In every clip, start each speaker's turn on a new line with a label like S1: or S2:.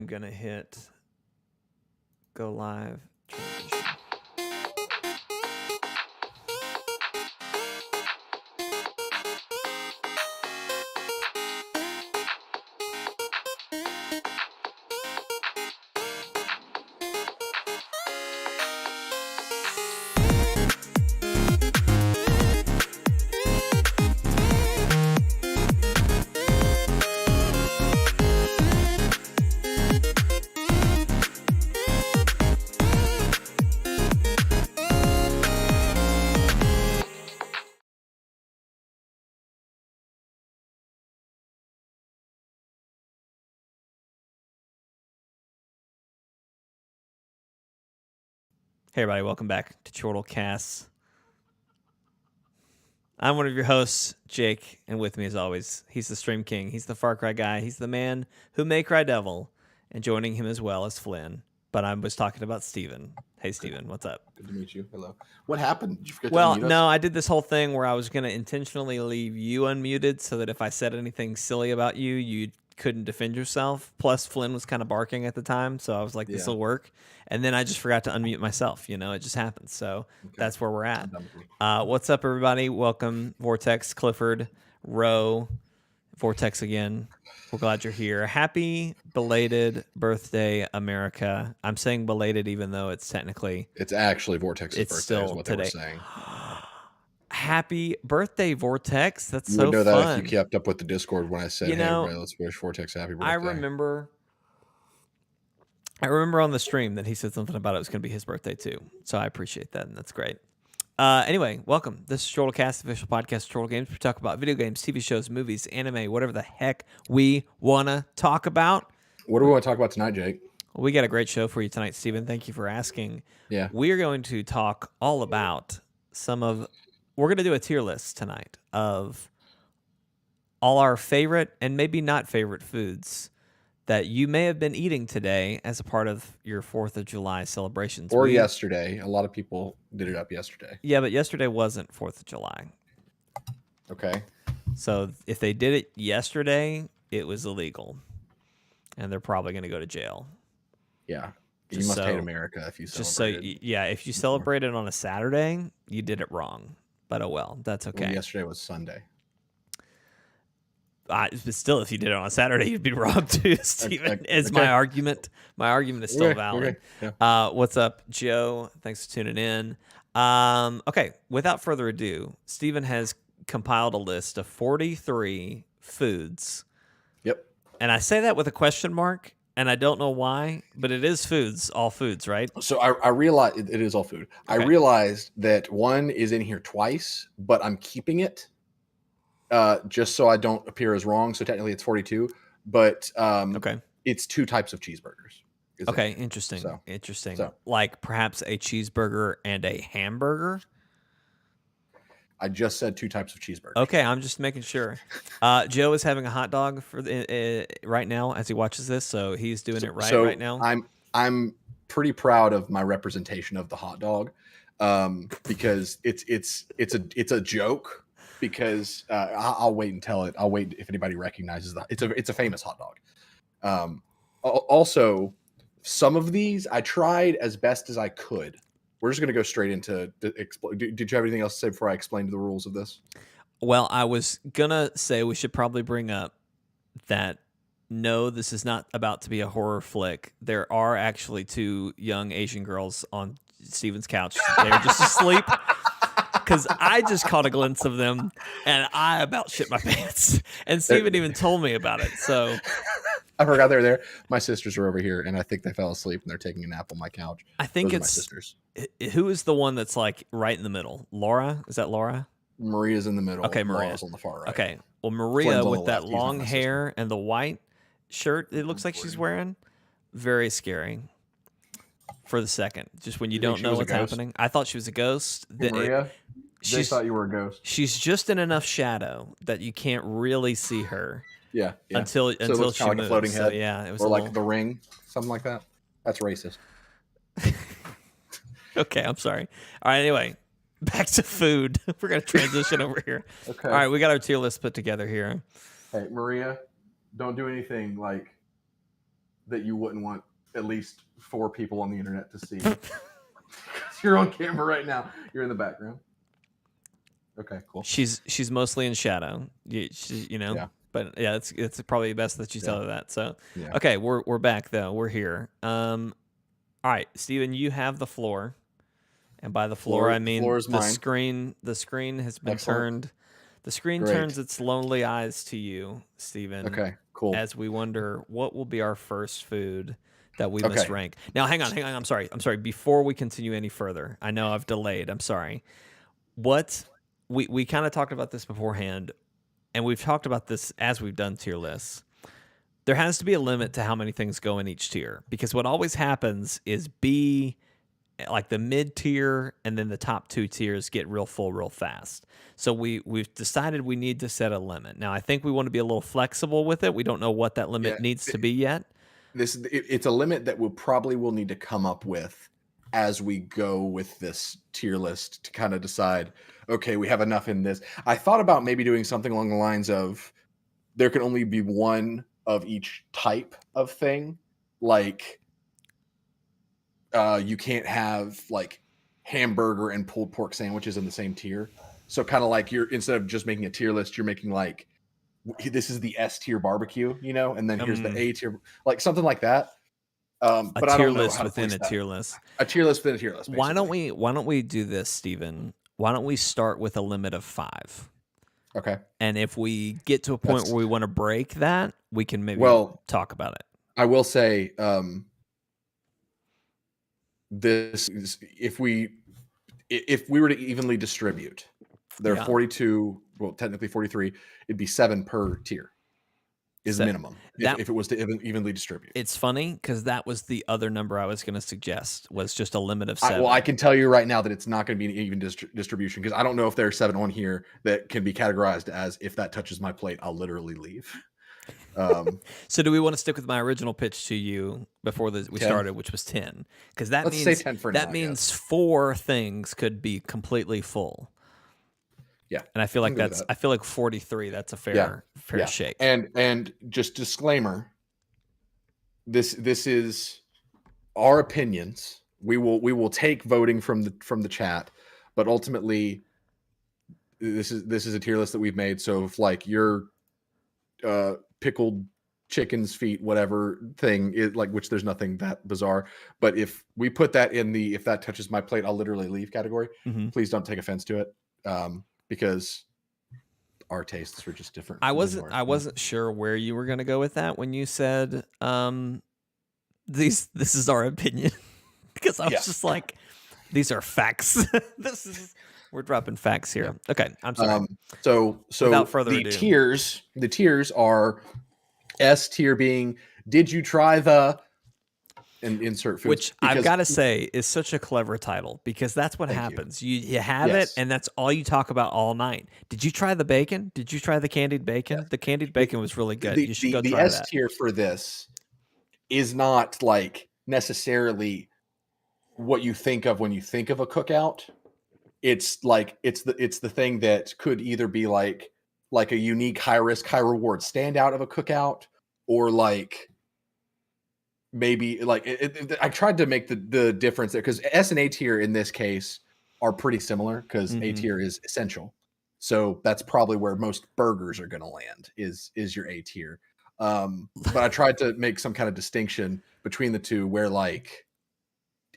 S1: I'm going to hit go live transition. Hey everybody, welcome back to Chortle Casts. I'm one of your hosts, Jake, and with me as always, he's the Stream King, he's the Far Cry guy, he's the man who may cry devil, and joining him as well as Flynn. But I was talking about Steven. Hey Steven, what's up?
S2: Good to meet you. Hello. What happened? Did you forget
S1: Well,
S2: to unmute us?
S1: no, I did this whole thing where I was going to intentionally leave you unmuted so that if I said anything silly about you, you couldn't defend yourself. Plus, Flynn was kind of barking at the time, so I was like, this will work. And then I just forgot to unmute myself. You know, it just happens. So that's where we're at. What's up, everybody? Welcome, Vortex, Clifford, Roe, Vortex again. We're glad you're here. Happy belated birthday, America. I'm saying belated even though it's technically...
S2: It's actually Vortex's birthday
S1: still
S2: is what
S1: today.
S2: They were saying.
S1: Happy birthday, Vortex. That's
S2: you
S1: so
S2: would know
S1: fun.
S2: That if you kept up with the Discord when I said, hey, everybody, let's wish Vortex a happy birthday.
S1: I remember on the stream that he said something about it was going to be his birthday too. So I appreciate that, and that's great. Anyway, welcome. This is Chortle Cast, official podcast of Chortle Games. We talk about video games, TV shows, movies, anime, whatever the heck we want to talk about.
S2: What do we want to talk about tonight, Jake?
S1: Well, we got a great show for you tonight, Steven. Thank you for asking.
S2: Yeah.
S1: We are going to talk all about we're going to do a tier list tonight of all our favorite and maybe not favorite foods that you may have been eating today as a part of your 4th of July celebrations.
S2: Or yesterday. A lot of people did it up yesterday.
S1: Yeah, but yesterday wasn't 4th of July.
S2: Okay.
S1: So if they did it yesterday, it was illegal. And they're probably going to go to jail.
S2: Yeah. You must hate America if you celebrate it.
S1: Yeah, if you celebrate it on a Saturday, you did it wrong. But oh well, that's okay.
S2: Well, yesterday was Sunday.
S1: But still, if you did it on a Saturday, you'd be wrong too, Steven. My argument. My argument is still valid.
S2: Okay. Yeah.
S1: What's up, Joe? Thanks for tuning in. Okay, without further ado, Steven has compiled a list of 43 foods.
S2: Yep.
S1: And I say that with a question mark, and I don't know why, but it is foods, all foods, right?
S2: So I realized it is all food. Okay. I realized that one is in here twice, but I'm keeping it. Just so I don't appear as wrong. So technically it's 42, but it's 2 types of cheeseburgers.
S1: Okay, interesting. Interesting. So, like perhaps a cheeseburger and a hamburger?
S2: I just said 2 types of cheeseburgers.
S1: Okay, I'm just making sure. Joe is having a hot dog for right now as he watches this, so he's doing it right now.
S2: I'm pretty proud of my representation of the hot dog, because it's a joke. Because I'll wait and tell it. I'll wait if anybody recognizes that it's a famous hot dog. Also, some of these I tried as best as I could. We're just going to go straight into did you have anything else to say before I explained the rules of this?
S1: Well, I was gonna say we should probably bring up that no, this is not about to be a horror flick. There are actually 2 young Asian girls on Steven's couch. They're just asleep. Because I just caught a glimpse of them, and I about shit my pants. And Steven even told me about it. So
S2: I forgot they were there. My sisters are over here, and I think they fell asleep, and they're taking a nap on my couch.
S1: I think it's
S2: my sisters.
S1: Who is the one that's like right in the middle? Laura? Is that Laura?
S2: Maria's in the middle.
S1: Okay, Maria's
S2: on the far right.
S1: Okay, well, Maria with that long hair and the white shirt, it looks like she's wearing, very scary. For the second, just when you don't know what's happening. I thought she was a ghost.
S2: Maria? They thought you were a ghost.
S1: She's just in enough shadow that you can't really see her.
S2: Yeah.
S1: Until she moves.
S2: Like a floating head.
S1: So, yeah, it was
S2: or like The Ring, something like that. That's racist.
S1: Okay, I'm sorry. All right, anyway, back to food. We're gonna transition over here.
S2: Okay.
S1: All right, we got our tier list put together here.
S2: Hey, Maria, don't do anything like that you wouldn't want at least 4 people on the internet to see. You're on camera right now. You're in the background. Okay, cool.
S1: She's mostly in shadow.
S2: Yeah.
S1: But yeah, it's probably best that you tell her that. So
S2: Yeah.
S1: okay, we're back though. We're here. All right, Steven, you have the floor. And by the floor I mean the screen. The screen has been turned. The screen turns its lonely eyes to you, Steven.
S2: Okay, cool.
S1: As we wonder what will be our first food that we must rank. Now, hang on. I'm sorry. Before we continue any further, I know I've delayed. I'm sorry. What we kind of talked about this beforehand, and we've talked about this as we've done tier lists. There has to be a limit to how many things go in each tier, because what always happens is like the mid tier and then the top 2 tiers get real full real fast. So we've decided we need to set a limit. Now I think we want to be a little flexible with it. We don't know what that limit needs to be yet.
S2: It's a limit that we'll need to come up with as we go with this tier list to kind of decide, okay, we have enough in this. I thought about maybe doing something along the lines of there can only be one of each type of thing. Like you can't have like hamburger and pulled pork sandwiches in the same tier. So kind of like instead of just making a tier list, you're making like, this is the S tier barbecue, and then here's the A tier, like something like that. But
S1: a
S2: I
S1: tier
S2: don't know
S1: list
S2: how to
S1: within
S2: place
S1: a tier list.
S2: A tier list within a tier list. Basically.
S1: Why don't we do this, Steven? Why don't we start with a limit of 5?
S2: Okay.
S1: And if we get to a point where we want to break that, we can maybe talk about it.
S2: I will say, this is, if we were to evenly distribute, there are 42, well, technically 43, it'd be 7 per tier is minimum if it was to evenly distribute.
S1: It's funny because that was the other number I was going to suggest, was just a limit of 7.
S2: I can tell you right now that it's not going to be an even distribution, because I don't know if there are 7 on here that can be categorized as, if that touches my plate, I'll literally leave.
S1: So do we want to stick with my original pitch to you before we started, which was 10? Because that
S2: say 10 for now,
S1: means 4 things could be completely full.
S2: Yeah.
S1: And I feel like I feel like 43, that's a fair shake.
S2: And just disclaimer, this is our opinions. We will take voting from the chat, but ultimately this is a tier list that we've made. So if like your pickled chicken's feet, whatever thing is, like, which there's nothing that bizarre, but if we put that in the if that touches my plate I'll literally leave category, please don't take offense to it. Because our tastes were just different.
S1: I wasn't sure where you were going to go with that when you said this is our opinion, because I was just like, these are facts. We're dropping facts here. Yeah. Okay, I'm sorry.
S2: So
S1: without further ado,
S2: the tiers are S tier being, did you try the and insert foods,
S1: which I've got to say is such a clever title, because that's what happens. You have it, and that's all you talk about all night. Did you try the bacon? Did you try the candied bacon? Yeah. The candied bacon was really good. You should go try that.
S2: The S tier for this is not like necessarily what you think of when you think of a cookout. It's like it's the thing that could either be like a unique high risk, high reward standout of a cookout, or like maybe like I tried to make the difference there, because S and A tier in this case are pretty similar, because A tier is essential. So that's probably where most burgers are going to land is your A tier. But I tried to make some kind of distinction between the two, where like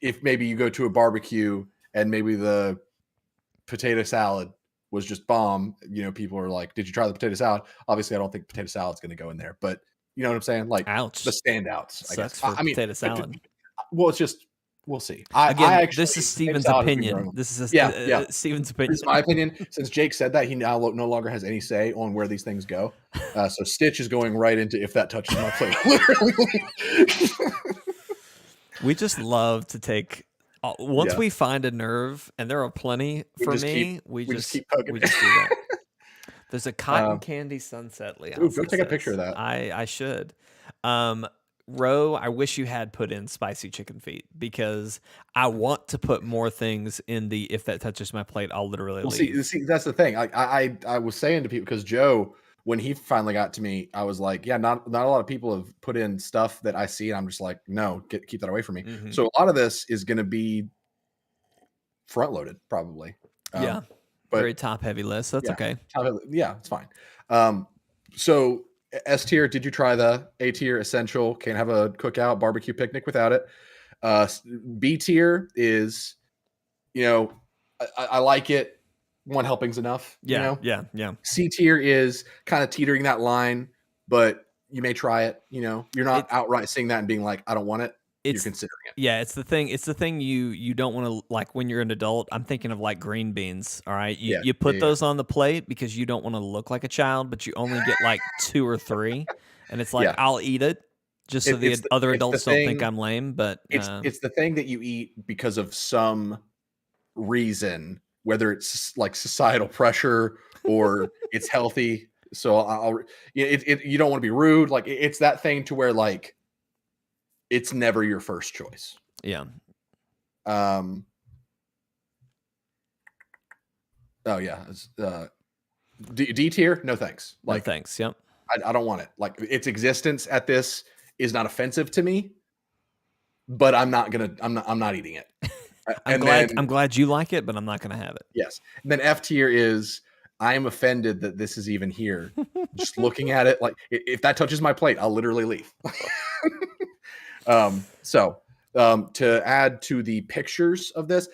S2: if maybe you go to a barbecue and maybe the potato salad was just bomb, people are like, did you try the potato salad? Obviously I don't think potato salad's going to go in there, but you know what I'm saying? Like,
S1: ouch,
S2: the standouts. I guess.
S1: For potato salad.
S2: Well, it's just, we'll see.
S1: This is Steven's opinion. This is Steven's opinion.
S2: This is my opinion. Since Jake said that, he now no longer has any say on where these things go. So Stitch is going right into if that touches my plate. Literally.
S1: We just love to take. Once we find a nerve, and there are plenty for me, we just keep poking. We just do that. There's a cotton candy sunset, Leon.
S2: Ooh, go take a picture of that.
S1: I should. Ro, I wish you had put in spicy chicken feet, because I want to put more things in the if that touches my plate, I'll literally leave.
S2: See, that's the thing. I was saying to people, because Joe when he finally got to me, I was like, yeah, not a lot of people have put in stuff that I see, and I'm just like, no, keep that away from me.
S1: Mm-hmm.
S2: So a lot of this is going to be front loaded, probably.
S1: Yeah,
S2: but
S1: very top heavy list. That's okay.
S2: Yeah, it's fine. So S tier, did you try the A tier essential? Can't have a cookout barbecue picnic without it. B tier is, I like it. One helping's enough.
S1: Yeah,
S2: Yeah.
S1: yeah.
S2: C tier is kind of teetering that line, but you may try it. You're not outright saying that and being like, I don't want it. You're considering it.
S1: Yeah, it's the thing you don't want to, like, when you're an adult. I'm thinking of like green beans. All right, you put those on the plate because you don't want to look like a child, but you only get like 2 or 3, and it's like, I'll eat it just so the other adults don't think I'm lame. But
S2: it's the thing that you eat because of some reason, whether it's like societal pressure or it's healthy. So you don't want to be rude. Like, it's that thing to where, like, it's never your first choice.
S1: Yeah.
S2: Oh yeah. D tier, no thanks. Like,
S1: no thanks. Yep.
S2: I don't want it. Like, its existence at this is not offensive to me, but I'm not eating it.
S1: I'm glad you like it, but I'm not gonna have it.
S2: Yes. And then F tier is, I am offended that this is even here. Just looking at it, like, if that touches my plate, I'll literally leave. To add to the pictures of this,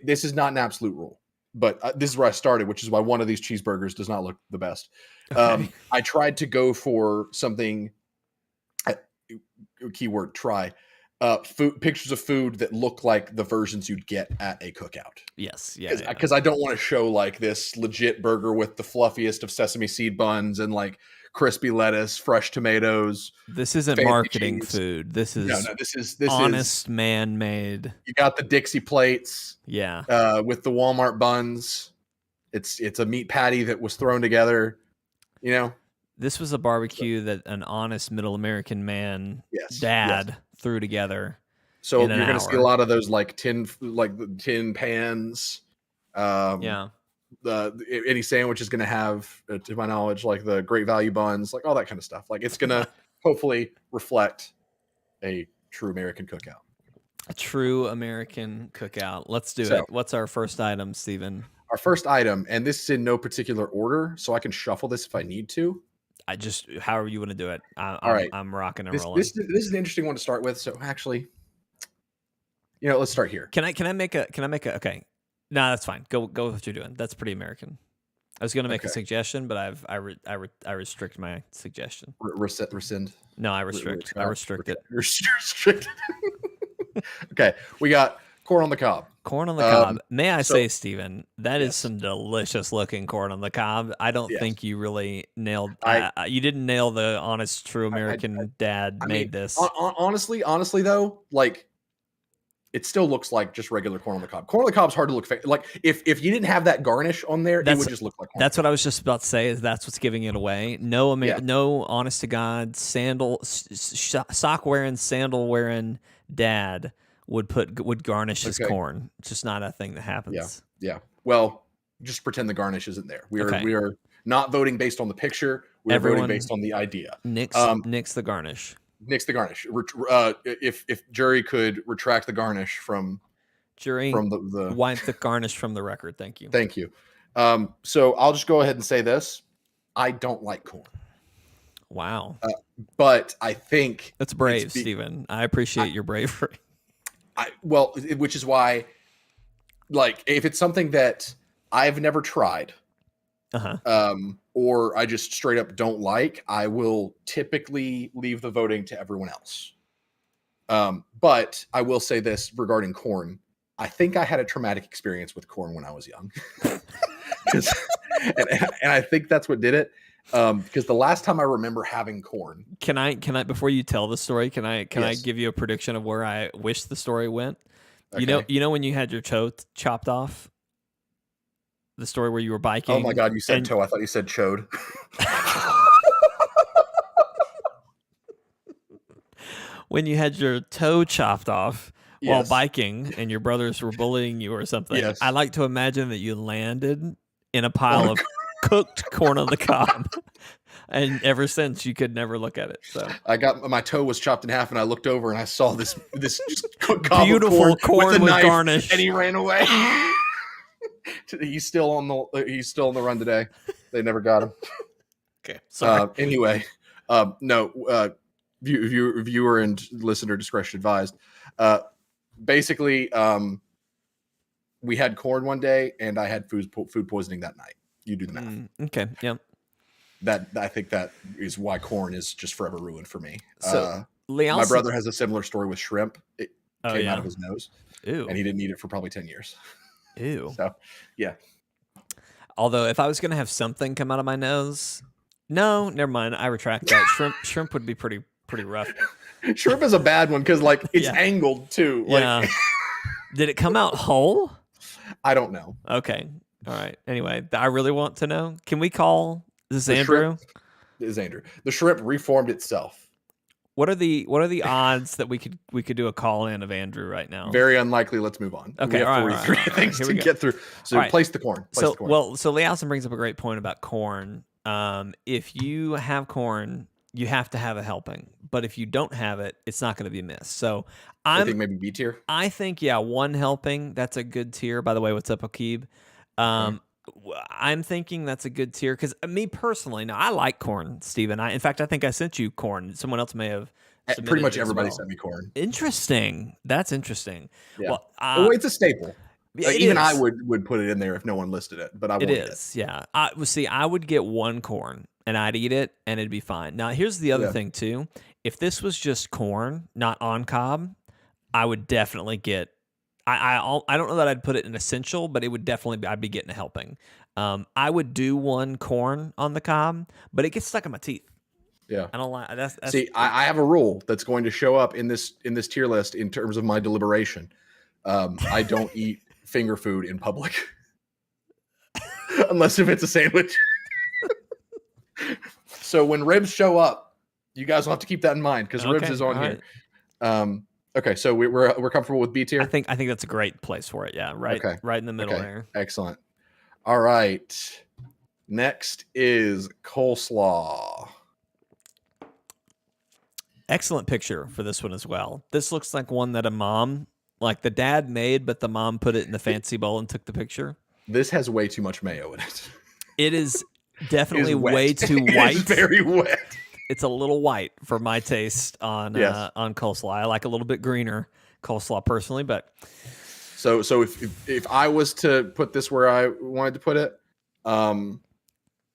S2: this is not an absolute rule, but this is where I started, which is why one of these cheeseburgers does not look the best. Okay. I tried to go for something, keyword try, pictures of food that look like the versions you'd get at a cookout.
S1: Yes. Yeah.
S2: Because I don't want to show like this legit burger with the fluffiest of sesame seed buns and like crispy lettuce, fresh tomatoes.
S1: This isn't marketing cheese. Food. This is
S2: this
S1: honest man-made.
S2: You got the Dixie plates.
S1: Yeah.
S2: With the Walmart buns. It's a meat patty that was thrown together.
S1: This was a barbecue that an honest middle American man, dad, threw together.
S2: So you're going to see a lot of those like tin pans. Any sandwich is going to have, to my knowledge, like the Great Value buns, like all that kind of stuff. Like, it's going to hopefully reflect a true American cookout.
S1: A true American cookout. Let's do it. What's our first item, Steven?
S2: Our first item, and this is in no particular order, so I can shuffle this if I need to.
S1: However you want to do it.
S2: All right.
S1: I'm rocking and rolling.
S2: This is an interesting one to start with. So actually, let's start here.
S1: Can I make a? Okay. No, that's fine. Go with what you're doing. That's pretty American. I was going to make a suggestion, but I restrict my suggestion.
S2: Rescind.
S1: No, I restrict. I restrict it.
S2: Restrict. Okay, we got corn on the cob.
S1: Corn on the cob. May I say, Steven, that is some delicious looking corn on the cob. I don't think you really nailed. You didn't nail the honest, true American dad made this.
S2: Honestly, though, like, it still looks like just regular corn on the cob. Corn on the cob is hard to look like. If you didn't have that garnish on there, it would just look like corn.
S1: That's what I was just about to say. Is that's what's giving it away? No, no, honest to God, sock wearing, sandal wearing dad would garnish his corn. It's just not a thing that happens.
S2: Yeah. Well, just pretend the garnish isn't there. We are not voting based on the picture. We're voting based on the idea.
S1: Nix the garnish.
S2: Nix the garnish. If jury could retract the garnish from the
S1: wipe the garnish from the record. Thank you.
S2: Thank you. So I'll just go ahead and say this: I don't like corn.
S1: Wow.
S2: But I think
S1: that's brave, Steven. I appreciate your bravery.
S2: Which is why, like, if it's something that I've never tried, or I just straight up don't like, I will typically leave the voting to everyone else. But I will say this regarding corn. I think I had a traumatic experience with corn when I was young. and I think that's what did it. Because the last time I remember having corn.
S1: Can I before you tell the story, can I give you a prediction of where I wish the story went? Okay. You know when you had your toe chopped off? The story where you were biking.
S2: Oh my God, you said toe. I thought you said chode.
S1: When you had your toe chopped off while biking and your brothers were bullying you or something.
S2: Yes.
S1: I like to imagine that you landed in a pile of cooked corn on the cob. And ever since, you could never look at it. So
S2: I got my toe was chopped in half, and I looked over and I saw this just cooked cob
S1: beautiful
S2: of corn with a knife,
S1: garnish,
S2: and he ran away. He's still on the run today. They never got him.
S1: Okay, sorry.
S2: Anyway, viewer and listener discretion advised. Basically, we had corn one day, and I had food poisoning that night. You do the math.
S1: Okay, yeah.
S2: I think that is why corn is just forever ruined for me.
S1: So
S2: my brother has a similar story with shrimp. It came out of his nose.
S1: Ew.
S2: And he didn't eat it for probably 10 years.
S1: Ew.
S2: So, yeah.
S1: Although if I was going to have something come out of my nose, no, never mind. I retract that. Shrimp would be pretty rough.
S2: Shrimp is a bad one because like it's angled too.
S1: Yeah. Did it come out whole?
S2: I don't know.
S1: Okay. All right. Anyway, I really want to know. Can we call this Andrew?
S2: This is Andrew. The shrimp reformed itself.
S1: What are the odds that we could do a call in of Andrew right now?
S2: Very unlikely. Let's move on.
S1: Okay,
S2: we have 43 things to get through. So place the corn.
S1: So Lee Allison brings up a great point about corn. If you have corn, you have to have a helping. But if you don't have it, it's not going to be missed. So I think
S2: maybe B tier.
S1: I think one helping. That's a good tier. By the way, what's up, Keeb? I'm thinking that's a good tier because me personally, now I like corn, Steven. In fact, I think I sent you corn. Someone else may have.
S2: Pretty much everybody sent me corn.
S1: Interesting. That's interesting.
S2: Yeah. Well, it's a staple. Even I would put it in there if no one listed it, but I won't.
S1: It is. Yeah. I would get one corn and I'd eat it and it'd be fine. Now, here's the other thing too. If this was just corn, not on cob, I would definitely get. I don't know that I'd put it in essential, but it would definitely I'd be getting a helping. I would do one corn on the cob, but it gets stuck in my teeth.
S2: Yeah,
S1: I don't like.
S2: See, I have a rule that's going to show up in this tier list in terms of my deliberation. I don't eat finger food in public unless if it's a sandwich. So when ribs show up, you guys will have to keep that in mind because ribs is on here. Right. Okay, so we're comfortable with B tier.
S1: I think that's a great place for it. Yeah, right. Okay. Right in the middle there.
S2: Excellent. All right. Next is coleslaw.
S1: Excellent picture for this one as well. This looks like one that a mom, like the dad made, but the mom put it in the fancy bowl and took the picture.
S2: This has way too much mayo in it.
S1: It is definitely way too white.
S2: It's very wet.
S1: It's a little white for my taste on coleslaw. I like a little bit greener coleslaw personally, but
S2: so if I was to put this where I wanted to put it,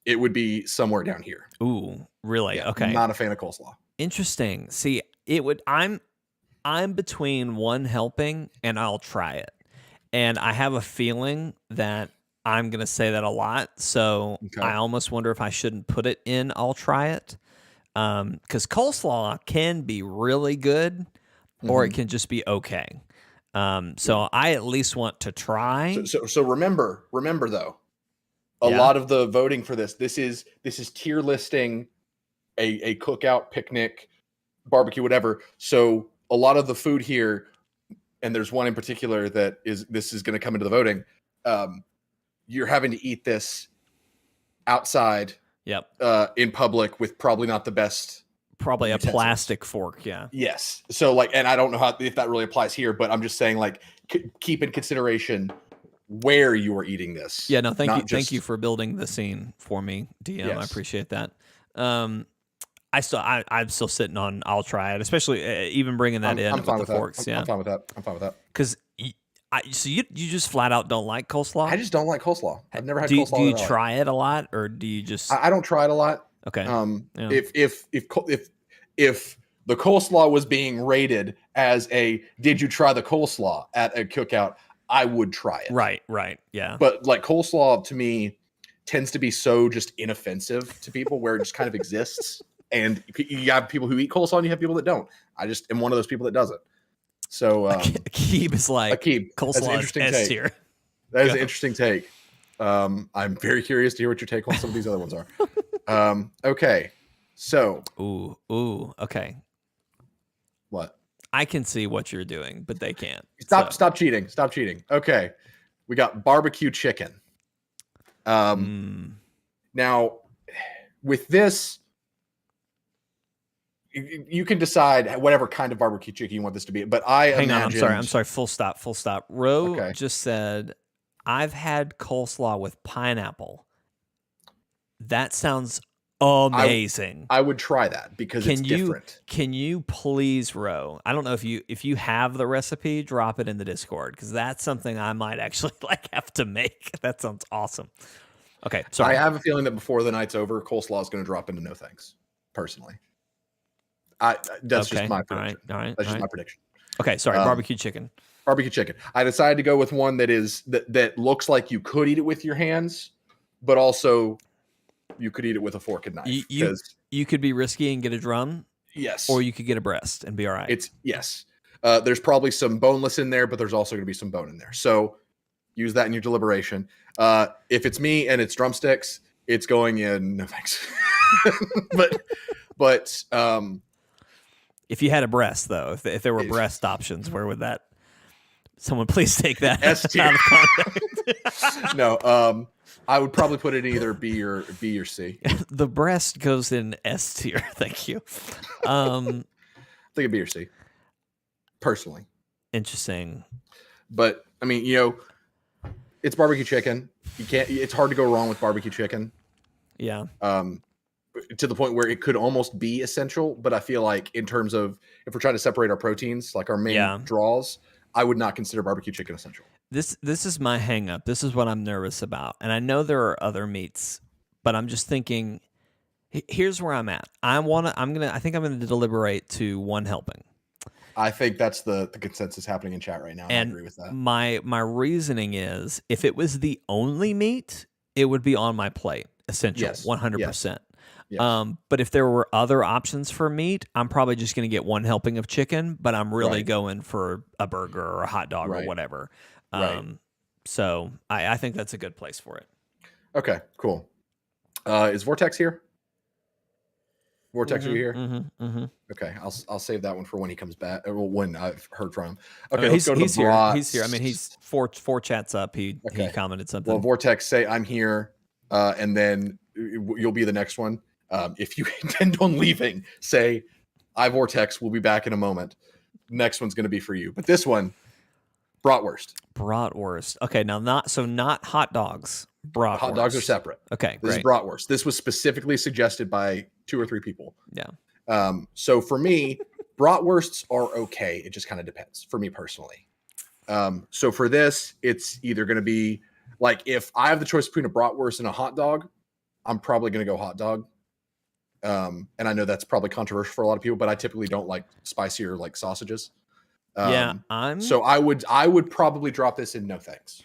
S2: it would be somewhere down here.
S1: Ooh, really? Yeah, okay.
S2: Not a fan of coleslaw.
S1: Interesting. See, it would. I'm between one helping and I'll try it, and I have a feeling that I'm gonna say that a lot. So I almost wonder if I shouldn't put it in. I'll try it. Because coleslaw can be really good or it can just be okay. So I at least want to try.
S2: So remember though, a lot of the voting for this is tier listing a cookout, picnic, barbecue, whatever. So a lot of the food here, and there's one in particular that is going to come into the voting. You're having to eat this outside.
S1: Yep.
S2: In public with probably not the best.
S1: Probably utensils. A plastic fork. Yeah.
S2: Yes. So and I don't know if that really applies here, but I'm just saying keep in consideration where you are eating this.
S1: Yeah. No. Thank you for building the scene for me, DM. Yes. I appreciate that. I'm still sitting on. I'll try it, especially even bringing that in with the forks.
S2: I'm fine with that.
S1: Because. So you just flat out don't like coleslaw?
S2: I just don't like coleslaw. I've never had coleslaw.
S1: Do you try it a lot, or do you just?
S2: I don't try it a lot.
S1: Okay.
S2: If the coleslaw was being rated as did you try the coleslaw at a cookout, I would try it.
S1: Right. Yeah.
S2: But coleslaw to me tends to be so just inoffensive to people where it just kind of exists, and you have people who eat coleslaw and you have people that don't. I just am one of those people that doesn't. So
S1: Keeb is like coleslaw is S tier.
S2: That is an interesting take. I'm very curious to hear what your take on some of these other ones are. Okay, so
S1: okay.
S2: What?
S1: I can see what you're doing, but they can't.
S2: Stop cheating. Stop cheating. Okay, we got barbecue chicken. Now, with this, you can decide whatever kind of barbecue chicken you want this to be. But
S1: Hang on, I'm sorry. Full stop. Ro just said, I've had coleslaw with pineapple. That sounds amazing.
S2: I would try that because it's different.
S1: Can you please, Ro? I don't know if you have the recipe, drop it in the Discord, because that's something I might actually have to make. That sounds awesome. Okay, sorry.
S2: I have a feeling that before the night's over, coleslaw is going to drop into no thanks. Personally, that's just my prediction.
S1: All right.
S2: That's just my prediction.
S1: Okay, sorry. Barbecue chicken.
S2: Barbecue chicken. I decided to go with one that looks like you could eat it with your hands, but also you could eat it with a fork and knife.
S1: You could be risky and get a drum.
S2: Yes.
S1: Or you could get a breast and be all right.
S2: Yes. There's probably some boneless in there, but there's also going to be some bone in there. So use that in your deliberation. If it's me and it's drumsticks, it's going in. No thanks. but
S1: if you had a breast, though, if there were breast options, where would that? Someone please take that out of context.
S2: No, I would probably put it in either B or C.
S1: The breast goes in S tier. Thank you.
S2: I think a B or C. Personally.
S1: Interesting.
S2: But I mean, it's barbecue chicken. It's hard to go wrong with barbecue chicken.
S1: Yeah.
S2: To the point where it could almost be essential, but I feel like in terms of if we're trying to separate our proteins, like our main draws, I would not consider barbecue chicken essential. This
S1: is my hang up. This is what I'm nervous about. And I know there are other meats, but I'm just thinking, here's where I'm at. I think I'm gonna deliberate to one helping.
S2: I think that's the consensus happening in chat right now. And I agree with that.
S1: My reasoning is, if it was the only meat, it would be on my plate. Essential, 100%. Yes. But if there were other options for meat, I'm probably just going to get one helping of chicken, but I'm really going for a burger or a hot dog or whatever. So I think that's a good place for it.
S2: Okay, cool. Is Vortex here? Vortex, are you here?
S1: Mm-hmm.
S2: Okay, I'll save that one for when he comes back. Or when I've heard from him. Okay,
S1: let's go to the brats. He's here. I mean, he's four chats up. He commented something.
S2: Well, Vortex, say I'm here, and then you'll be the next one. If you intend on leaving, say, I Vortex, we'll be back in a moment. Next one's going to be for you. But this one, Bratwurst.
S1: Okay, now not hot dogs. Bratwurst.
S2: Hot dogs are separate.
S1: Okay,
S2: this is Bratwurst. This was specifically suggested by 2 or 3 people.
S1: Yeah.
S2: So for me, Bratwursts are okay. It just kind of depends for me personally. So for this, it's either going to be like, if I have the choice between a Bratwurst and a hot dog, I'm probably going to go hot dog. And I know that's probably controversial for a lot of people, but I typically don't like spicier like sausages. So I would probably drop this in no thanks.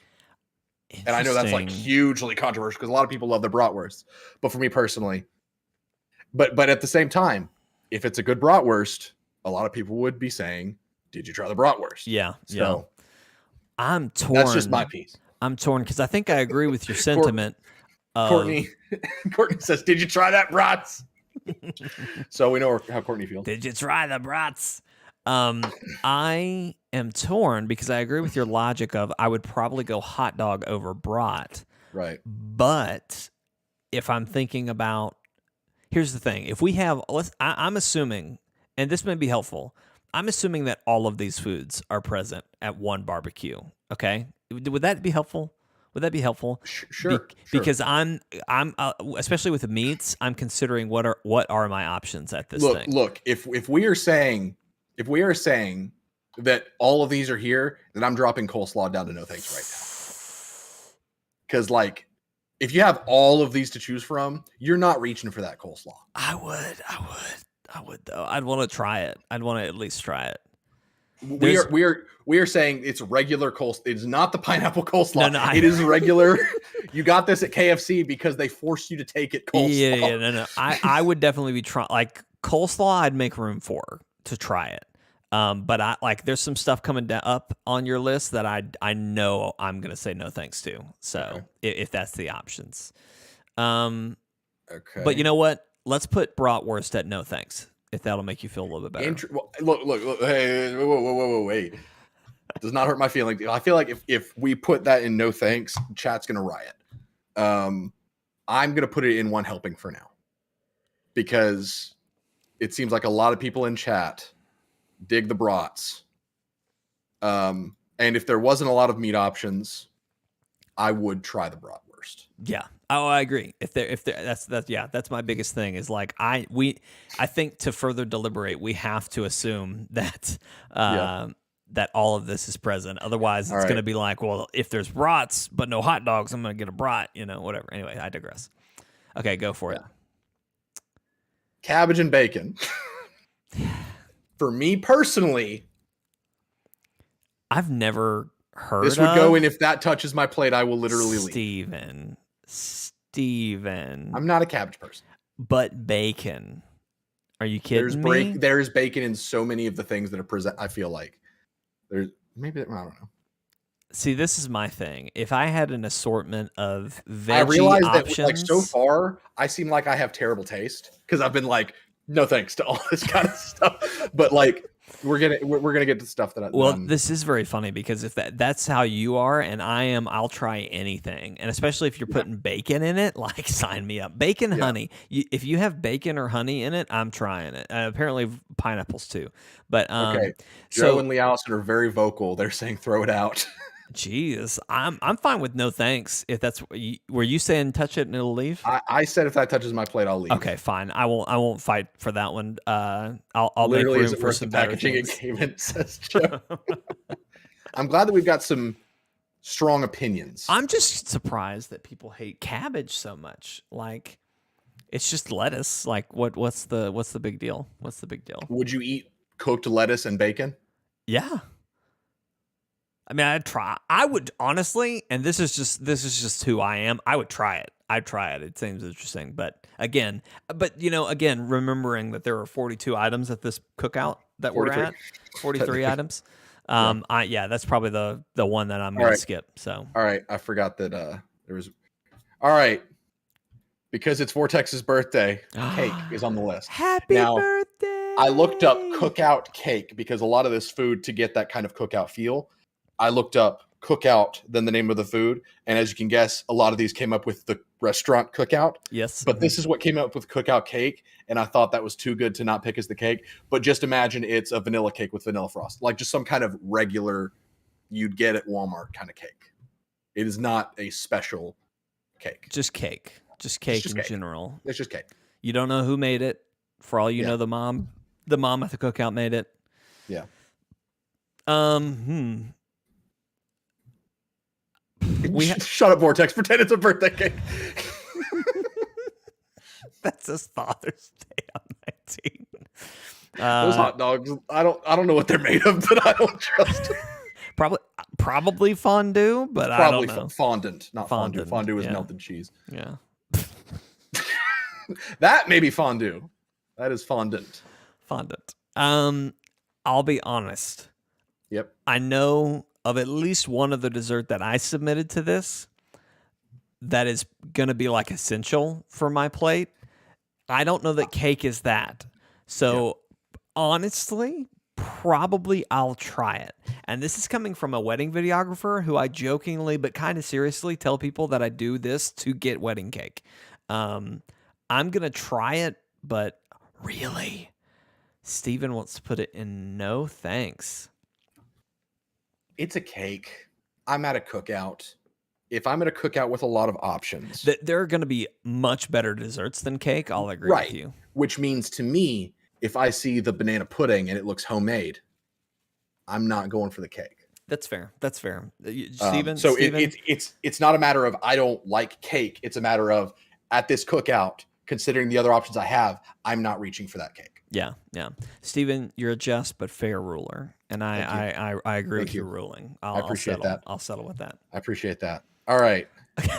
S2: And I know that's like hugely controversial because a lot of people love the bratwurst, but for me personally, but at the same time, if it's a good bratwurst, a lot of people would be saying, "Did you try the bratwurst?"
S1: Yeah.
S2: So
S1: I'm torn.
S2: That's just my piece.
S1: I'm torn because I think I agree with your sentiment.
S2: Courtney says, "Did you try that brats?" So we know how Courtney feels.
S1: Did you try the brats? I am torn because I agree with your logic of I would probably go hot dog over brat.
S2: Right.
S1: But if I'm thinking about, here's the thing. If we have, I'm assuming, and this may be helpful, I'm assuming that all of these foods are present at one barbecue. Okay. Would that be helpful? Would that be helpful?
S2: Sure.
S1: Because I'm especially with the meats, I'm considering what are my options at this thing.
S2: Look, if we are saying that all of these are here, then I'm dropping coleslaw down to no thanks right now. Because like, if you have all of these to choose from, you're not reaching for that coleslaw.
S1: I would though. I'd want to try it. I'd want to at least try it.
S2: We are saying it's regular coleslaw. It's not the pineapple coleslaw.
S1: No,
S2: it is regular. You got this at KFC because they forced you to take it coleslaw.
S1: Yeah. No. I would definitely be trying, like coleslaw. I'd make room for to try it. But I like there's some stuff coming up on your list that I know I'm gonna say no thanks to. So if that's the options, okay. But you know what? Let's put bratwurst at no thanks. If that'll make you feel a little bit better.
S2: Look. Hey, whoa, wait. Does not hurt my feelings. I feel like if we put that in no thanks, chat's gonna riot. I'm going to put it in one helping for now because it seems like a lot of people in chat dig the brats. And if there wasn't a lot of meat options, I would try the bratwurst.
S1: Yeah. Oh, I agree. If that's my biggest thing is like I think to further deliberate, we have to assume that that all of this is present. Otherwise, it's going to be like, well, if there's brats but no hot dogs, I'm going to get a brat, whatever. Anyway, I digress. Okay, go for it.
S2: Cabbage and bacon. For me personally,
S1: I've never heard
S2: this would go in. If that touches my plate, I will literally
S1: leave. Steven.
S2: I'm not a cabbage person.
S1: But bacon. Are you kidding me?
S2: There's bacon in so many of the things that are present. I feel like there's maybe I don't know.
S1: See, this is my thing. If I had an assortment of veggie
S2: I realize
S1: options,
S2: that like so far, I seem like I have terrible taste because I've been like, no thanks to all this kind of stuff. But like, we're gonna get to stuff that.
S1: This is very funny because if that's how you are and I am, I'll try anything, and especially if you're putting bacon in it, like sign me up. Bacon, honey. If you have bacon or honey in it, I'm trying it. Apparently pineapples too. But
S2: okay, Joe and Lee Allison are very vocal. They're saying throw it out.
S1: Jeez, I'm fine with no thanks. If that's were you saying touch it and it'll leave?
S2: I said if that touches my plate, I'll leave.
S1: Okay, fine. I won't fight for that one. I'll
S2: literally
S1: make room for some
S2: packaging it came in, says Joe. I'm glad that we've got some strong opinions.
S1: I'm just surprised that people hate cabbage so much. Like, it's just lettuce. Like, what's the big deal? What's the big deal?
S2: Would you eat cooked lettuce and bacon?
S1: Yeah. I mean, I would honestly, and this is just who I am. I would try it. I'd try it. It seems interesting, but again, remembering that there are 42 items at this cookout that
S2: 43.
S1: we're at, 43 items. That's probably the one that I'm gonna skip. So,
S2: all right, I forgot that there was. All right, because it's Vortex's birthday, cake is on the list.
S1: Happy birthday!
S2: I looked up cookout cake because a lot of this food to get that kind of cookout feel. I looked up cookout, then the name of the food. And as you can guess, a lot of these came up with the restaurant cookout.
S1: Yes.
S2: But this is what came up with cookout cake. And I thought that was too good to not pick as the cake. But just imagine it's a vanilla cake with vanilla frost, like just some kind of regular you'd get at Walmart kind of cake. It is not a special cake.
S1: Just cake. Just cake in general.
S2: It's just cake.
S1: You don't know who made it. For all you know, the mom at the cookout made it.
S2: Yeah. Shut up, Vortex. Pretend it's a birthday cake.
S1: That's his Father's Day on 19.
S2: Those hot dogs, I don't know what they're made of, but I don't trust them.
S1: Probably fondue, but
S2: probably
S1: I don't know.
S2: Fondant, not fondue. Fondue is melted cheese.
S1: Yeah.
S2: That may be fondue. That is fondant.
S1: Fondant. I'll be honest.
S2: Yep.
S1: I know of at least one other dessert that I submitted to this that is going to be like essential for my plate. I don't know that cake is that. So honestly, probably I'll try it. And this is coming from a wedding videographer who I jokingly but kind of seriously tell people that I do this to get wedding cake. I'm going to try it, but really, Steven wants to put it in no thanks.
S2: It's a cake. I'm at a cookout. If I'm at a cookout with a lot of options,
S1: there are going to be much better desserts than cake. I'll agree with you.
S2: Which means to me, if I see the banana pudding and it looks homemade, I'm not going for the cake.
S1: That's fair. That's fair. Steven,
S2: it's not a matter of I don't like cake. It's a matter of at this cookout, considering the other options I have, I'm not reaching for that cake.
S1: Yeah, yeah. Steven, you're a just but fair ruler, and I agree with your ruling.
S2: I appreciate that.
S1: I'll settle with that.
S2: I appreciate that. All right.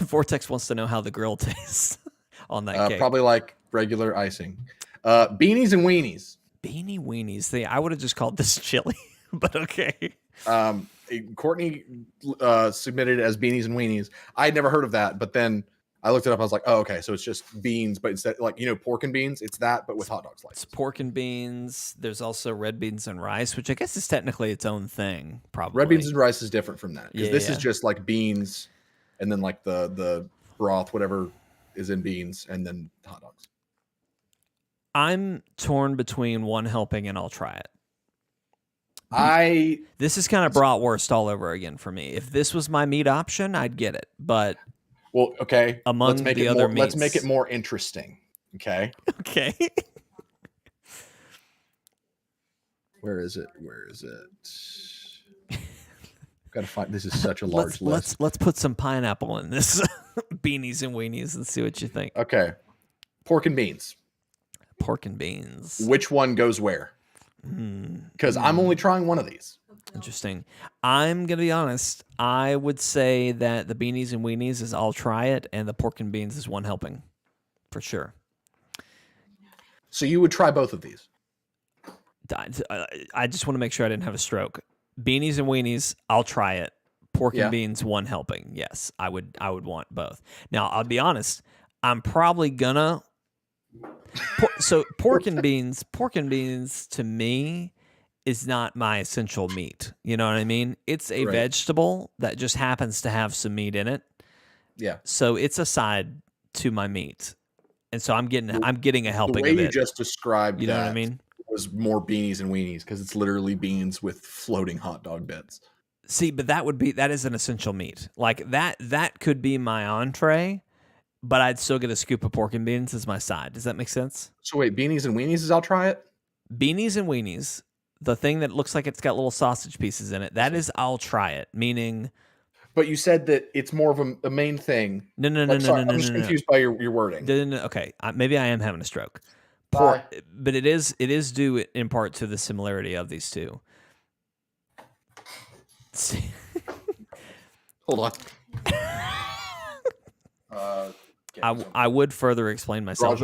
S1: Vortex wants to know how the grill tastes on that cake.
S2: Probably like regular icing. Beanies and weenies.
S1: Beanie weenies. I would have just called this chili, but okay.
S2: Courtney submitted it as beanies and weenies. I had never heard of that, but then I looked it up. I was like, oh, okay. So it's just beans, but instead, like, pork and beans, it's that, but with hot dog slices.
S1: It's pork and beans. There's also red beans and rice, which I guess is technically its own thing, probably.
S2: Red beans and rice is different from that. Because this is just like beans and then like the broth, whatever is in beans, and then hot dogs.
S1: I'm torn between one helping and I'll try it. This is kind of bratwurst all over again for me. If this was my meat option, I'd get it. But
S2: well, okay.
S1: Among the other meats,
S2: let's make it more interesting. Okay.
S1: Okay.
S2: Where is it? Gotta find. This is such a large list.
S1: Let's put some pineapple in this beanies and weenies and see what you think.
S2: Okay. Pork and beans.
S1: Pork and beans.
S2: Which one goes where? Because I'm only trying one of these.
S1: Interesting. I'm going to be honest. I would say that the beanies and weenies is I'll try it, and the pork and beans is one helping. For sure.
S2: So you would try both of these?
S1: I just want to make sure I didn't have a stroke. Beanies and weenies, I'll try it. Pork and beans, one helping. Yes, I would want both. Now, I'll be honest. I'm probably gonna... So pork and beans to me is not my essential meat. You know what I mean? It's a vegetable that just happens to have some meat in it.
S2: Yeah.
S1: So it's a side to my meat, and so I'm getting a helping of it.
S2: The way you just described,
S1: you know what I mean,
S2: was more beanies and weenies because it's literally beans with floating hot dog bits.
S1: See, but that is an essential meat. Like that could be my entree. But I'd still get a scoop of pork and beans as my side. Does that make sense?
S2: So wait, beanies and weenies is I'll try it?
S1: Beanies and weenies, the thing that looks like it's got little sausage pieces in it, that is I'll try it, meaning...
S2: But you said that it's more of a main thing.
S1: No.
S2: I'm just confused by your wording.
S1: No. Okay, maybe I am having a stroke. But it is due in part to the similarity of these two.
S2: Hold on.
S1: I would further explain myself.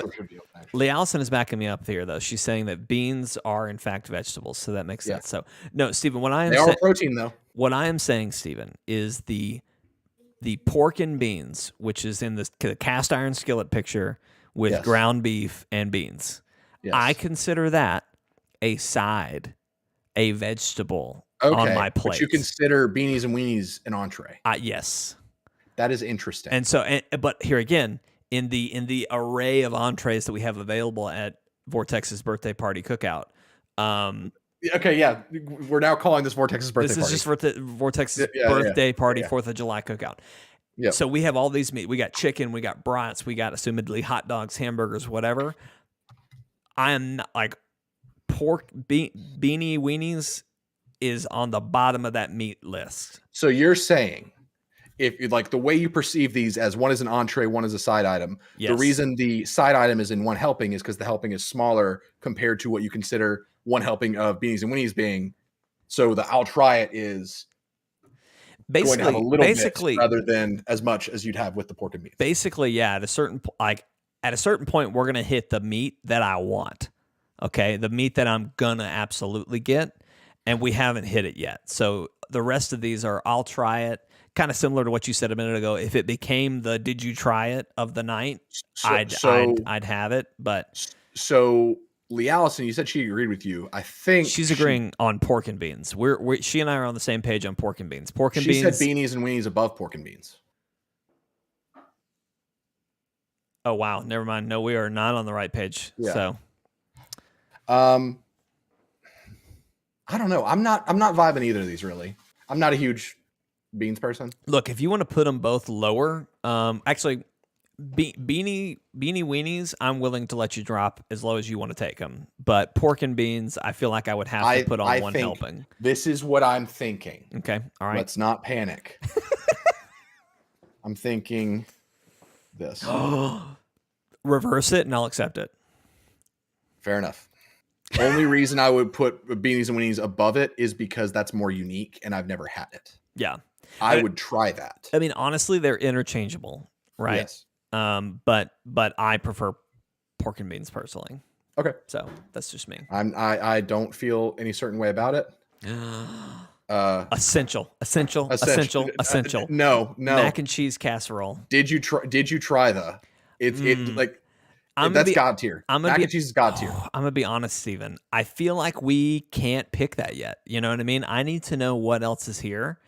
S1: Lee Allison is backing me up here, though. She's saying that beans are, in fact, vegetables, so that makes sense. So, no, Stephen,
S2: they are protein, though.
S1: What I am saying, Stephen, is the pork and beans, which is in the cast iron skillet picture with ground beef and beans. Yes. I consider that a side, a vegetable on my plate.
S2: But you consider beanies and weenies an entree?
S1: Yes.
S2: That is interesting.
S1: And so, but here again, in the array of entrees that we have available at Vortex's birthday party cookout.
S2: We're now calling this Vortex's birthday party.
S1: This is just Vortex's birthday party, 4th of July cookout. Yep. So we have all these meat. We got chicken, we got brats, we got assumedly hot dogs, hamburgers, whatever. I am not like pork beanie weenies is on the bottom of that meat list.
S2: So you're saying, if like the way you perceive these as one is an entree, one is a side item, the reason the side item is in one helping is because the helping is smaller compared to what you consider one helping of beanies and weenies being. So the I'll try it is going to have a little bit rather than as much as you'd have with the pork and beans.
S1: Basically, yeah. At a certain point, we're gonna hit the meat that I want. Okay, the meat that I'm gonna absolutely get, and we haven't hit it yet. So the rest of these are I'll try it. Kind of similar to what you said a minute ago. If it became the "Did you try it" of the night, I'd have it. But
S2: so Lee Allison, you said she agreed with you. I think
S1: she's agreeing on pork and beans. She and I are on the same page on pork and beans. Pork and beans.
S2: She said beanies and weenies above pork and beans.
S1: Oh wow, never mind. No, we are not on the right page. Yeah. So,
S2: I don't know. I'm not vibing either of these really. I'm not a huge beans person.
S1: Look, if you want to put them both lower, actually, beanie weenies, I'm willing to let you drop as low as you want to take them. But pork and beans, I feel like I would have to put on one helping.
S2: This is what I'm thinking.
S1: Okay, all right.
S2: Let's not panic. I'm thinking this.
S1: Reverse it, and I'll accept it.
S2: Fair enough. Only reason I would put beanies and weenies above it is because that's more unique, and I've never had it.
S1: Yeah.
S2: I would try that.
S1: I mean, honestly, they're interchangeable, right?
S2: Yes.
S1: But I prefer pork and beans personally.
S2: Okay.
S1: So that's just me.
S2: I don't feel any certain way about it.
S1: Essential.
S2: No.
S1: Mac and cheese casserole.
S2: Did you try the? That's God tier. Mac and cheese is God tier.
S1: I'm gonna be honest, Steven. I feel like we can't pick that yet. You know what I mean? I need to know what else is here.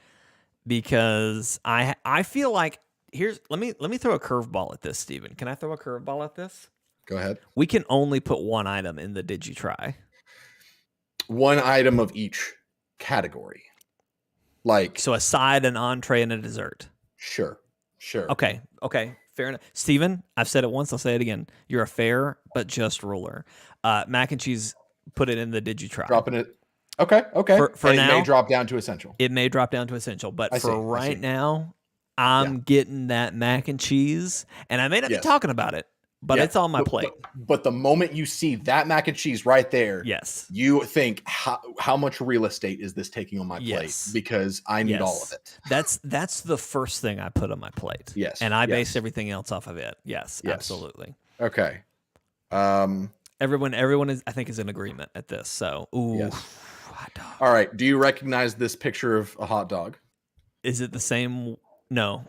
S1: Because I feel like let me throw a curveball at this, Steven. Can I throw a curveball at this?
S2: Go ahead.
S1: We can only put one item in the Did You Try?
S2: One item of each category. Like,
S1: so a side, an entree, and a dessert.
S2: Sure.
S1: Okay. Fair enough. Steven, I've said it once, I'll say it again. You're a fair but just ruler. Mac and cheese, put it in the Did You Try?
S2: Dropping it. Okay.
S1: For now,
S2: it may drop down to essential.
S1: It may drop down to essential, but for right now, I'm
S2: Yeah.
S1: getting that mac and cheese, and I may not be talking about it, but it's on my plate.
S2: But the moment you see that mac and cheese right there,
S1: yes,
S2: you think, how much real estate is this taking on my plate? Because I need all of it.
S1: That's the first thing I put on my plate.
S2: Yes.
S1: And I base everything else off of it. Yes. Absolutely.
S2: Okay.
S1: Everyone is, I think, is in agreement at this. So, hot dog.
S2: All right. Do you recognize this picture of a hot dog?
S1: Is it the same? No,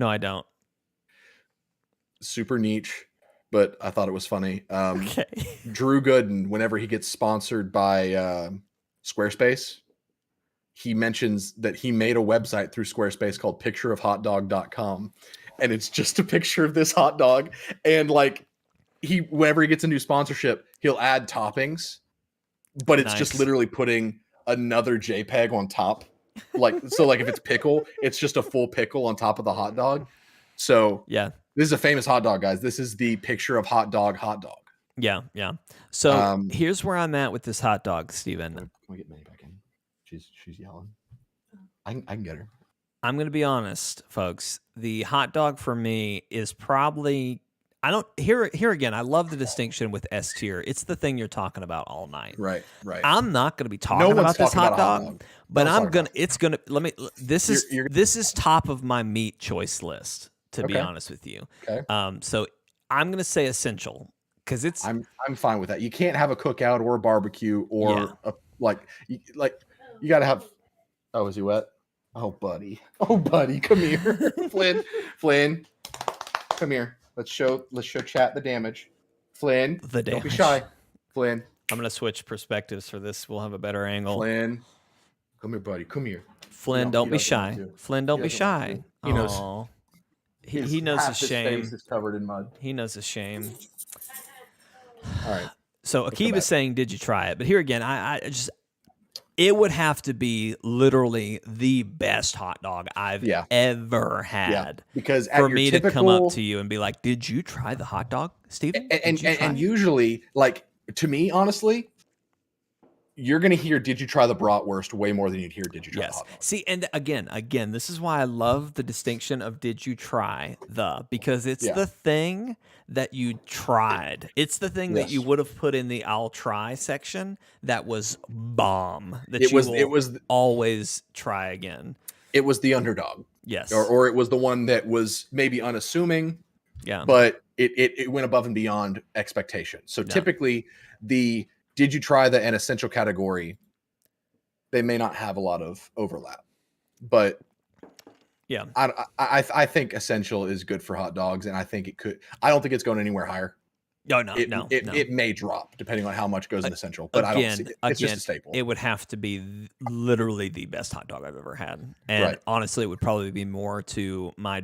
S1: I don't.
S2: Super niche, but I thought it was funny.
S1: Okay.
S2: Drew Gooden, whenever he gets sponsored by Squarespace, he mentions that he made a website through Squarespace called pictureofhotdog.com, and it's just a picture of this hot dog. And like, whenever he gets a new sponsorship, he'll add toppings, but it's just literally putting another JPEG on top. Like, so like if it's pickle, it's just a full pickle on top of the hot dog. So
S1: yeah.
S2: This is a famous hot dog, guys. This is the picture of hot dog.
S1: Yeah. So here's where I'm at with this hot dog, Steven.
S2: Can we get Minnie back in? She's yelling. I can get her.
S1: I'm going to be honest, folks. The hot dog for me is probably, I don't, here again, I love the distinction with S tier. It's the thing you're talking about all night.
S2: Right.
S1: I'm not going to be talking about this hot dog, but this is top of my meat choice list. To be honest with you.
S2: Okay.
S1: So I'm going to say essential because it's.
S2: I'm fine with that. You can't have a cookout or a barbecue or you got to have. Oh, is he wet? Oh, buddy, come here, Flynn, come here. Let's show chat the damage. Flynn, don't be shy. Flynn,
S1: I'm going to switch perspectives for this. We'll have a better angle.
S2: Flynn, come here, buddy. Come here.
S1: Flynn, don't be shy. Flynn, don't be shy.
S2: He knows.
S1: He knows his shame.
S2: His face is covered in mud.
S1: He knows his shame.
S2: All right.
S1: So Keeb is saying, "Did you try it?" But here again, it would have to be literally the best hot dog I've ever had. Yeah.
S2: Because
S1: for me to come up to you and be like, "Did you try the hot dog, Steven?"
S2: And usually, like, to me, honestly, you're going to hear, "Did you try the Bratwurst?" way more than you'd hear, "Did you try the hot dog?"
S1: See, and again, this is why I love the distinction of "Did you try the?" because it's the thing that you tried. It's the thing that you would have put in the "I'll try" section that was bomb. That it was always try again.
S2: It was the underdog.
S1: Yes.
S2: Or it was the one that was maybe unassuming.
S1: Yeah.
S2: But it went above and beyond expectation. So typically the "Did you try the" an essential category, they may not have a lot of overlap, but
S1: yeah,
S2: I think essential is good for hot dogs, and I think it could. I don't think it's going anywhere higher.
S1: No.
S2: It may drop depending on how much goes in essential, but I don't see it. It's just a staple.
S1: It would have to be literally the best hot dog I've ever had, and honestly, it would probably be more to my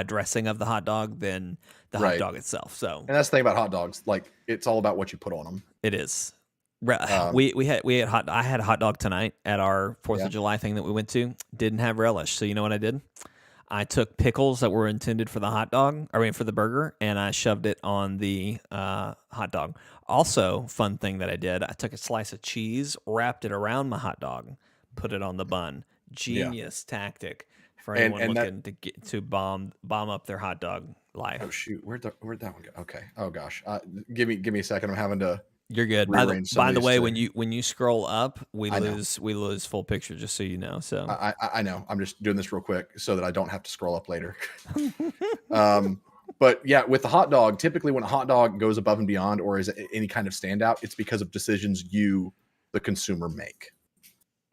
S1: dressing of the hot dog than the hot dog itself. So,
S2: and that's the thing about hot dogs, like, it's all about what you put on them.
S1: It is. We had I had a hot dog tonight at our 4th of July thing that we went to. Didn't have relish, so you know what I did? I took pickles that were intended for the hot dog, for the burger, and I shoved it on the hot dog. Also, fun thing that I did, I took a slice of cheese, wrapped it around my hot dog, put it on the bun. Genius tactic for anyone looking to bomb up their hot dog life.
S2: Oh shoot, where'd that one go? Okay. Oh gosh, give me a second. I'm having to.
S1: You're good. By the way, when you scroll up, we lose full picture. Just so you know. So
S2: I know. I'm just doing this real quick so that I don't have to scroll up later. But yeah, with the hot dog, typically when a hot dog goes above and beyond or is any kind of standout, it's because of decisions you, the consumer, make,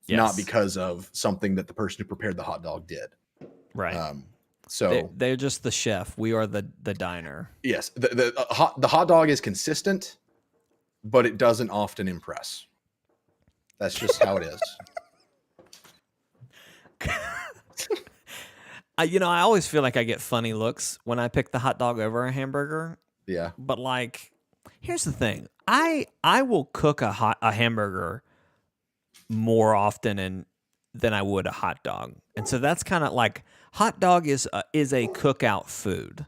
S2: not because of something that the person who prepared the hot dog did.
S1: Right.
S2: So
S1: they're just the chef. We are the diner.
S2: Yes. The hot dog is consistent, but it doesn't often impress. That's just how it is.
S1: I always feel like I get funny looks when I pick the hot dog over a hamburger.
S2: Yeah.
S1: But like, here's the thing: I will cook a hamburger more often than I would a hot dog, and so that's kind of like hot dog is a cookout food.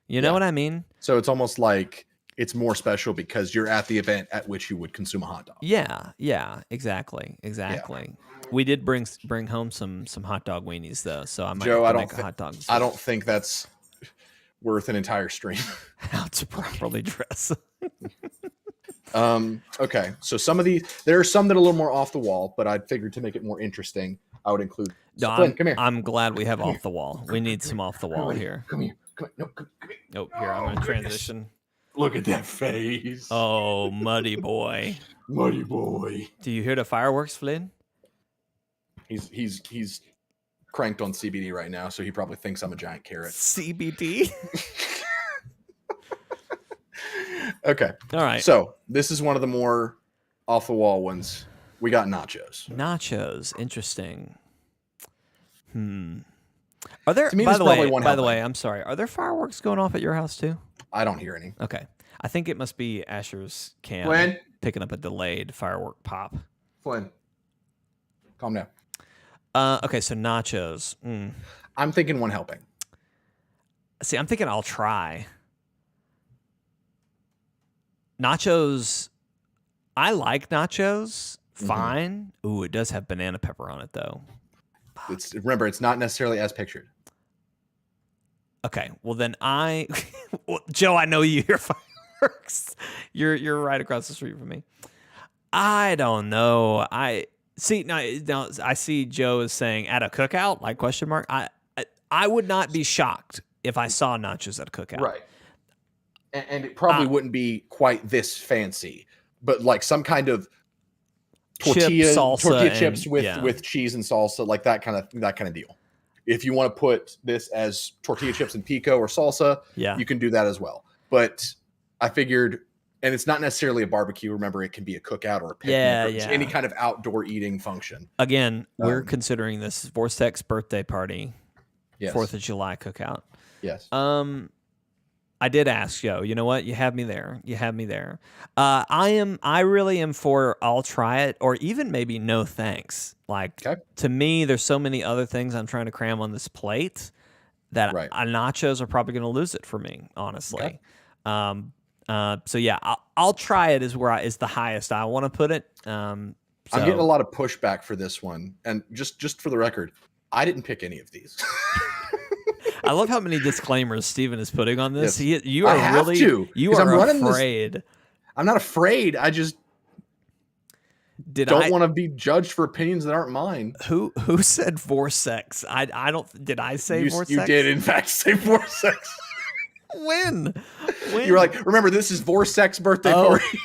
S1: You know what I mean?
S2: So it's almost like it's more special because you're at the event at which you would consume a hot dog.
S1: Yeah, exactly. Yeah. We did bring home some hot dog weenies though, so I might
S2: Joe,
S1: have to make a hot dog.
S2: I don't think that's worth an entire stream.
S1: How to properly dress.
S2: Okay, so there are some that are a little more off the wall, but I figured to make it more interesting, I would include.
S1: No,
S2: Flynn, come here.
S1: I'm glad we have off the wall. We need some off the wall here.
S2: Come here. No, come here.
S1: Oh, here I'm gonna transition.
S2: Look at that face.
S1: Oh, muddy boy.
S2: Muddy boy.
S1: Do you hear the fireworks, Flynn?
S2: He's cranked on CBD right now, so he probably thinks I'm a giant carrot.
S1: CBD?
S2: Okay.
S1: All right.
S2: So this is one of the more off the wall ones. We got nachos.
S1: Nachos. Interesting. Are there,
S2: To me,
S1: by the
S2: helping.
S1: way, I'm sorry. Are there fireworks going off at your house too?
S2: I don't hear any.
S1: Okay. I think it must be Asher's cam
S2: Flynn?
S1: picking up a delayed firework pop.
S2: Flynn, calm down.
S1: Okay, so nachos.
S2: I'm thinking one helping.
S1: See, I'm thinking I'll try. Nachos, I like nachos. Fine. Ooh, it does have banana pepper on it though.
S2: Remember, it's not necessarily as pictured.
S1: Okay, well then Joe, I know you hear fireworks. You're right across the street from me. I don't know. I see now. I see Joe is saying at a cookout, like question mark. I would not be shocked if I saw nachos at a cookout.
S2: Right. And it probably wouldn't be quite this fancy, but like some kind of tortilla chips with cheese and salsa, like that kind of deal. If you want to put this as tortilla chips and pico or salsa, you can do that as well. But I figured, and it's not necessarily a barbecue. Remember, it can be a cookout or a picnic or any kind of outdoor eating function.
S1: Again, we're considering this Vortex birthday party, 4th of July cookout.
S2: Yes.
S1: I did ask Joe. You know what? You have me there. I really am for I'll try it, or even maybe no thanks. Like to me, there's so many other things I'm trying to cram on this plate that nachos are probably going to lose it for me, honestly. So yeah, I'll try it. Is the highest I want to put it. I'm
S2: getting a lot of pushback for this one, and just for the record, I didn't pick any of these.
S1: I love how many disclaimers Steven is putting on this.
S2: Yes.
S1: You are afraid.
S2: I'm not afraid. I just don't want to be judged for opinions that aren't mine.
S1: Who said Vorsex? I don't. Did I say Vorsex?
S2: You did, in fact, say Vorsex.
S1: When?
S2: You were like, remember, this is Vorsex birthday party.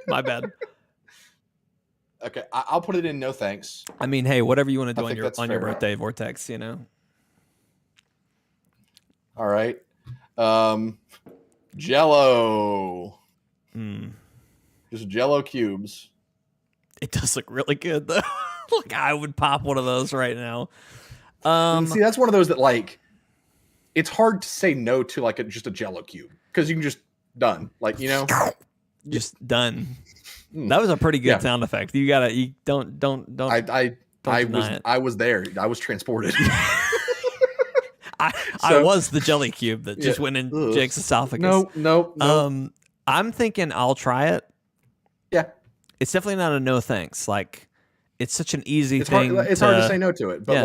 S1: My bad.
S2: Okay, I'll put it in no thanks.
S1: I mean, hey, whatever you want to do on your birthday, Vortex, you know.
S2: All right. Jello. Just Jello cubes.
S1: It does look really good though. Look, I would pop one of those right now.
S2: See, that's one of those that like it's hard to say no to, like just a Jello cube, because you can just done, like, you know,
S1: just done. That was a pretty good sound effect. You don't.
S2: I was there. I was transported.
S1: I was the jelly cube that just went in Jake's esophagus.
S2: No.
S1: I'm thinking I'll try it.
S2: Yeah.
S1: It's definitely not a no thanks. Like, it's such an easy thing.
S2: It's hard to say no to it, but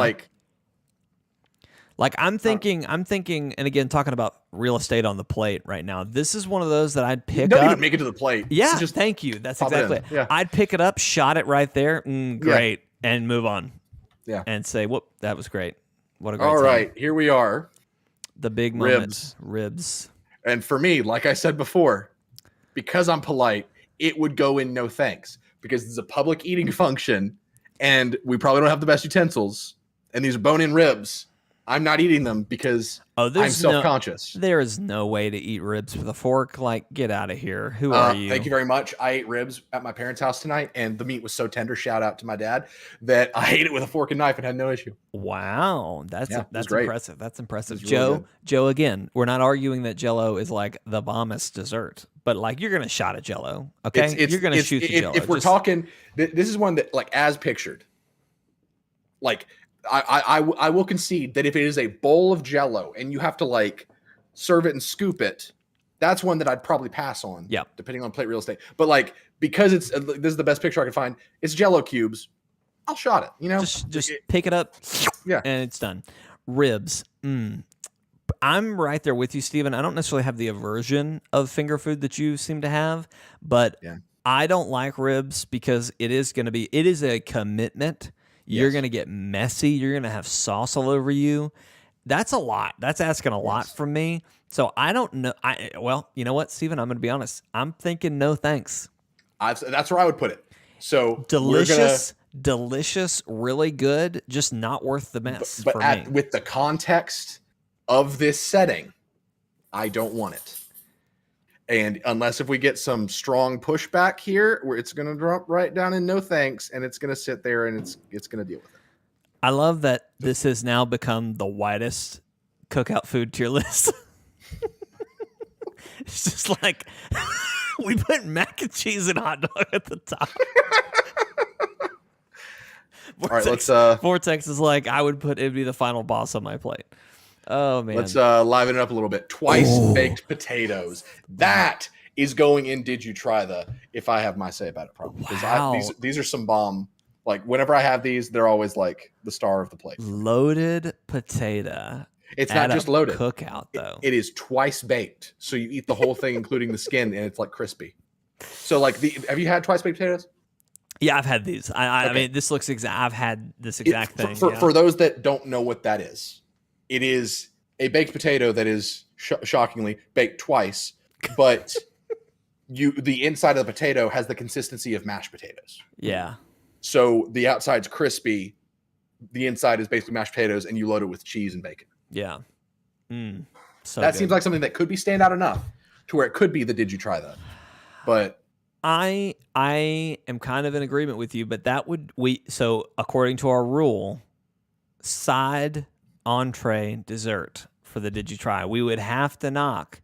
S1: like I'm thinking, and again, talking about real estate on the plate right now, this is one of those that I'd pick up.
S2: Don't even make it to the plate.
S1: Yeah, just thank you. That's exactly it. Yeah. I'd pick it up, shot it right there. Great. Yeah. And move on.
S2: Yeah.
S1: And say, whoop, that was great. What a great
S2: All
S1: time.
S2: right, here we are.
S1: The big moment. Ribs.
S2: And for me, like I said before, because I'm polite, it would go in no thanks, because it's a public eating function and we probably don't have the best utensils, and these are bone-in ribs. I'm not eating them because I'm
S1: there's
S2: self-conscious.
S1: There is no way to eat ribs with a fork. Like, get out of here. Who are you?
S2: Thank you very much. I ate ribs at my parents' house tonight, and the meat was so tender, shout out to my dad, that I ate it with a fork and knife and had no issue.
S1: Wow. That's impressive. That's impressive.
S2: Really
S1: Joe, again, we're not arguing that Jell-O is like the bombest dessert, but like you're going to shot at Jell-O, okay? You're going to shoot the Jell-O.
S2: If we're talking, this is one that, like, as pictured, like, I will concede that if it is a bowl of Jell-O and you have to like serve it and scoop it, that's one that I'd probably pass on.
S1: Yeah,
S2: depending on plate real estate. But like, because this is the best picture I can find. It's Jell-O cubes. I'll shot it. You know,
S1: just pick it up.
S2: Yeah,
S1: and it's done. Ribs. I'm right there with you, Steven. I don't necessarily have the aversion of finger food that you seem to have, but I don't like ribs because it is a commitment. You're going to get messy. You're going to have sauce all over you. That's a lot. That's asking a lot from me. So I don't know. Well, you know what, Steven? I'm going to be honest. I'm thinking no thanks.
S2: That's where I would put it. So
S1: delicious, really good, just not worth the mess for me.
S2: With the context of this setting, I don't want it. And unless if we get some strong pushback here, where it's going to drop right down in no thanks, and it's going to sit there and it's going to deal with it.
S1: I love that this has now become the widest cookout food tier list. It's just like we put mac and cheese and hot dog at the top.
S2: Vortex, all right,
S1: Vortex is like it'd be the final boss on my plate. Oh man.
S2: Let's liven it up a little bit. Twice baked potatoes. That is going in. Did you try if I have my say about it, probably.
S1: Wow.
S2: These are some bomb. Like, whenever I have these, they're always like the star of the plate.
S1: Loaded potato.
S2: It's not just loaded.
S1: Cookout though.
S2: It is twice baked. So you eat the whole thing, including the skin, and it's like crispy. So like have you had twice baked potatoes?
S1: Yeah, I've had these. I mean, this looks exact. I've had this exact thing.
S2: For those that don't know what that is, it is a baked potato that is shockingly baked twice, but the inside of the potato has the consistency of mashed potatoes.
S1: Yeah.
S2: So the outside's crispy, the inside is basically mashed potatoes, and you load it with cheese and bacon.
S1: Yeah. So
S2: that seems like something that could be stand out enough to where it could be the did you try that? But
S1: I am kind of in agreement with you, but so according to our rule, side, entree, dessert for the did you try, we would have to knock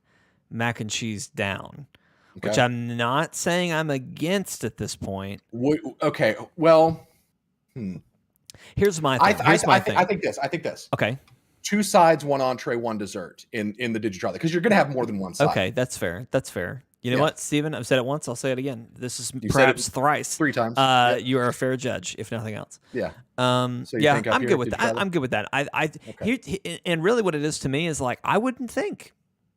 S1: mac and cheese down, which I'm not saying I'm against at this point.
S2: Okay, well,
S1: here's my thing.
S2: I think this.
S1: Okay.
S2: 2 sides, 1 entree, 1 dessert in the did you try that, because you're going to have more than one side.
S1: Okay, that's fair. You know what, Steven? I've said it once. I'll say it again. This is
S2: You've
S1: perhaps thrice.
S2: 3 times.
S1: You are a fair judge, if nothing else.
S2: Yeah.
S1: So I'm good with that. I'm good with that. And really, what it is to me is like I wouldn't think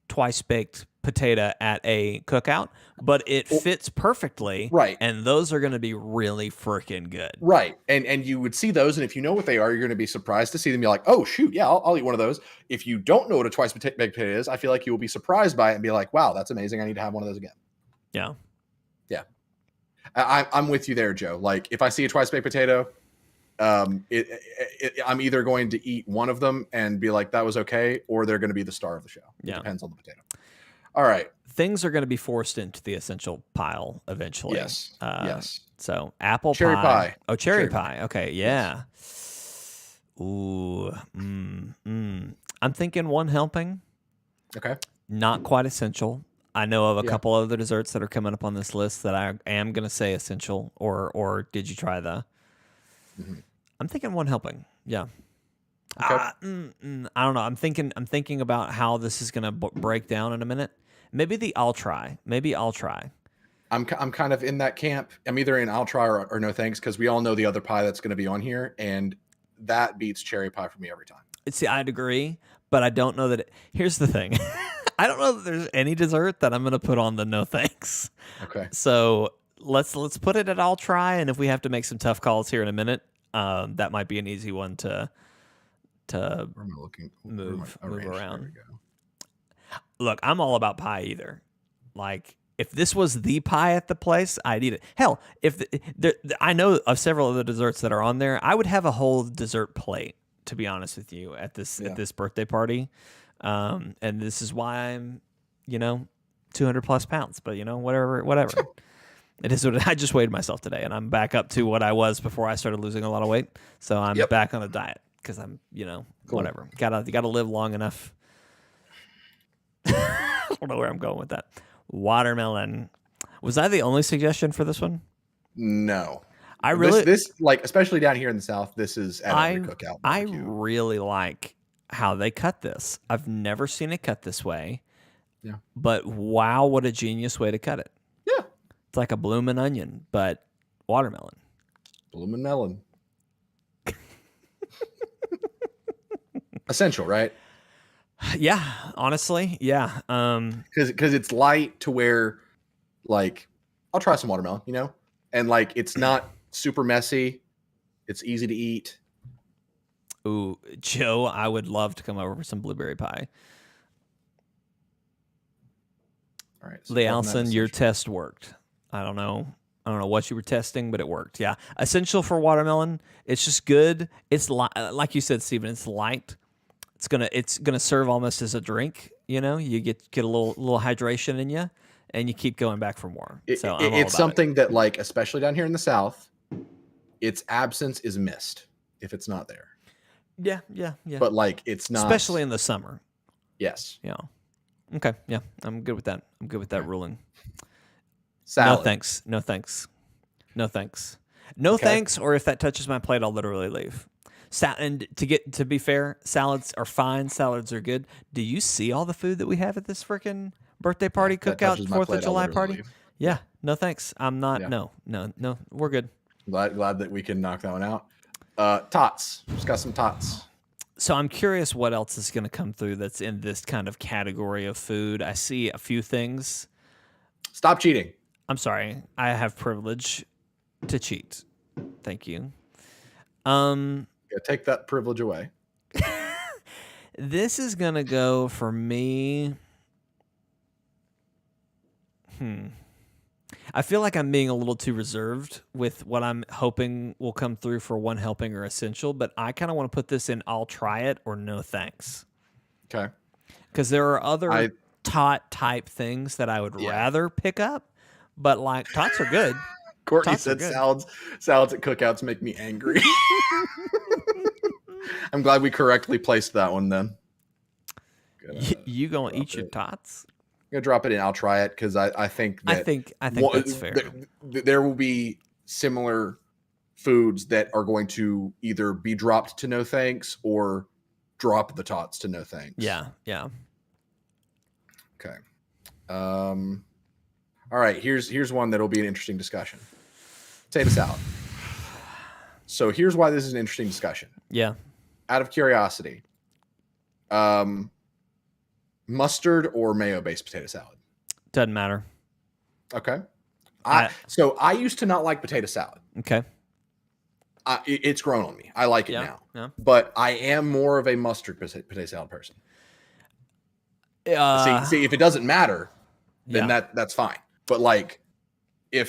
S1: twice baked potato at a cookout, but it fits perfectly.
S2: Right.
S1: And those are going to be really freaking good.
S2: Right. And you would see those, and if you know what they are, you're going to be surprised to see them. You're like, oh shoot, yeah, I'll eat one of those. If you don't know what a twice baked potato is, I feel like you will be surprised by it and be like, wow, that's amazing. I need to have one of those again.
S1: Yeah.
S2: Yeah. I'm with you there, Joe. Like, if I see a twice baked potato, I'm either going to eat one of them and be like, that was okay, or they're going to be the star of the show. It depends on the potato. All right.
S1: Things are going to be forced into the essential pile eventually.
S2: Yes. Yes.
S1: So apple
S2: cherry pie.
S1: Oh, cherry pie. Okay. Yeah. Yes. Ooh. I'm thinking 1 helping.
S2: Okay.
S1: Not quite essential. I know of a couple other desserts that are coming up on this list that I am going to say essential or did you try the? Mm-hmm. I'm thinking 1 helping. Yeah.
S2: Okay.
S1: I don't know. I'm thinking about how this is going to break down in a minute. Maybe I'll try.
S2: I'm kind of in that camp. I'm either in I'll try or no thanks, because we all know the other pie that's going to be on here, and that beats cherry pie for me every time.
S1: See, I'd agree, but I don't know that. Here's the thing. I don't know that there's any dessert that I'm going to put on the no thanks.
S2: Okay.
S1: So let's put it at I'll try, and if we have to make some tough calls here in a minute, that might be an easy one to move around. Look, I'm all about pie either. Like, if this was the pie at the place, I'd eat it. Hell, I know of several of the desserts that are on there, I would have a whole dessert plate to be honest with you, at this birthday party. And this is why I'm, 200 plus pounds, but whatever. It is what I just weighed myself today, and I'm back up to what I was before I started losing a lot of weight. So I'm back on a diet because I'm, whatever. Gotta live long enough. I don't know where I'm going with that. Watermelon. Was I the only suggestion for this one?
S2: No.
S1: I really
S2: this like, especially down here in the South, this is at every cookout.
S1: I really like how they cut this. I've never seen it cut this way.
S2: Yeah.
S1: But wow, what a genius way to cut it.
S2: Yeah.
S1: It's like a bloomin' onion, but watermelon.
S2: Bloomin' melon. Essential, right?
S1: Yeah, honestly, yeah.
S2: Because it's light to where, like, I'll try some watermelon, and like it's not super messy. It's easy to eat.
S1: Ooh, Joe, I would love to come over for some blueberry pie.
S2: All right, so
S1: Lee Allison, your test worked. I don't know what you were testing, but it worked. Yeah, essential for watermelon. It's just good. It's like you said, Steven. It's light. It's gonna serve almost as a drink. You get a little hydration in you, and you keep going back for more. So
S2: it's something that, like, especially down here in the South, its absence is missed if it's not there.
S1: Yeah.
S2: But like, it's not,
S1: especially in the summer.
S2: Yes.
S1: Yeah. Okay. Yeah, I'm good with that. I'm good with that ruling.
S2: Salad.
S1: No thanks. No thanks. Or if that touches my plate, I'll literally leave. And to be fair, salads are fine. Salads are good. Do you see all the food that we have at this freaking birthday party, cookout, 4th of July party? Yeah. No thanks. I'm not. Yeah. No. We're good.
S2: Glad that we can knock that one out. Tots. Just got some tots.
S1: So I'm curious what else is going to come through that's in this kind of category of food. I see a few things.
S2: Stop cheating.
S1: I'm sorry. I have privilege to cheat. Thank you.
S2: Take that privilege away.
S1: This is going to go for me. I feel like I'm being a little too reserved with what I'm hoping will come through for one helping or essential, but I kind of want to put this in I'll try it or no thanks.
S2: Okay.
S1: Because there are other tot type things that I would rather pick up, but like tots are good.
S2: Courtney said salads at cookouts make me angry. I'm glad we correctly placed that one then.
S1: You gonna eat your tots?
S2: I'm gonna drop it in. I'll try it because I think that
S1: I think that's fair.
S2: There will be similar foods that are going to either be dropped to no thanks or drop the tots to no thanks.
S1: Yeah.
S2: Okay. All right. Here's one that'll be an interesting discussion. Potato salad. So here's why this is an interesting discussion.
S1: Yeah.
S2: Out of curiosity, mustard or mayo-based potato salad?
S1: Doesn't matter.
S2: Okay. So I used to not like potato salad.
S1: Okay.
S2: It's grown on me. I like it now.
S1: Yeah.
S2: But I am more of a mustard potato salad person. See, if it doesn't matter, then that's fine. But like, I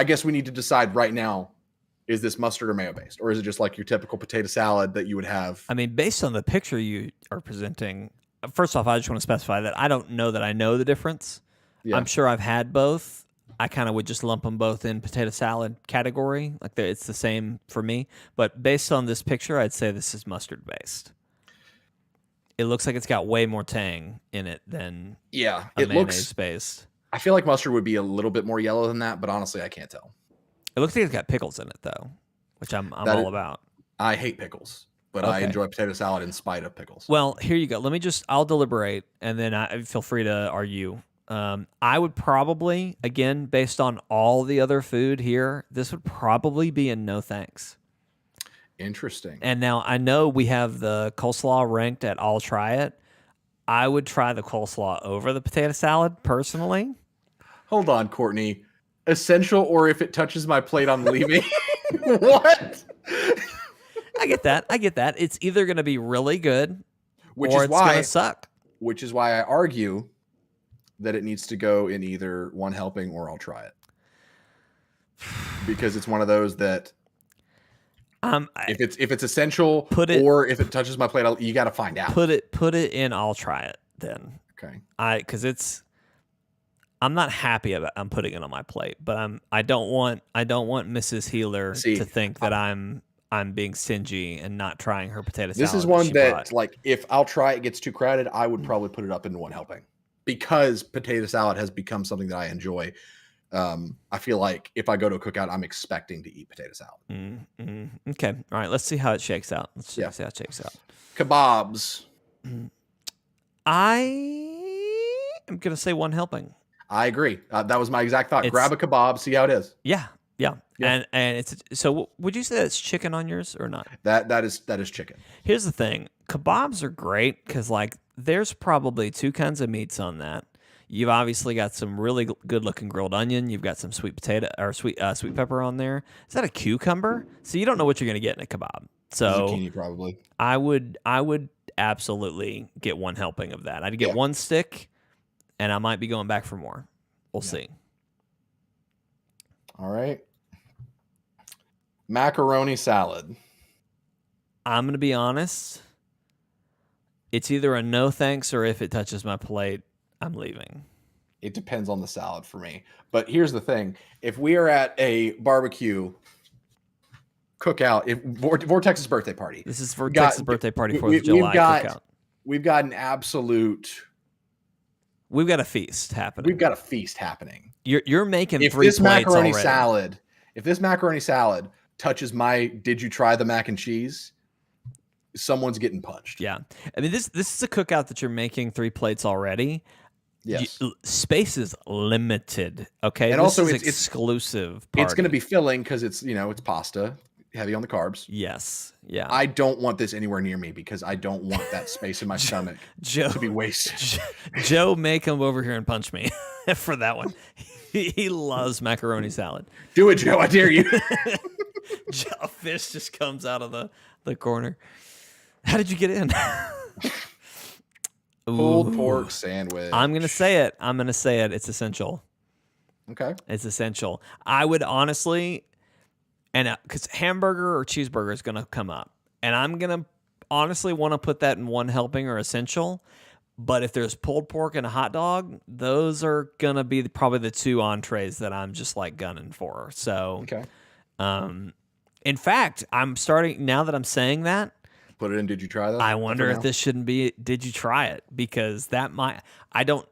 S2: guess we need to decide right now: is this mustard or mayo based, or is it just like your typical potato salad that you would have?
S1: I mean, based on the picture you are presenting, first off, I just want to specify that I don't know that I know the difference. Yeah. I'm sure I've had both. I kind of would just lump them both in potato salad category. Like it's the same for me. But based on this picture, I'd say this is mustard based. It looks like it's got way more tang in it than mayonnaise based.
S2: I feel like mustard would be a little bit more yellow than that, but honestly, I can't tell.
S1: It looks like it's got pickles in it though, which I'm all about.
S2: I hate pickles, but I enjoy potato salad in spite of pickles.
S1: Well, here you go. I'll deliberate, and then I feel free to argue. I would probably, again, based on all the other food here, this would probably be a no thanks.
S2: Interesting.
S1: And now I know we have the coleslaw ranked at I'll try it. I would try the coleslaw over the potato salad personally.
S2: Hold on, Courtney. Essential or if it touches my plate, I'm leaving. What?
S1: I get that. It's either going to be really good or it's going to suck.
S2: Which is why I argue that it needs to go in either one helping or I'll try it. Because it's one of those that If it's essential
S1: Put it
S2: or if it touches my plate, you got to find out.
S1: put it in. I'll try it then.
S2: Okay.
S1: Because I'm not happy about I'm putting it on my plate, but I don't want Mrs. Healer to think that I'm being stingy and not trying her potato salad.
S2: This is one that like if I'll try it gets too crowded, I would probably put it up into one helping because potato salad has become something that I enjoy. I feel like if I go to a cookout, I'm expecting to eat potato salad.
S1: Okay. All right. Let's see how it shakes out. See how it shakes out.
S2: Kebabs.
S1: I am going to say one helping.
S2: I agree. That was my exact thought. Grab a kebab, see how it is.
S1: Yeah. And it's so. Would you say that's chicken on yours or not?
S2: That is chicken.
S1: Here's the thing: kebabs are great because like there's probably two kinds of meats on that. You've obviously got some really good looking grilled onion. You've got some sweet potato or sweet pepper on there. Is that a cucumber? So you don't know what you're gonna get in a kebab. So
S2: zucchini probably.
S1: I would absolutely get one helping of that. I'd get one stick. And I might be going back for more. We'll see.
S2: All right. Macaroni salad.
S1: I'm going to be honest. It's either a no thanks or if it touches my plate, I'm leaving.
S2: It depends on the salad for me. But here's the thing. If we are at a barbecue cookout, Vortex's birthday party.
S1: This is Vortex's birthday party, 4th of July cookout.
S2: We've got an absolute...
S1: We've got a feast happening. You're making
S2: if
S1: 3
S2: this
S1: plates
S2: macaroni
S1: already.
S2: salad, if this macaroni salad touches my did you try the mac and cheese, someone's getting punched.
S1: Yeah. I mean this is a cookout that you're making 3 plates already.
S2: Yes.
S1: Space is limited, okay?
S2: And
S1: this
S2: also
S1: is exclusive party.
S2: It's going to be filling cuz it's pasta, heavy on the carbs.
S1: Yes. Yeah.
S2: I don't want this anywhere near me because I don't want that space in my stomach to be wasted.
S1: Joe may come over here and punch me for that one. He loves macaroni salad.
S2: Do it, Joe. I dare you.
S1: A fish just comes out of the corner. How did you get in?
S2: Pulled pork sandwich.
S1: I'm going to say it. It's essential.
S2: Okay.
S1: It's essential. I would honestly... And because hamburger or cheeseburger is going to come up. And I'm going to honestly want to put that in one helping or essential. But if there's pulled pork and a hot dog, those are going to be probably the 2 entrees that I'm just like gunning for. So,
S2: okay.
S1: In fact, I'm starting, now that I'm saying that.
S2: Put it in, did you try that?
S1: I wonder if this shouldn't be, did you try it? Because that might, I don't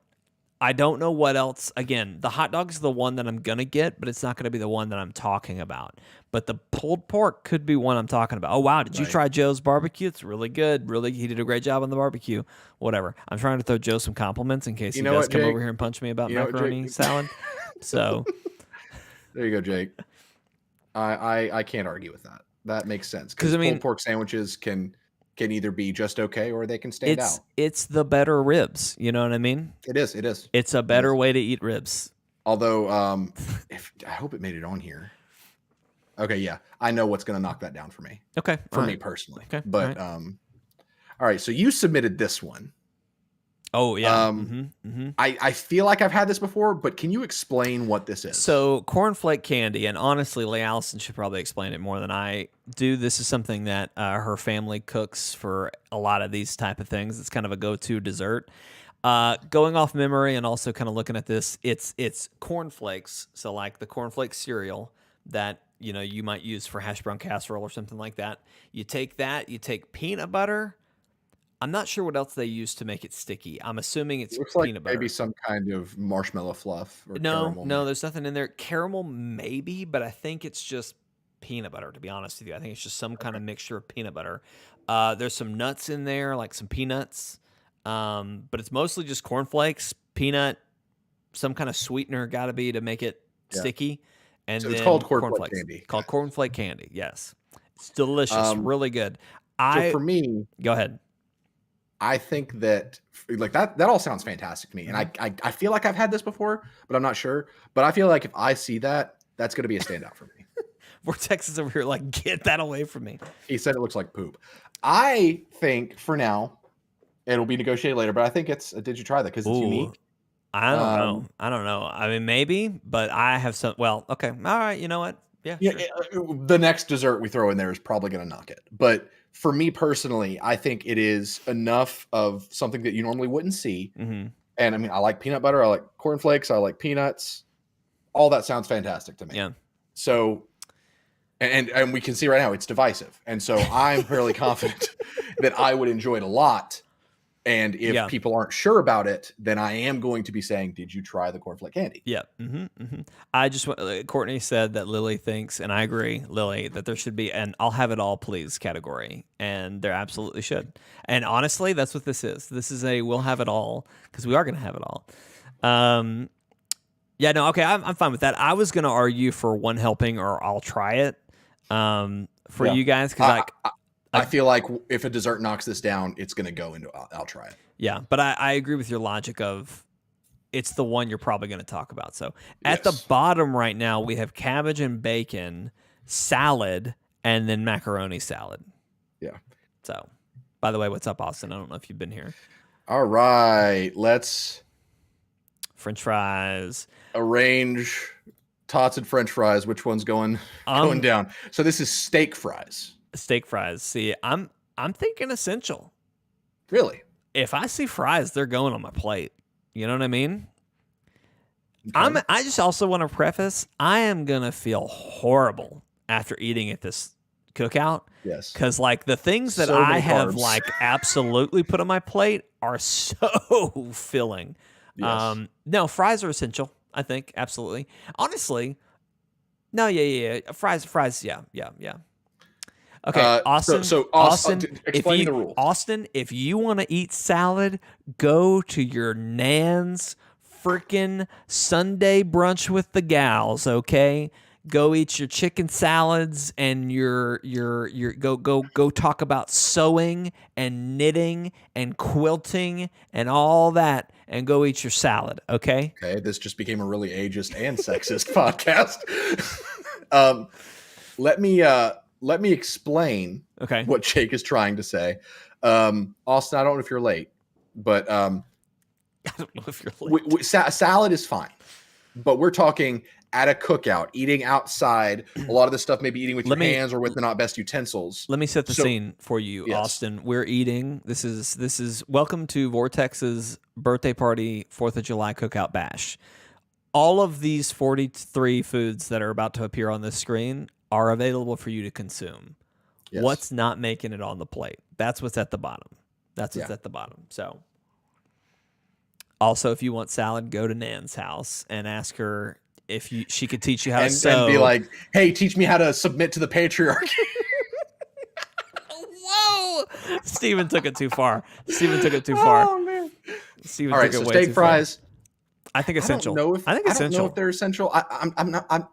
S1: know what else. Again, the hot dog's the one that I'm going to get, but it's not going to be the one that I'm talking about. But the pulled pork could be one I'm talking about. Oh, wow. Did you try Joe's barbecue? It's really good. Really, he did a great job on the barbecue. Whatever. I'm trying to throw Joe some compliments in case he does come over here and punch me about macaroni salad. So
S2: there you go, Jake. I can't argue with that. That makes sense. Because pulled pork sandwiches can either be just okay or they can stand out.
S1: It's the better ribs. You know what I mean?
S2: It is.
S1: It's a better way to eat ribs.
S2: Although, I hope it made it on here. Okay, yeah. I know what's going to knock that down for me.
S1: Okay.
S2: For me personally.
S1: Okay.
S2: But, all right. So you submitted this one.
S1: Oh, yeah.
S2: I feel like I've had this before, but can you explain what this is?
S1: So cornflake candy, and honestly, Leigh Allison should probably explain it more than I do. This is something that her family cooks for a lot of these type of things. It's kind of a go-to dessert. Going off memory and also kind of looking at this, it's cornflakes. So like the cornflake cereal that you might use for hash brown casserole or something like that. You take that, you take peanut butter. I'm not sure what else they use to make it sticky. I'm assuming it's peanut butter.
S2: Maybe some kind of marshmallow fluff. Or
S1: no, there's nothing in there. Caramel maybe, but I think it's just peanut butter, to be honest with you. I think it's just some kind of mixture of peanut butter. There's some nuts in there, like some peanuts. But it's mostly just cornflakes, peanut, some kind of sweetener got to be to make it sticky. And
S2: so
S1: then
S2: it's called cornflake candy.
S1: Called cornflake candy, yes. It's delicious, really good.
S2: So for me...
S1: Go ahead.
S2: I think that like that all sounds fantastic to me. And I feel like I've had this before, but I'm not sure. But I feel like if I see that, that's going to be a standout for me.
S1: Vortex is over here like, get that away from me.
S2: He said it looks like poop. I think for now, it'll be negotiated later, but I think it's did you try that? Because it's unique.
S1: I don't know. I mean, maybe, but I have some. Well, okay. All right. You know what? Yeah,
S2: Yeah,
S1: sure.
S2: the next dessert we throw in there is probably going to knock it. But for me personally, I think it is enough of something that you normally wouldn't see.
S1: Mm-hmm.
S2: And I mean, I like peanut butter, I like cornflakes, I like peanuts. All that sounds fantastic to me.
S1: Yeah.
S2: So, and we can see right now it's divisive. And so I'm fairly confident that I would enjoy it a lot. And if people aren't sure about it, then I am going to be saying, did you try the cornflake candy?
S1: Yeah. Mm-hmm, mm-hmm. I just Courtney said that Lily thinks, and I agree, Lily, that there should be an "I'll have it all, please" category, and there absolutely should. And honestly, that's what this is. This is a "we'll have it all" because we are going to have it all. Yeah. No. Okay. I'm fine with that. I was going to argue for one helping or I'll try it. For you guys, because
S2: I feel like if a dessert knocks this down, it's going to go into I'll try it.
S1: Yeah, but I agree with your logic of it's the one you're probably going to talk about. So at the bottom right now, we have cabbage and bacon, salad, and then macaroni salad.
S2: Yeah.
S1: So, by the way, what's up, Austin? I don't know if you've been here.
S2: All right. Let's
S1: French fries.
S2: Arrange tots and French fries. Which one's going down? So this is steak fries.
S1: Steak fries. See, I'm thinking essential.
S2: Really?
S1: If I see fries, they're going on my plate. You know what I mean? Okay. I just also want to preface, I am going to feel horrible after eating at this cookout.
S2: Yes.
S1: Because like the things that I have like absolutely put on my plate are so filling. Yes. No, fries are essential, I think. Absolutely. Honestly, no, yeah. Fries, yeah. Okay, Austin.
S2: So Austin, explain the rules.
S1: Austin, if you want to eat salad, go to your Nan's freaking Sunday brunch with the gals. Okay, go eat your chicken salads and your go talk about sewing and knitting and quilting and all that, and go eat your salad. Okay.
S2: Okay, this just became a really ageist and sexist podcast. Let me explain what Jake is trying to say. Austin, I don't know if you're late, but I
S1: don't know if you're late.
S2: Salad is fine, but we're talking at a cookout, eating outside. A lot of this stuff, maybe eating with your hands or with the not best utensils.
S1: Let me set the scene for you, yes. Austin. We're eating. This is welcome to Vortex's birthday party 4th of July cookout bash. All of these 43 foods that are about to appear on this screen are available for you to consume. Yes. What's not making it on the plate? That's what's at the bottom. That's what's at the bottom. So, also, if you want salad, go to Nan's house and ask her if she could teach you how to sew.
S2: And be like, hey, teach me how to submit to the patriarchy.
S1: Whoa! Steven took it too far. Oh, man. Steven
S2: all right,
S1: took it
S2: so
S1: way
S2: steak fries.
S1: Far. I think essential.
S2: I don't know if they're essential. I'm not.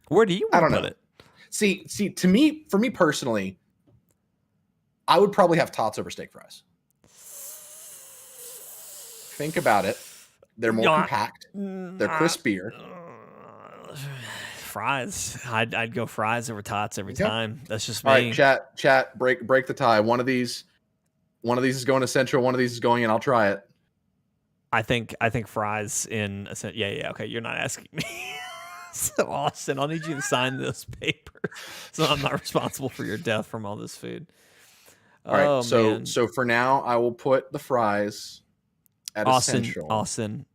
S1: Where do you want to put it?
S2: See, for me personally, I would probably have tots over steak fries. Think about it. They're more compact. They're crispier.
S1: Fries. I'd go fries over tots every time. That's just me.
S2: All right, chat, break the tie. One of these is going essential. One of these is going in. I'll try it.
S1: I think fries in essential. Yeah. Okay, you're not asking me. So Austin, I'll need you to sign this paper, so I'm not responsible for your death from all this food.
S2: All right, so for now, I will put the fries at essential.
S1: Austin,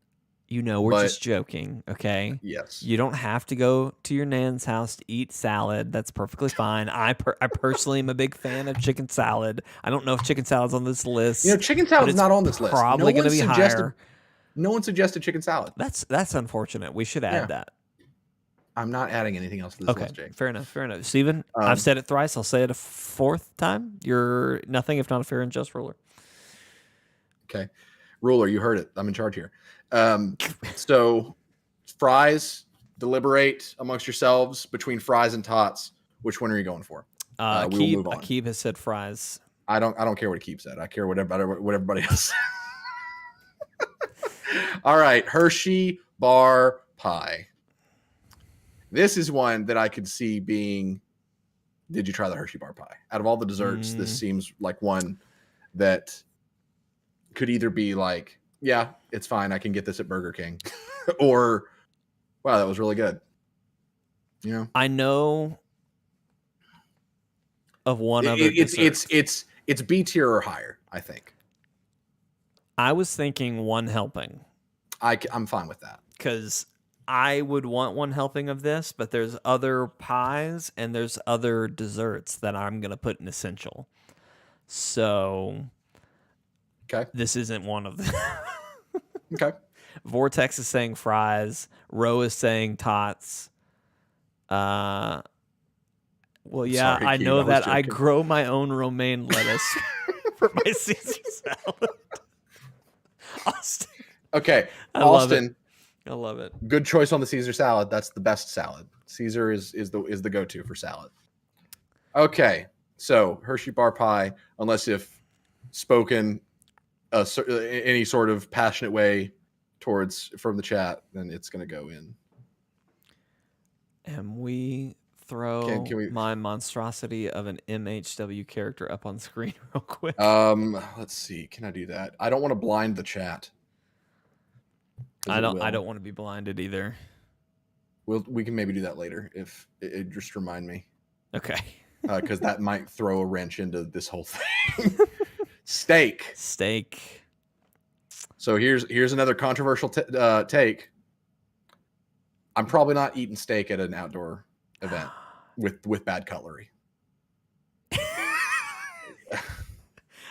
S1: we're just joking, okay?
S2: Yes.
S1: You don't have to go to your Nan's house to eat salad. That's perfectly fine. I personally am a big fan of chicken salad. I don't know if chicken salad's on this list.
S2: Chicken salad's not on this list.
S1: Probably going to be higher.
S2: No one suggested chicken salad.
S1: That's unfortunate. We should add that.
S2: I'm not adding anything else to this list, Jake.
S1: Fair enough. Steven, I've said it thrice. I'll say it a fourth time. You're nothing if not a fair and just ruler.
S2: Okay. Ruler, you heard it. I'm in charge here. So fries, deliberate amongst yourselves between fries and tots. Which one are you going for?
S1: We will move on. Keeb has said fries.
S2: I don't care what Keeb said. I care what everybody else said. All right. Hershey bar pie. This is one that I could see being, did you try the Hershey bar pie? Out of all the desserts, this seems like one that could either be like, yeah, it's fine. I can get this at Burger King. Or, wow, that was really good. You know,
S1: I know of one other dessert.
S2: It's B tier or higher, I think.
S1: I was thinking one helping.
S2: I'm fine with that.
S1: Because I would want one helping of this, but there's other pies and there's other desserts that I'm going to put in essential. So
S2: okay,
S1: this isn't one of them.
S2: Okay.
S1: Vortex is saying fries. Ro is saying tots. Well, yeah,
S2: Sorry,
S1: I
S2: Keeb,
S1: know that I
S2: joking.
S1: grow my own romaine lettuce for my Caesar salad. Austin.
S2: Okay,
S1: I
S2: Austin.
S1: I love it.
S2: Good choice on the Caesar salad. That's the best salad. Caesar is the go-to for salad. Okay, so Hershey bar pie, unless if spoken any sort of passionate way towards from the chat, then it's going to go in.
S1: And we throw
S2: Can we...
S1: my monstrosity of an MHW character up on screen real quick.
S2: Let's see. Can I do that? I don't want to blind the chat.
S1: I don't want to be blinded either.
S2: We can maybe do that later if it just remind me.
S1: Okay.
S2: Because that might throw a wrench into this whole thing. Steak. So here's another controversial take. I'm probably not eating steak at an outdoor event with bad cutlery.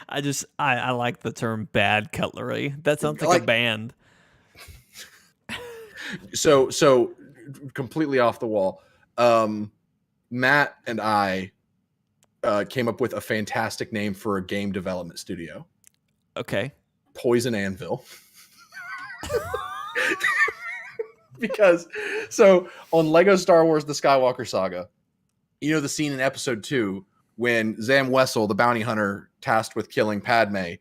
S1: I like the term bad cutlery. That sounds like a band.
S2: So completely off the wall. Matt and I came up with a fantastic name for a game development studio.
S1: Okay.
S2: Poison Anvil. Because so on Lego Star Wars The Skywalker Saga, you know the scene in episode 2 when Zam Wessel, the bounty hunter tasked with killing Padme,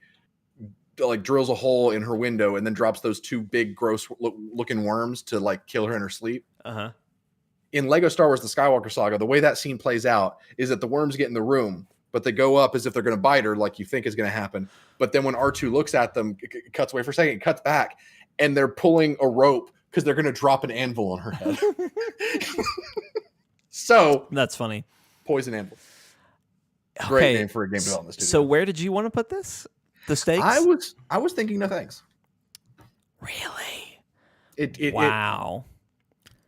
S2: like drills a hole in her window and then drops those 2 big gross looking worms to like kill her in her sleep.
S1: Uh-huh.
S2: In Lego Star Wars The Skywalker Saga, the way that scene plays out is that the worms get in the room, but they go up as if they're going to bite her, like you think is going to happen. But then when R2 looks at them, it cuts away for a second, it cuts back, and they're pulling a rope because they're going to drop an anvil on her head. So
S1: that's funny.
S2: Poison Anvil. Great name for a game development studio.
S1: So where did you want to put this? The steaks?
S2: I was thinking no thanks.
S1: Really? Wow.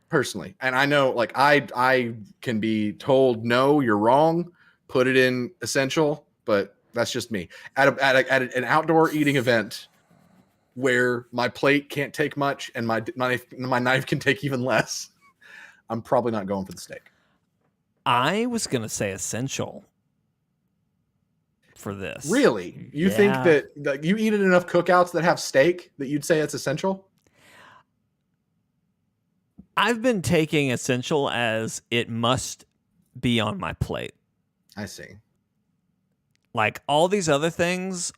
S2: Personally, and I know, like I can be told no, you're wrong. Put it in essential, but that's just me. At an outdoor eating event where my plate can't take much and my knife can take even less, I'm probably not going for the steak.
S1: I was gonna say essential for this.
S2: Really? You think that you eat at enough cookouts that have steak that you'd say it's essential?
S1: I've been taking essential as it must be on my plate.
S2: I see.
S1: Like all these other things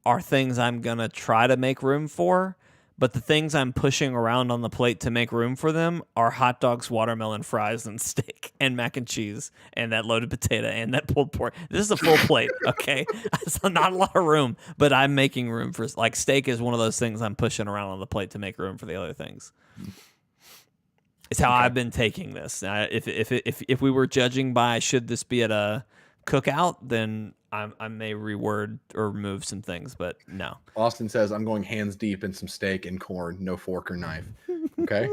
S1: are things I'm going to try to make room for, but the things I'm pushing around on the plate to make room for them are hot dogs, watermelon, fries, and steak, and mac and cheese, and that loaded potato, and that pulled pork. This is a full plate, okay? It's not a lot of room, but I'm making room for, like, steak is one of those things I'm pushing around on the plate to make room for the other things. It's how I've been taking this. If we were judging by should this be at a cookout, then I may reword or remove some things, but no.
S2: Austin says I'm going hands deep in some steak and corn, no fork or knife. Okay.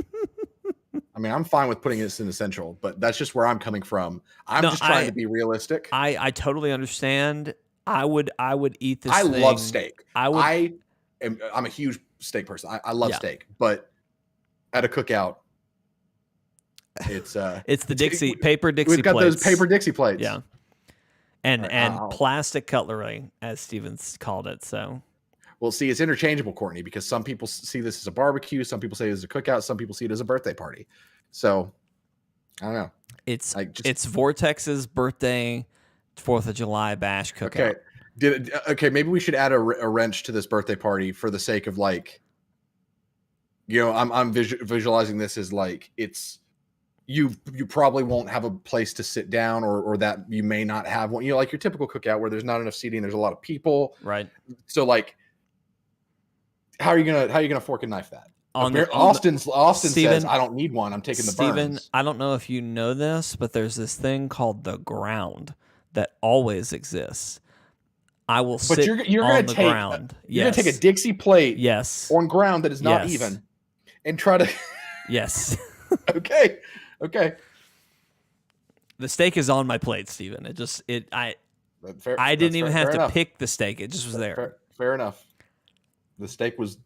S2: I mean, I'm fine with putting this in essential, but that's just where I'm coming from. I'm just trying to be realistic.
S1: I totally understand. I would eat this.
S2: I love steak.
S1: I'm
S2: a huge steak person. I love steak, but at a cookout, it's
S1: the paper Dixie.
S2: We've got
S1: plates.
S2: those paper Dixie plates.
S1: Yeah. And plastic cutlery, as Stevens called it. So,
S2: well, see, it's interchangeable, Courtney, because some people see this as a barbecue, some people say it as a cookout, some people see it as a birthday party. So, I don't know.
S1: It's Vortex's birthday, 4th of July bash cookout.
S2: Okay, maybe we should add a wrench to this birthday party for the sake of, like, you know, I'm visualizing this as like it's. You probably won't have a place to sit down or that you may not have one, you know, like your typical cookout where there's not enough seating, there's a lot of people.
S1: Right.
S2: So like, how are you gonna fork and knife that? Austin
S1: Steven,
S2: says I don't need one. I'm taking the burns.
S1: I don't know if you know this, but there's this thing called the ground that always exists. I will sit
S2: you're
S1: on
S2: gonna
S1: the
S2: take
S1: ground.
S2: You're gonna take a Dixie plate
S1: yes.
S2: on ground that is not even and try to
S1: yes.
S2: Okay.
S1: The steak is on my plate, Steven. I didn't even have to pick the steak. It just was there.
S2: Fair enough. The steak was.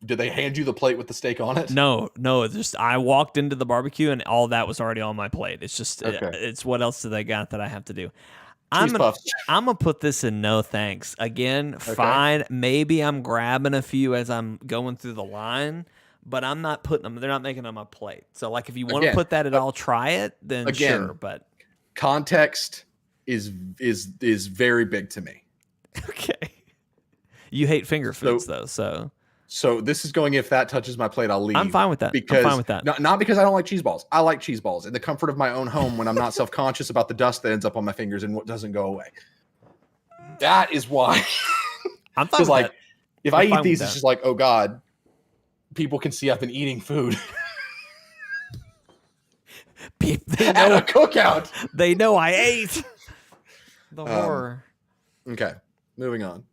S2: Did they hand you the plate with the steak on it?
S1: No. It's just I walked into the barbecue and all that was already on my plate. It's just it's what else do they got that I have to do? I'm gonna put this in no thanks. Again, fine. Maybe I'm grabbing a few as I'm going through the line, but I'm not putting them. They're not making them on my plate. So like, if you want to put that at all, try it. Then sure. But
S2: context is very big to me.
S1: Okay. You hate finger foods though, so.
S2: So this is going, if that touches my plate, I'll leave.
S1: I'm fine with that.
S2: Because, I'm fine with that. Not because I don't like cheese balls. I like cheese balls in the comfort of my own home when I'm not self-conscious about the dust that ends up on my fingers and what doesn't go away. That is why.
S1: I'm fine with that.
S2: If I eat these, it's just like, oh God, people can see I've been eating food. At a cookout.
S1: They know I ate. The horror.
S2: Okay, moving on.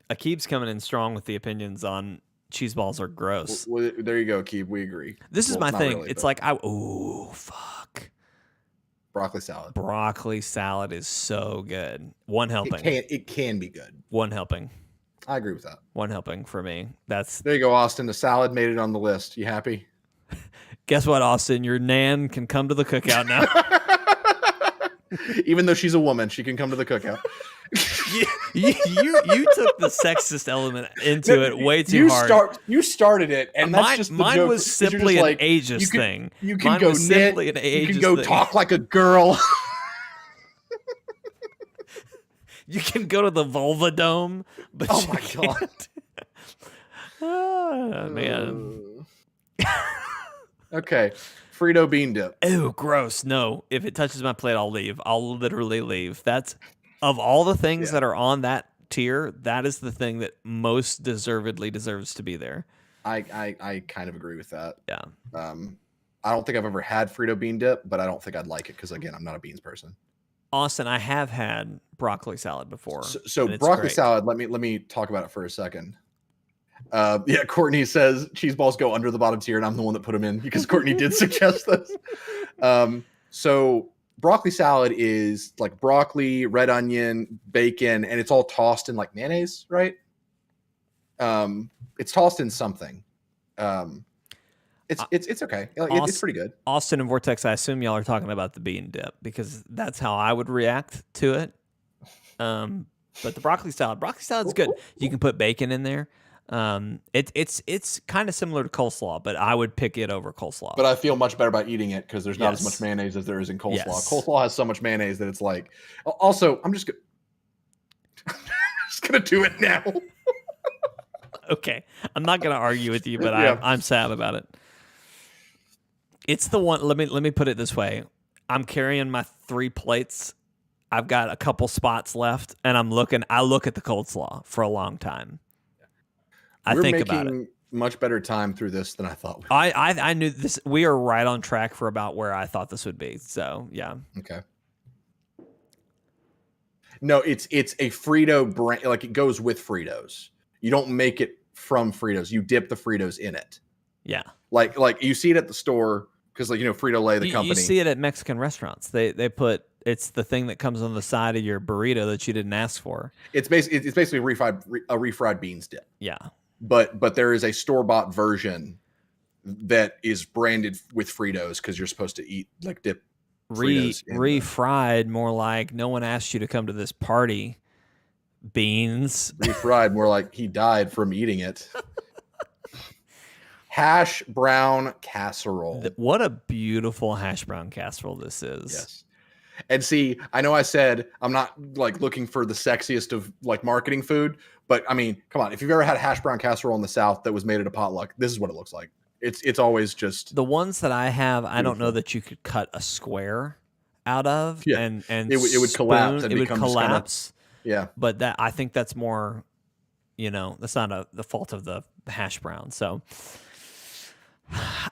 S1: Keeb's coming in strong with the opinions on cheese balls are gross.
S2: Well, there you go, Keeb. We agree.
S1: This is my thing. Really, it's like, fuck.
S2: Broccoli salad.
S1: Broccoli salad is so good. One helping.
S2: It can be good.
S1: One helping.
S2: I agree with that.
S1: One helping for me. There
S2: you go, Austin. The salad made it on the list. You happy?
S1: Guess what, Austin? Your nan can come to the cookout now.
S2: Even though she's a woman, she can come to the cookout.
S1: you took the sexist element into it way too hard.
S2: You started it, and that's just the
S1: mine
S2: joke.
S1: was simply an ageist thing.
S2: You can go knit. You can go talk like a girl.
S1: You can go to the Vulva Dome, but
S2: oh my God.
S1: Oh, man.
S2: Okay. Frito bean dip.
S1: Ew, gross. No, if it touches my plate, I'll leave. I'll literally leave. That's, of all the things that are on that tier, that is the thing that most deservedly deserves to be there.
S2: I kind of agree with that.
S1: Yeah.
S2: I don't think I've ever had Frito bean dip, but I don't think I'd like it because, again, I'm not a beans person.
S1: Austin, I have had broccoli salad before.
S2: So broccoli salad, let me talk about it for a second. Courtney says cheese balls go under the bottom tier, and I'm the one that put them in because Courtney did suggest this. So broccoli salad is like broccoli, red onion, bacon, and it's all tossed in like mayonnaise, right? It's tossed in something. It's okay. It's pretty good.
S1: Austin and Vortex, I assume y'all are talking about the bean dip because that's how I would react to it. But the broccoli salad's good. You can put bacon in there. It's kind of similar to coleslaw, but I would pick it over coleslaw.
S2: But I feel much better about eating it because there's not as much mayonnaise as there is in coleslaw. Yes. Coleslaw has so much mayonnaise that it's like. Also, I'm just gonna do it now.
S1: Okay, I'm not gonna argue with you, but I'm sad about it. It's the one. Let me put it this way: I'm carrying my 3 plates. I've got a couple spots left, and I look at the coleslaw for a long time.
S2: We're think about it. Much better time through this than I thought.
S1: I knew this. We are right on track for about where I thought this would be. So yeah.
S2: Okay. No, it's a Frito brand. Like it goes with Fritos. You don't make it from Fritos. You dip the Fritos in it.
S1: Yeah.
S2: Like you see it at the store because Frito-Lay, the company.
S1: You see it at Mexican restaurants. They put. It's the thing that comes on the side of your burrito that you didn't ask for. It's
S2: basically a refried beans dip.
S1: Yeah.
S2: But there is a store-bought version that is branded with Fritos because you're supposed to eat like dip Fritos.
S1: Refried, more like no one asked you to come to this party. Beans.
S2: Refried, more like he died from eating it. Hash brown casserole.
S1: What a beautiful hash brown casserole this is.
S2: Yes. And see, I know I said I'm not like looking for the sexiest of like marketing food, but I mean, come on. If you've ever had hash brown casserole in the South that was made at a potluck, this is what it looks like. It's always just
S1: the ones that I have. Beautiful. I don't know that you could cut a square out of, and
S2: it would collapse. And
S1: it would collapse.
S2: Yeah,
S1: but I think that's more, that's not the fault of the the hash brown. So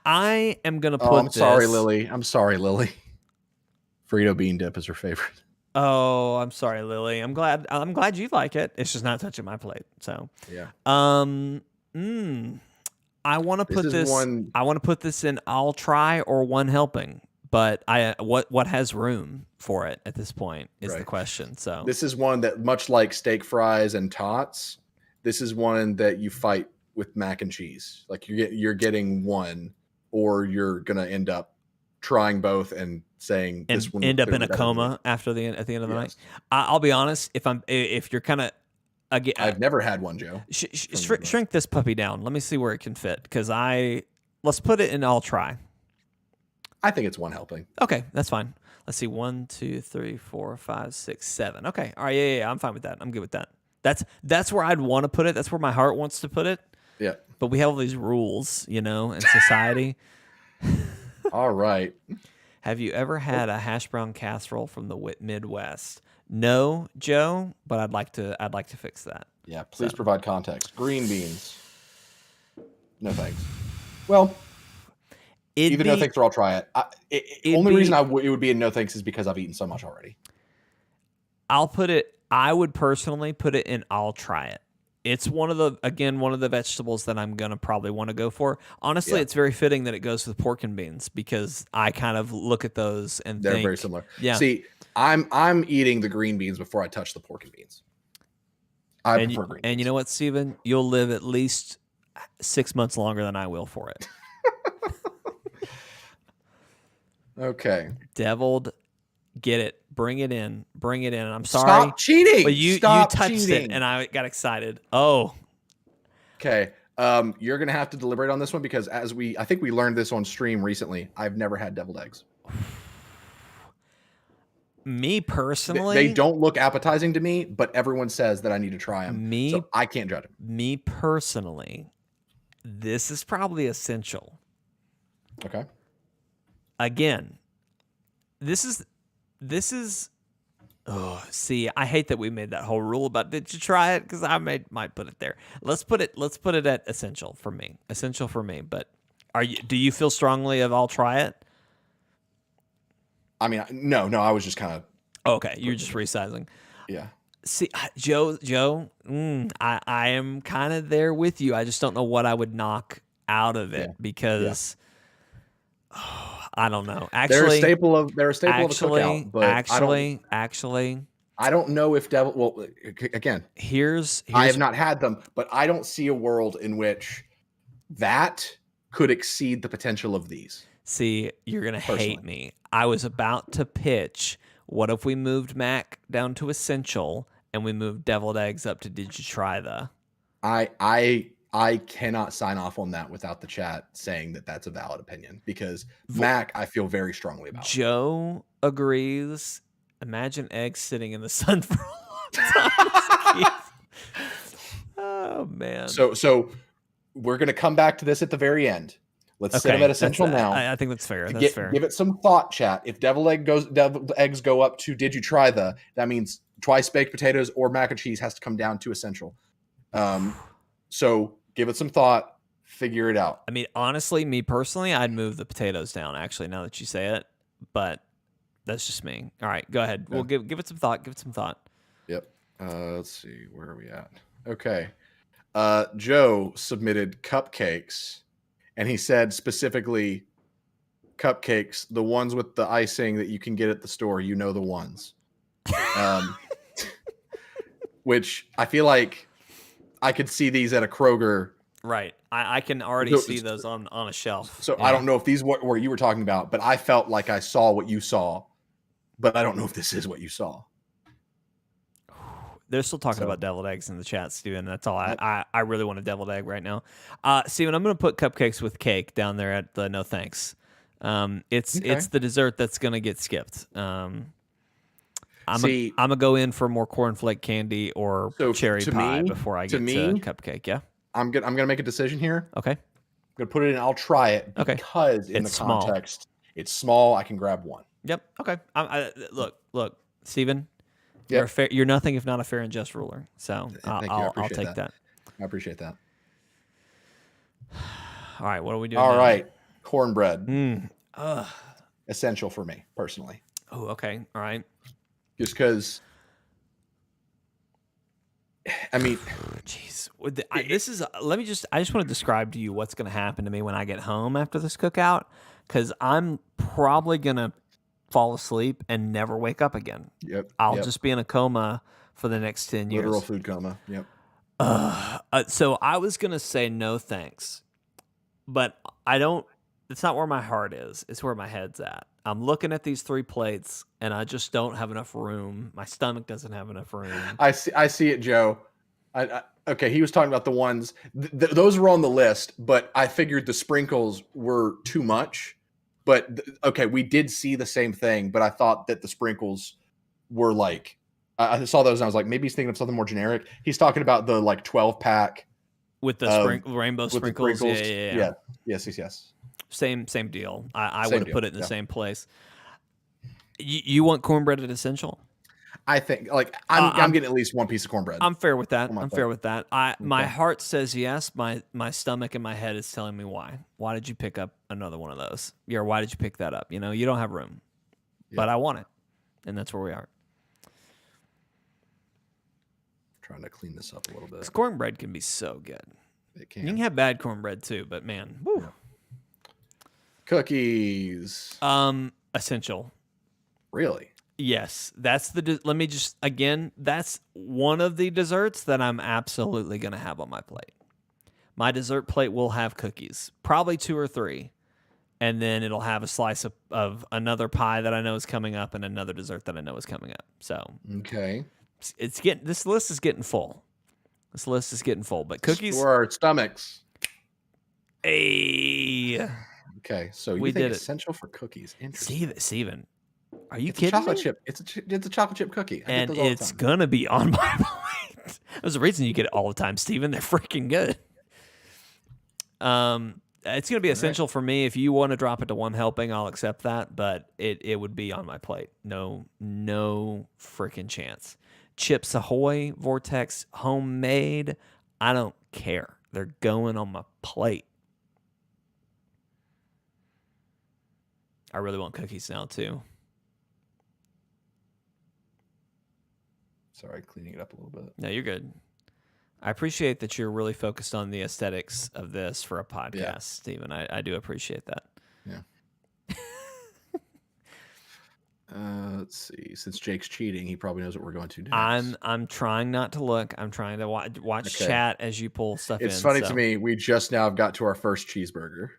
S1: I am gonna put.
S2: I'm sorry, Lily. I'm sorry, Lily. Frito bean dip is her favorite.
S1: Oh, I'm sorry, Lily. I'm glad you like it. It's just not touching my plate. So
S2: yeah.
S1: I want to put this. I want to put this in. I'll try or one helping. But what has room for it at this point is the question. So
S2: this is one that, much like steak fries and tots, this is one that you fight with mac and cheese. Like you're getting one, or you're gonna end up trying both and saying
S1: and
S2: this one
S1: end up in a coma at the end of the night. I'll be honest. If you're kind of again,
S2: I've never had one, Joe.
S1: Shrink this puppy down. Let me see where it can fit. Because let's put it in. I'll try.
S2: I think it's one helping.
S1: Okay, that's fine. Let's see. 1, 2, 3, 4, 5, 6, 7. Okay. All right. Yeah. I'm fine with that. I'm good with that. That's where I'd want to put it. That's where my heart wants to put it.
S2: Yeah.
S1: But we have all these rules, in society.
S2: All right.
S1: Have you ever had a hash brown casserole from the Midwest? No, Joe, but I'd like to fix that.
S2: Yeah, please provide context. Green beans. No thanks. Well, either no thanks or I'll try it. Only reason it would be a no thanks is because I've eaten so much already.
S1: I would personally put it in I'll try it. It's one of the vegetables that I'm going to probably want to go for. Honestly, It's very fitting that it goes with pork and beans because I kind of look at those and
S2: they're very similar. Yeah. See, I'm eating the green beans before I touch the pork and beans. I prefer green beans.
S1: And you know what, Steven? You'll live at least 6 months longer than I will for it.
S2: Okay.
S1: Deviled, get it. Bring it in. I'm sorry.
S2: Stop cheating.
S1: But you touched it, and I got excited. Oh.
S2: Okay. You're gonna have to deliberate on this one because I think we learned this on stream recently. I've never had deviled eggs.
S1: Me personally,
S2: they don't look appetizing to me, but everyone says that I need to try them. So I can't judge them.
S1: Me personally, this is probably essential.
S2: Okay.
S1: Again, this is. Oh, see, I hate that we made that whole rule about did you try it because I might put it there. Let's put it at essential for me. Essential for me. But do you feel strongly of I'll try it?
S2: I mean, no. I was just kind of
S1: okay. You're just resizing.
S2: Yeah.
S1: See, Joe, I am kind of there with you. I just don't know what I would knock out of it because. Yeah. Oh, I don't know. Actually,
S2: they're a staple of a cookout. But
S1: actually,
S2: I don't know if devil. Well, again,
S1: here's
S2: I have not had them, but I don't see a world in which that could exceed the potential of these.
S1: See, you're gonna hate me. I was about to pitch. What if we moved Mac down to essential and we moved deviled eggs up to did you try the?
S2: I cannot sign off on that without the chat saying that that's a valid opinion because Mac, I feel very strongly about.
S1: Joe agrees. Imagine eggs sitting in the sun for a long time. Oh man.
S2: So we're gonna come back to this at the very end. Let's set them at essential now.
S1: I think that's fair. That's fair.
S2: Give it some thought, chat. If deviled eggs go up to did you try that means twice baked potatoes or mac and cheese has to come down to essential. So give it some thought, figure it out.
S1: I mean, honestly, me personally, I'd move the potatoes down, actually, now that you say it. But that's just me. All right, go ahead. Yeah. We'll give it some thought. Give it some thought.
S2: Yep. Let's see. Where are we at? Okay. Joe submitted cupcakes, and he said specifically cupcakes, the ones with the icing that you can get at the store. You know the ones. Which I feel like I could see these at a Kroger.
S1: Right. I can already see those on a shelf.
S2: So yeah. I don't know if these were you were talking about, but I felt like I saw what you saw, but I don't know if this is what you saw.
S1: They're still talking about deviled eggs in the chat, Steven. That's all. I really want a deviled egg right now. Steven, I'm going to put cupcakes with cake down there at the no thanks. It's the dessert that's going to get skipped. I'm gonna go in for more cornflake candy or cherry pie before I get to cupcake. Yeah,
S2: I'm gonna make a decision here.
S1: Okay, I'm
S2: gonna put it in. I'll try it because in the context, it's small. I can grab one.
S1: Yep. Okay. Look, Steven. Yep. You're nothing if not a fair and just ruler. So I'll take that.
S2: I appreciate that.
S1: All right, what are we doing
S2: All
S1: now?
S2: right, cornbread.
S1: Ugh.
S2: Essential for me personally.
S1: Oh, okay. All right.
S2: Just because, I mean,
S1: jeez, this is. Let me just. I just want to describe to you what's going to happen to me when I get home after this cookout, because I'm probably going to fall asleep and never wake up again.
S2: Yep.
S1: I'll just be in a coma for the next 10 years.
S2: Literal food coma. Yep.
S1: So I was going to say no thanks, but I don't. It's not where my heart is. It's where my head's at. I'm looking at these 3 plates, and I just don't have enough room. My stomach doesn't have enough room.
S2: I see it, Joe. Okay, he was talking about the ones. Those were on the list, but I figured the sprinkles were too much. But okay, we did see the same thing, but I thought that the sprinkles were like. I saw those, and I was like, maybe he's thinking of something more generic. He's talking about the like 12-pack
S1: with the rainbow sprinkles. Yeah.
S2: Yes.
S1: Same deal. I would have put it in the same place. You want cornbread at Essential?
S2: I think like I'm getting at least one piece of cornbread.
S1: I'm fair with that. My heart says yes. My stomach and my head is telling me why. Why did you pick up another one of those? Why did you pick that up? You know, you don't have room, but I want it, and that's where we are.
S2: Trying to clean this up a little bit.
S1: This cornbread can be so good.
S2: It can.
S1: You can have bad cornbread too, but man, woo.
S2: Yeah. Cookies.
S1: Essential.
S2: Really?
S1: Yes, that's let me just again. That's one of the desserts that I'm absolutely going to have on my plate. My dessert plate will have cookies, probably 2 or 3, and then it'll have a slice of another pie that I know is coming up and another dessert that I know is coming up. So
S2: okay,
S1: this list is getting full. But cookies
S2: for our stomachs.
S1: Hey.
S2: Okay, so we think essential for cookies. Interesting.
S1: Steven, are you kidding
S2: chocolate
S1: me?
S2: chip. It's a chocolate chip cookie.
S1: And it's gonna be on my plate. There's a reason you get it all the time, Steven. They're freaking good. It's gonna be essential for me. If you want to drop it to 1 helping, I'll accept that, but it would be on my plate. No freaking chance. Chips Ahoy, Vortex, homemade. I don't care. They're going on my plate. I really want cookies now too.
S2: Sorry, cleaning it up a little bit.
S1: No, you're good. I appreciate that you're really focused on the aesthetics of this for a podcast, Steven. I do appreciate that.
S2: Yeah. Let's see. Since Jake's cheating, he probably knows what we're going to next.
S1: I'm trying not to look. I'm trying to watch chat as you pull stuff in.
S2: It's funny to me. We just now got to our first cheeseburger.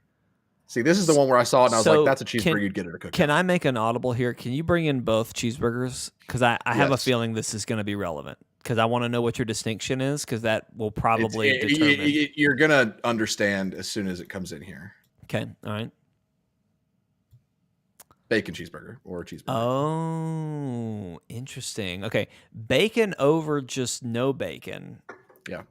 S2: See, this is the one where I saw it and I was like, that's a cheeseburger you'd get at a cookout.
S1: Can I make an audible here? Can you bring in both cheeseburgers? Because I have a feeling this is going to be relevant. Because I want to know what your distinction is, because that will probably determine.
S2: You're going to understand as soon as it comes in here.
S1: Okay. All right.
S2: Bacon cheeseburger or a cheeseburger.
S1: Oh, interesting. Okay. Bacon over just no bacon.
S2: Yeah.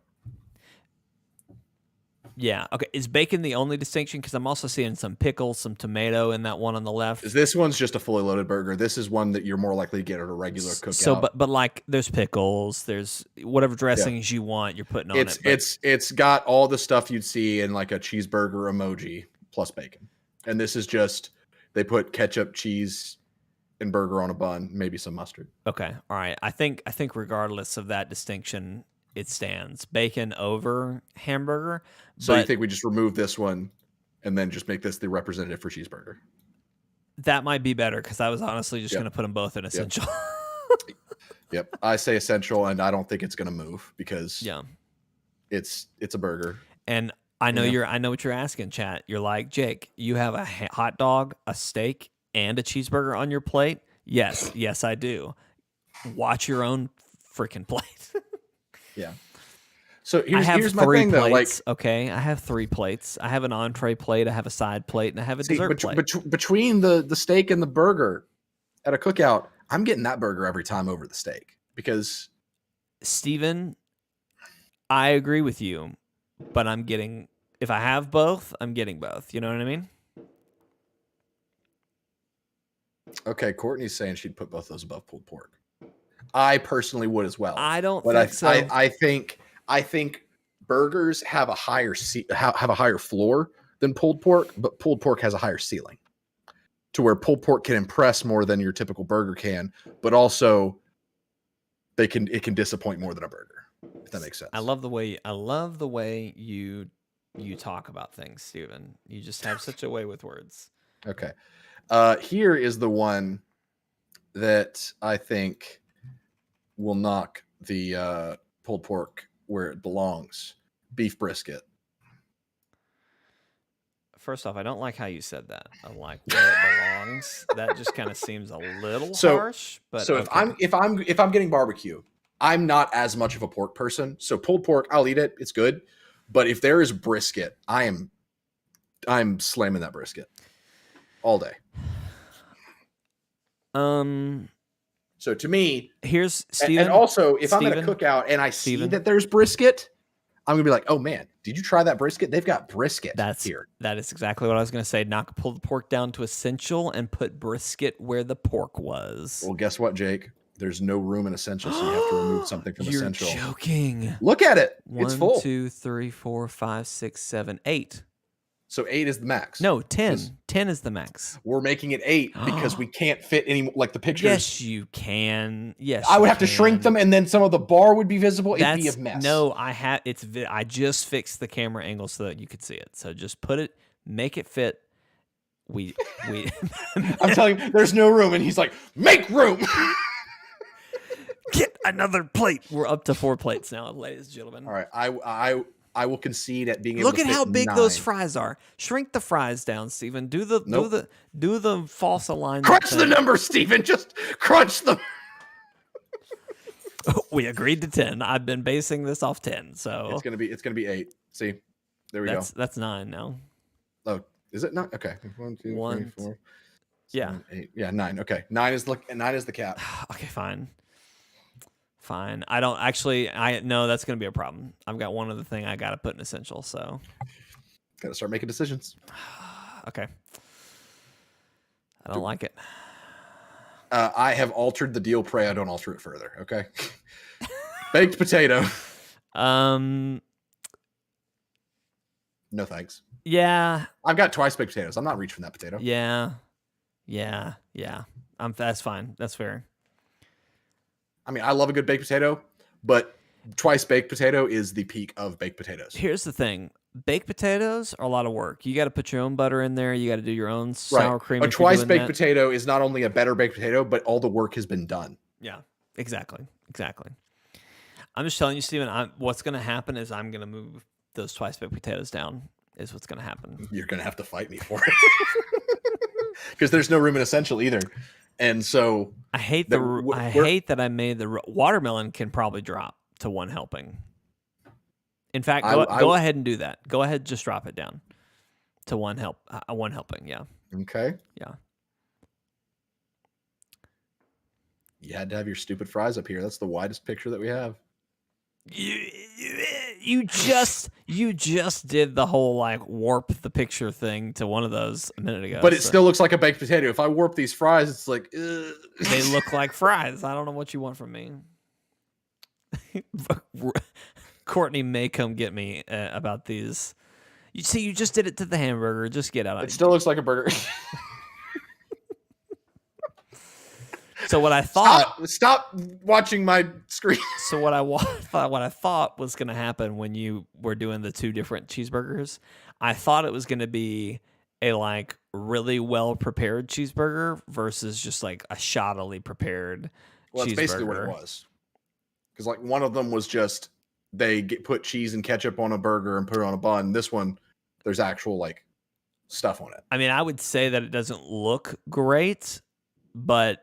S1: Yeah. Okay. Is bacon the only distinction? Because I'm also seeing some pickles, some tomato in that one on the left.
S2: This one's just a fully loaded burger. This is one that you're more likely to get at a regular cookout.
S1: So, but like, there's pickles, there's whatever dressings you want, you're putting on it.
S2: It's got all the stuff you'd see in like a cheeseburger emoji plus bacon, and this is just they put ketchup, cheese, and burger on a bun, maybe some mustard.
S1: Okay. All right. I think regardless of that distinction, it stands. Bacon over hamburger.
S2: So you think we just remove this one and then just make this the representative for cheeseburger?
S1: That might be better, because I was honestly just going to put them both in essential.
S2: Yep. I say essential, and I don't think it's going to move because it's a burger.
S1: And I know I know what you're asking, chat. You're like, Jake, you have a hot dog, a steak, and a cheeseburger on your plate? Yes, I do. Watch your own freaking plate.
S2: Yeah. So
S1: I have
S2: here's my
S1: 3
S2: thing, though.
S1: plates. Okay, I have 3 plates. I have an entree plate, I have a side plate, and I have a dessert plate.
S2: Between the steak and the burger at a cookout, I'm getting that burger every time over the steak, because
S1: Steven, I agree with you, but if I have both, I'm getting both. You know what I mean?
S2: Okay, Courtney's saying she'd put both those above pulled pork. I personally would as well.
S1: I don't think so.
S2: I think burgers have a higher have a higher floor than pulled pork, but pulled pork has a higher ceiling, to where pulled pork can impress more than your typical burger can, but also it can disappoint more than a burger, if that makes sense.
S1: I love the way you talk about things, Steven. You just have such a way with words.
S2: Okay. Here is the one that I think will knock the pulled pork where it belongs. Beef brisket.
S1: First off, I don't like how you said that. I like where it belongs. That just kind of seems a little harsh. But
S2: so okay. if I'm getting barbecue, I'm not as much of a pork person. So pulled pork, I'll eat it. It's good. But if there is brisket, I'm slamming that brisket all day. So to me,
S1: here's Steven.
S2: And also, if I'm at a cookout and I see that there's brisket, I'm gonna be like, "Oh man, did you try that brisket? They've got brisket here."
S1: That is exactly what I was gonna say. Knock pulled pork down to essential and put brisket where the pork was.
S2: Well, guess what, Jake? There's no room in essential, so you have to remove something from essential.
S1: You're joking.
S2: Look at it. It's full.
S1: 1, 2, 3, 4, 5, 6, 7, 8.
S2: So 8 is the max.
S1: No, 10. 10 is the max.
S2: We're making it 8 because we can't fit any, like the pictures.
S1: Yes, you can. Yes,
S2: I would have to shrink them, and then some of the bar would be visible. It'd be a mess.
S1: No, I just fixed the camera angle so that you could see it. So just put it, make it fit. We.
S2: I'm telling you, there's no room, and he's like, make room.
S1: Get another plate. We're up to 4 plates now, ladies and gentlemen.
S2: All right, I will concede at being able
S1: Look
S2: to
S1: at how big those fries are. Shrink the fries down, Steven. Do the false alignment.
S2: Crunch the numbers, Steven. Just crunch them.
S1: We agreed to 10. I've been basing this off 10. So
S2: it's gonna be 8. See, there we go.
S1: That's 9 now.
S2: Oh, is it not? Okay. 1, 2, 3, 4.
S1: Yeah.
S2: 7, 8. Yeah, 9. Okay, 9 is the cap.
S1: Okay, fine. I don't actually. No, that's going to be a problem. I've got one other thing I got to put in essential. So,
S2: got to start making decisions.
S1: Okay. I don't like it.
S2: I have altered the deal. Pray I don't alter it further. Okay. Baked potato.
S1: No
S2: thanks.
S1: Yeah.
S2: I've got twice baked potatoes. I'm not reaching for that potato.
S1: Yeah. That's fine. That's fair.
S2: I mean, I love a good baked potato, but twice baked potato is the peak of baked potatoes.
S1: Here's the thing. Baked potatoes are a lot of work. You got to put your own butter in there. You got to do your own sour cream.
S2: A twice baked potato is not only a better baked potato, but all the work has been done.
S1: Yeah, exactly. I'm just telling you, Steven, what's going to happen is I'm going to move those twice baked potatoes down is what's going to happen.
S2: You're going to have to fight me for it. Because there's no room in essential either. And so
S1: I hate that I made the watermelon can probably drop to 1 helping. In fact, go ahead and do that. Go ahead, just drop it down to 1 helping. Yeah.
S2: Okay.
S1: Yeah.
S2: You had to have your stupid fries up here. That's the widest picture that we have.
S1: You just did the whole like warp the picture thing to one of those a minute ago.
S2: But it still looks like a baked potato. If I warp these fries, it's like
S1: they look like fries. I don't know what you want from me. Courtney may come get me about these. You see, you just did it to the hamburger. Just get out of it.
S2: It still looks like a burger.
S1: So what I thought...
S2: Stop watching my screen.
S1: So what I thought was going to happen when you were doing the 2 different cheeseburgers, I thought it was going to be a like really well prepared cheeseburger versus just like a shoddily prepared cheeseburger.
S2: That's basically what it was. Because like one of them was just put cheese and ketchup on a burger and put it on a bun. This one, there's actual like stuff on it.
S1: I mean, I would say that it doesn't look great, but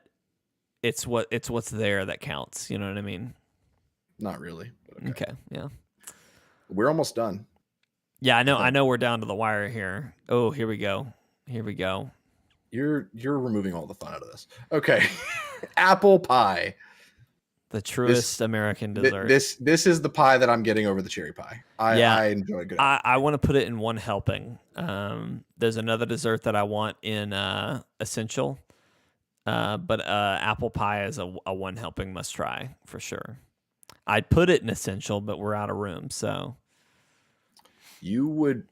S1: it's what's there that counts. You know what I mean?
S2: Not really.
S1: Okay. Yeah.
S2: We're almost done.
S1: Yeah, I know. I know we're down to the wire here. Oh, here we go.
S2: You're removing all the fun out of this. Okay. Apple pie.
S1: The truest American dessert.
S2: This is the pie that I'm getting over the cherry pie. I enjoy good.
S1: I want to put it in 1 helping. There's another dessert that I want in essential. But apple pie is a 1 helping must try for sure. I'd put it in essential, but we're out of room. So
S2: you would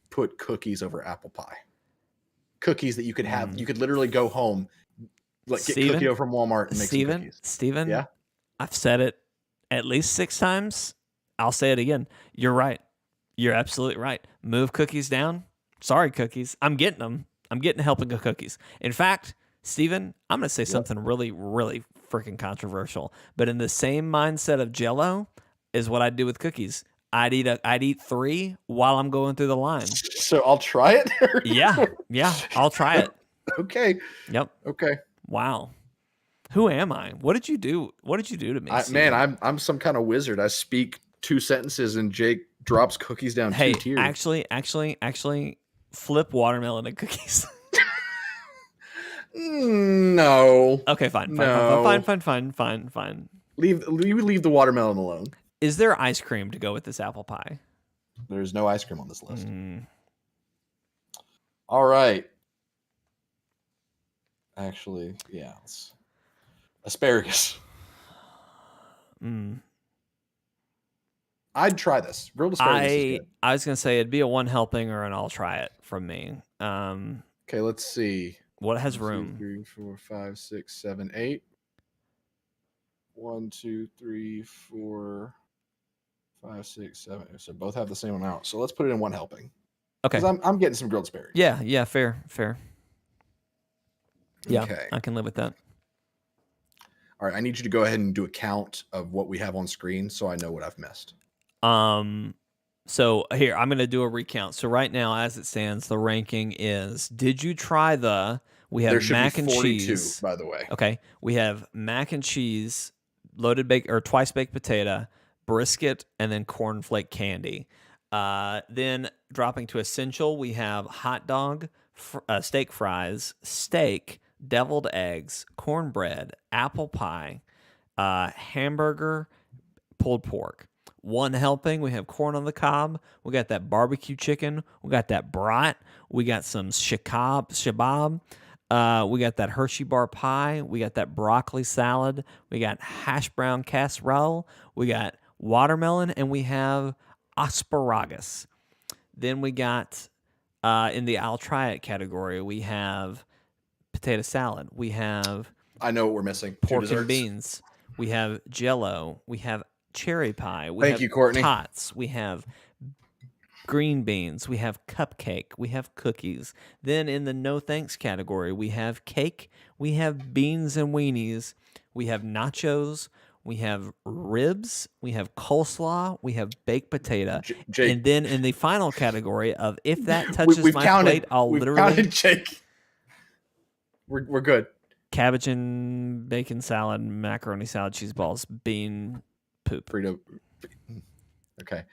S2: put cookies over apple pie. Cookies that you could have. You could literally go home, like get cookie dough from Walmart and make some cookies.
S1: Steven,
S2: yeah,
S1: I've said it at least 6 times. I'll say it again. You're right. You're absolutely right. Move cookies down. Sorry, cookies. I'm getting them. I'm getting a helping of cookies. In fact, Steven, I'm going to say something really, really freaking controversial. But in the same mindset of Jell-O is what I do with cookies. I'd eat 3 while I'm going through the line.
S2: So I'll try it?
S1: Yeah, I'll try it.
S2: Okay.
S1: Yep.
S2: Okay.
S1: Wow. Who am I? What did you do? What did you do to me?
S2: Man, I'm some kind of wizard. I speak 2 sentences and Jake drops cookies down 2 tiers.
S1: Actually, flip watermelon and cookies.
S2: No.
S1: Okay, fine.
S2: Leave the watermelon alone.
S1: Is there ice cream to go with this apple pie?
S2: There's no ice cream on this list. All right. Actually, yeah. Asparagus. I'd try this. Grilled asparagus is good.
S1: I was going to say it'd be a 1 helping or an I'll try it from me.
S2: Okay, let's see.
S1: What has room?
S2: 2, 3, 4, 5, 6, 7, 8. 1, 2, 3, 4, 5, 6, 7. So both have the same amount. So let's put it in 1 helping.
S1: Okay.
S2: Because I'm getting some grilled asparagus.
S1: Yeah, fair. Yeah,
S2: okay.
S1: I can live with that.
S2: All right, I need you to go ahead and do a count of what we have on screen so I know what I've missed.
S1: So here, I'm going to do a recount. So right now, as it stands, the ranking is, did you try we have mac and cheese.
S2: By the way.
S1: Okay. We have mac and cheese, loaded baked or twice baked potato, brisket, and then cornflake candy. Then dropping to essential, we have hot dog, steak fries, steak, deviled eggs, cornbread, apple pie, hamburger, pulled pork. 1 helping, we have corn on the cob. We got that barbecue chicken. We got that brat. We got some shabab. We got that Hershey bar pie. We got that broccoli salad. We got hash brown casserole. We got watermelon, and we have asparagus. Then we got in the I'll try it category, we have potato salad. We have
S2: I know what we're missing.
S1: Pork and beans. We have Jell-O. We have cherry pie. We
S2: Thank you, Courtney.
S1: Tots. We have green beans. We have cupcake. We have cookies. Then in the no thanks category, we have cake. We have beans and weenies. We have nachos. We have ribs. We have coleslaw. We have baked potato.
S2: Jake.
S1: And then in the final category of if that touches my plate, I'll literally
S2: counted, Jake. We're good.
S1: Cabbage and bacon salad, macaroni salad, cheese balls, bean poop.
S2: Burrito. Okay.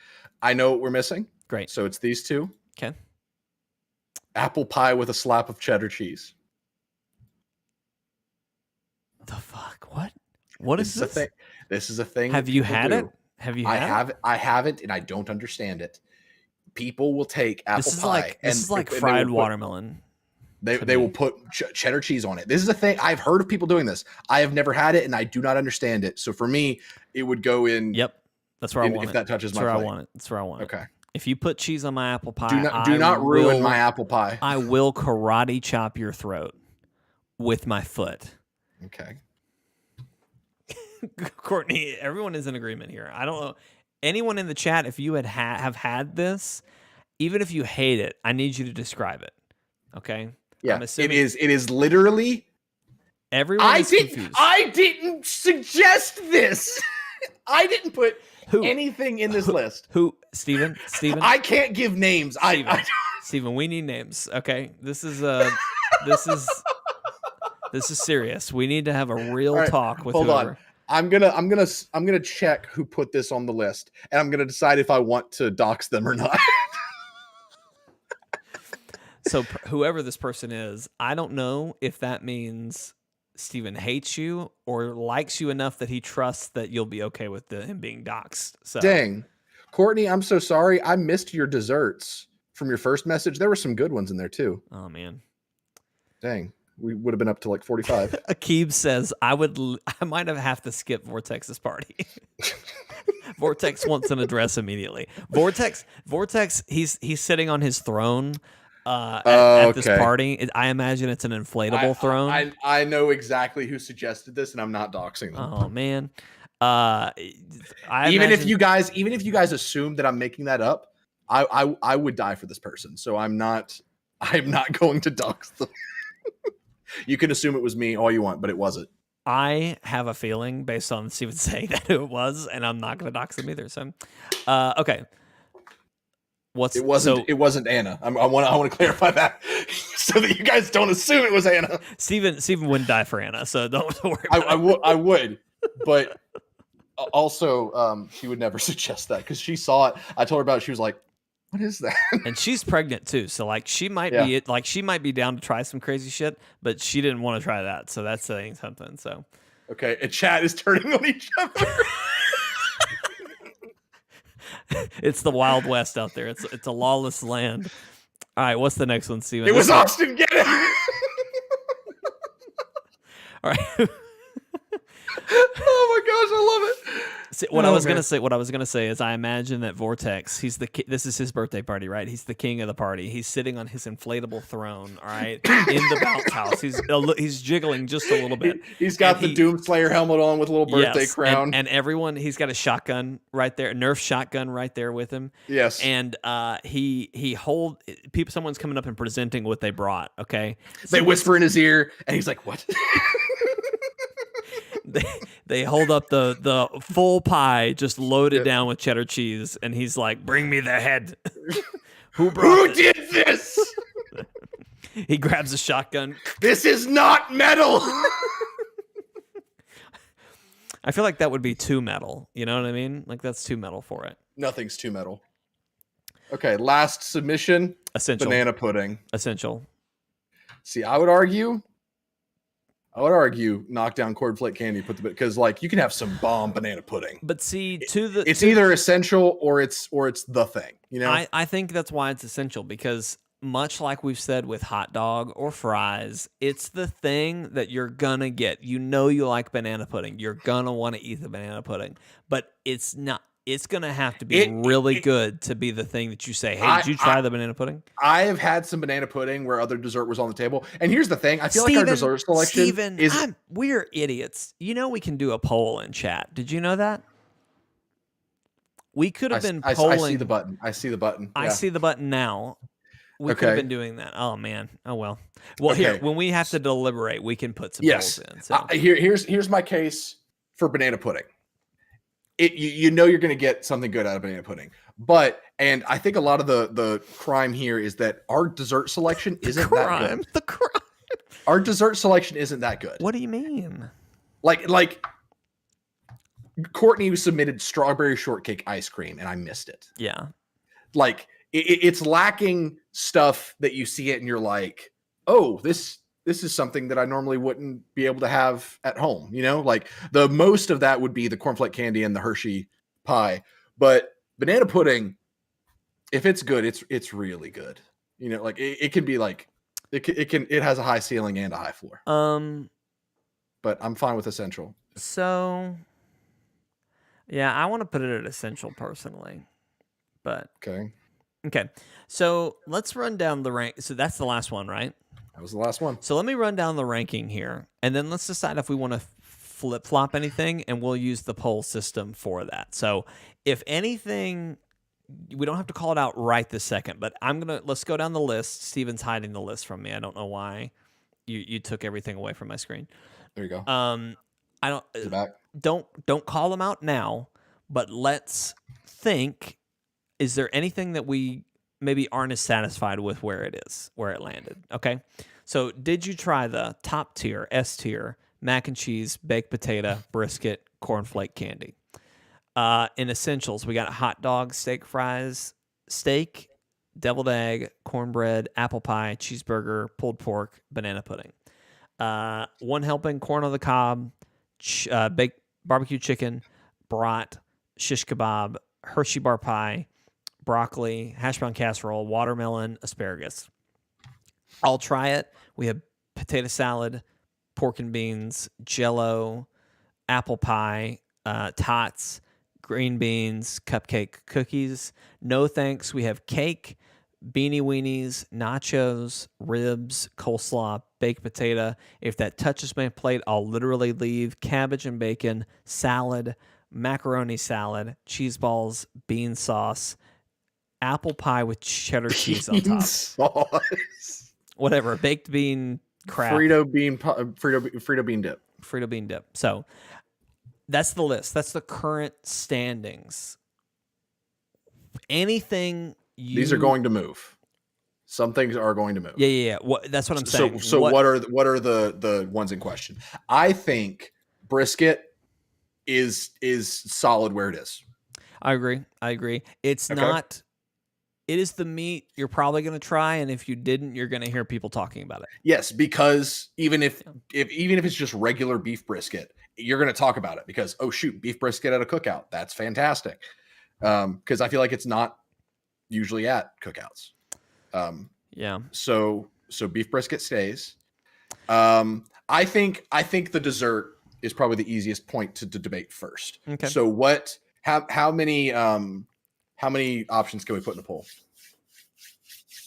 S2: I know what we're missing.
S1: Great.
S2: So it's these 2.
S1: Okay.
S2: Apple pie with a slap of cheddar cheese.
S1: The fuck? What? What is this?
S2: This is a thing.
S1: Have you had it? Have you had it?
S2: I haven't, and I don't understand it. People will take apple pie.
S1: This is like fried watermelon.
S2: They will put cheddar cheese on it. This is a thing. I've heard of people doing this. I have never had it, and I do not understand it. So for me, it would go in.
S1: Yep, that's where I want it.
S2: If that touches my plate.
S1: That's where I want it. That's where I want it.
S2: Okay.
S1: If you put cheese on my apple pie,
S2: do not ruin my apple pie.
S1: I will karate chop your throat with my foot.
S2: Okay.
S1: Courtney, everyone is in agreement here. I don't know. Anyone in the chat, if you have had this, even if you hate it, I need you to describe it. Okay?
S2: Yeah, it is literally.
S1: Everyone is confused.
S2: I didn't suggest this. I didn't put anything in this list.
S1: Steven?
S2: I can't give names.
S1: Steven, we need names. Okay? This is serious. We need to have a real talk with
S2: hold
S1: whoever.
S2: On. I'm gonna check who put this on the list, and I'm gonna decide if I want to dox them or not.
S1: So whoever this person is, I don't know if that means Steven hates you or likes you enough that he trusts that you'll be okay with him being doxxed. So.
S2: Dang. Courtney, I'm so sorry. I missed your desserts from your first message. There were some good ones in there too.
S1: Oh, man.
S2: Dang. We would have been up to like 45.
S1: Keeb says, I might have to skip Vortex's party. Vortex wants an address immediately. Vortex, he's sitting on his throne at this party. I imagine it's an inflatable throne.
S2: I know exactly who suggested this, and I'm not doxing them.
S1: Oh man.
S2: Even if you guys assume that I'm making that up, I would die for this person. So I'm not going to dox them. You can assume it was me all you want, but it wasn't.
S1: I have a feeling based on Steven saying that it was, and I'm not going to dox them either. So, okay.
S2: It wasn't Anna. I want to clarify that so that you guys don't assume it was Anna.
S1: Steven wouldn't die for Anna, so don't worry.
S2: I would, but also she would never suggest that because she saw it. I told her about it. She was like, "What is that?" And
S1: she's pregnant too, so like she might be down to try some crazy shit, but she didn't want to try that, so that's saying something. So
S2: okay, and chat is turning on each other.
S1: It's the Wild West out there. It's a lawless land. All right, what's the next one, Steven?
S2: It was Austin. Get it.
S1: All right.
S2: Oh my gosh, I love it.
S1: See, what I was gonna say is I imagine that Vortex, this is his birthday party, right? He's the king of the party. He's sitting on his inflatable throne, all right, in the bounce house. He's jiggling just a little bit.
S2: He's got the Doomslayer helmet on with a little birthday crown.
S1: And everyone, he's got a shotgun right there, a Nerf shotgun right there with him.
S2: Yes.
S1: And someone's coming up and presenting what they brought, okay?
S2: They whisper in his ear, and he's like, "What?"
S1: They hold up the full pie just loaded down with cheddar cheese, and he's like, "Bring me the head." Who
S2: did this?
S1: He grabs a shotgun.
S2: This is not metal.
S1: I feel like that would be too metal. You know what I mean? Like that's too metal for it.
S2: Nothing's too metal. Okay, last submission.
S1: Essential.
S2: Banana pudding.
S1: Essential.
S2: See, I would argue knock down Cornflake Candy, because like you can have some bomb banana pudding.
S1: But see,
S2: it's either essential or it's the thing. You know,
S1: I think that's why it's essential, because much like we've said with hot dog or fries, it's the thing that you're gonna get. You know you like banana pudding. You're gonna want to eat the banana pudding, but it's not. It's going to have to be really good to be the thing that you say, "Hey, did you try the banana pudding?"
S2: I have had some banana pudding where other dessert was on the table. And here's the thing. I feel like our dessert selection
S1: we're idiots. You know we can do a poll in chat. Did you know that? We could have been polling.
S2: I see the button. I see the button
S1: now. We could have been doing that. Oh, man. Oh, well. Well, here, when we have to deliberate, we can put some polls in. So.
S2: Here's my case for banana pudding. You know you're going to get something good out of banana pudding, and I think a lot of the crime here is that our dessert selection isn't that good.
S1: The crime.
S2: Our dessert selection isn't that good.
S1: What do you mean?
S2: Like Courtney submitted strawberry shortcake ice cream, and I missed it.
S1: Yeah,
S2: like it's lacking stuff that you see it and you're like, oh, this is something that I normally wouldn't be able to have at home. You know, like the most of that would be the Cornflake Candy and the Hershey pie. But banana pudding, if it's good, it's really good. You know, like it can be like, it has a high ceiling and a high floor. But I'm fine with essential.
S1: So, yeah, I want to put it at essential personally. But okay. So let's run down the rank. So that's the last one, right?
S2: That was the last one.
S1: So let me run down the ranking here, and then let's decide if we want to flip-flop anything, and we'll use the poll system for that. So if anything, we don't have to call it out right this second, but let's go down the list. Steven's hiding the list from me. I don't know why. You took everything away from my screen.
S2: There you go.
S1: I don't call them out now, but let's think, is there anything that we maybe aren't as satisfied with where it landed? Okay. So did you try the top tier, S tier, mac and cheese, baked potato, brisket, cornflake candy? In essentials, we got hot dog, steak fries, steak, deviled egg, cornbread, apple pie, cheeseburger, pulled pork, banana pudding. One helping, corn on the cob, baked barbecue chicken, brat, shish kebab, Hershey bar pie, broccoli, hash brown casserole, watermelon, asparagus. I'll try it. We have potato salad, pork and beans, Jell-O, apple pie, tots, green beans, cupcake cookies. No thanks. We have cake, beanie weenies, nachos, ribs, coleslaw, baked potato. If that touches my plate, I'll literally leave cabbage and bacon, salad, macaroni salad, cheese balls, bean sauce, apple pie with cheddar cheese on top.
S2: Sauce.
S1: Whatever, baked bean crap.
S2: Frito bean dip.
S1: Frito bean dip. So that's the list. That's the current standings. Anything
S2: These are going to move. Some things are going to move.
S1: Yeah. That's what I'm saying.
S2: So what are the ones in question? I think brisket is solid where it is.
S1: I agree. It's
S2: Okay.
S1: not. It is the meat you're probably going to try, and if you didn't, you're going to hear people talking about it.
S2: Yes, because even if it's just regular beef brisket, you're going to talk about it because, oh shoot, beef brisket at a cookout, that's fantastic. Because I feel like it's not usually at cookouts.
S1: Yeah.
S2: So beef brisket stays. I think the dessert is probably the easiest point to debate first.
S1: Okay.
S2: So how many options can we put in the poll?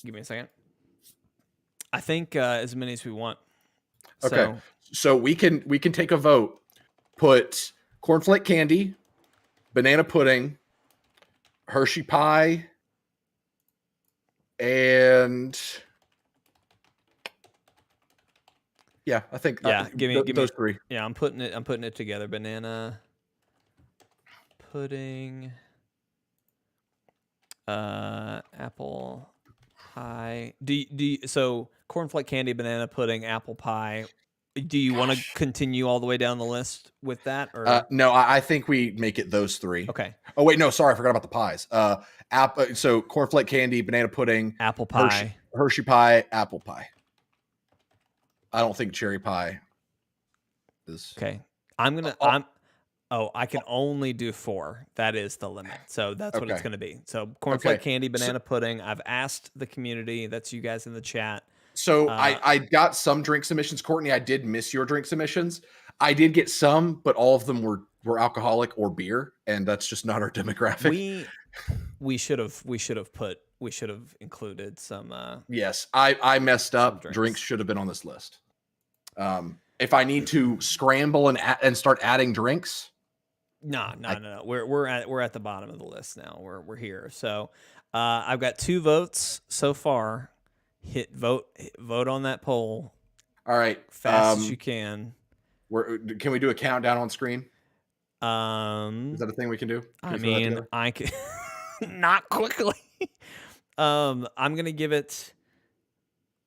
S1: Give me a second. I think as many as we want.
S2: Okay. So we can take a vote. Put cornflake candy, banana pudding, Hershey pie, and yeah, I think
S1: give me
S2: those three.
S1: Yeah, I'm putting it together. Banana pudding, apple pie. So cornflake candy, banana pudding, apple pie. Do you want to continue all the way down the list with that? Or
S2: no, I think we make it those three.
S1: Okay.
S2: Oh wait, no, sorry, I forgot about the pies. So cornflake candy, banana pudding,
S1: apple pie,
S2: Hershey pie, apple pie. I don't think cherry pie is
S1: okay. I can only do 4. That is the limit. So that's what it's going to be. So cornflake candy, banana pudding. I've asked the community. That's you guys in the chat.
S2: So I got some drink submissions. Courtney, I did miss your drink submissions. I did get some, but all of them were alcoholic or beer, and that's just not our demographic.
S1: We should have included some.
S2: Yes, I messed up. Drinks should have been on this list. If I need to scramble and start adding drinks,
S1: no. We're at the bottom of the list now. We're here. So I've got 2 votes so far. Vote on that poll.
S2: All right,
S1: fast as you can.
S2: Can we do a countdown on screen? Is that a thing we can do?
S1: I can not quickly. I'm gonna give it.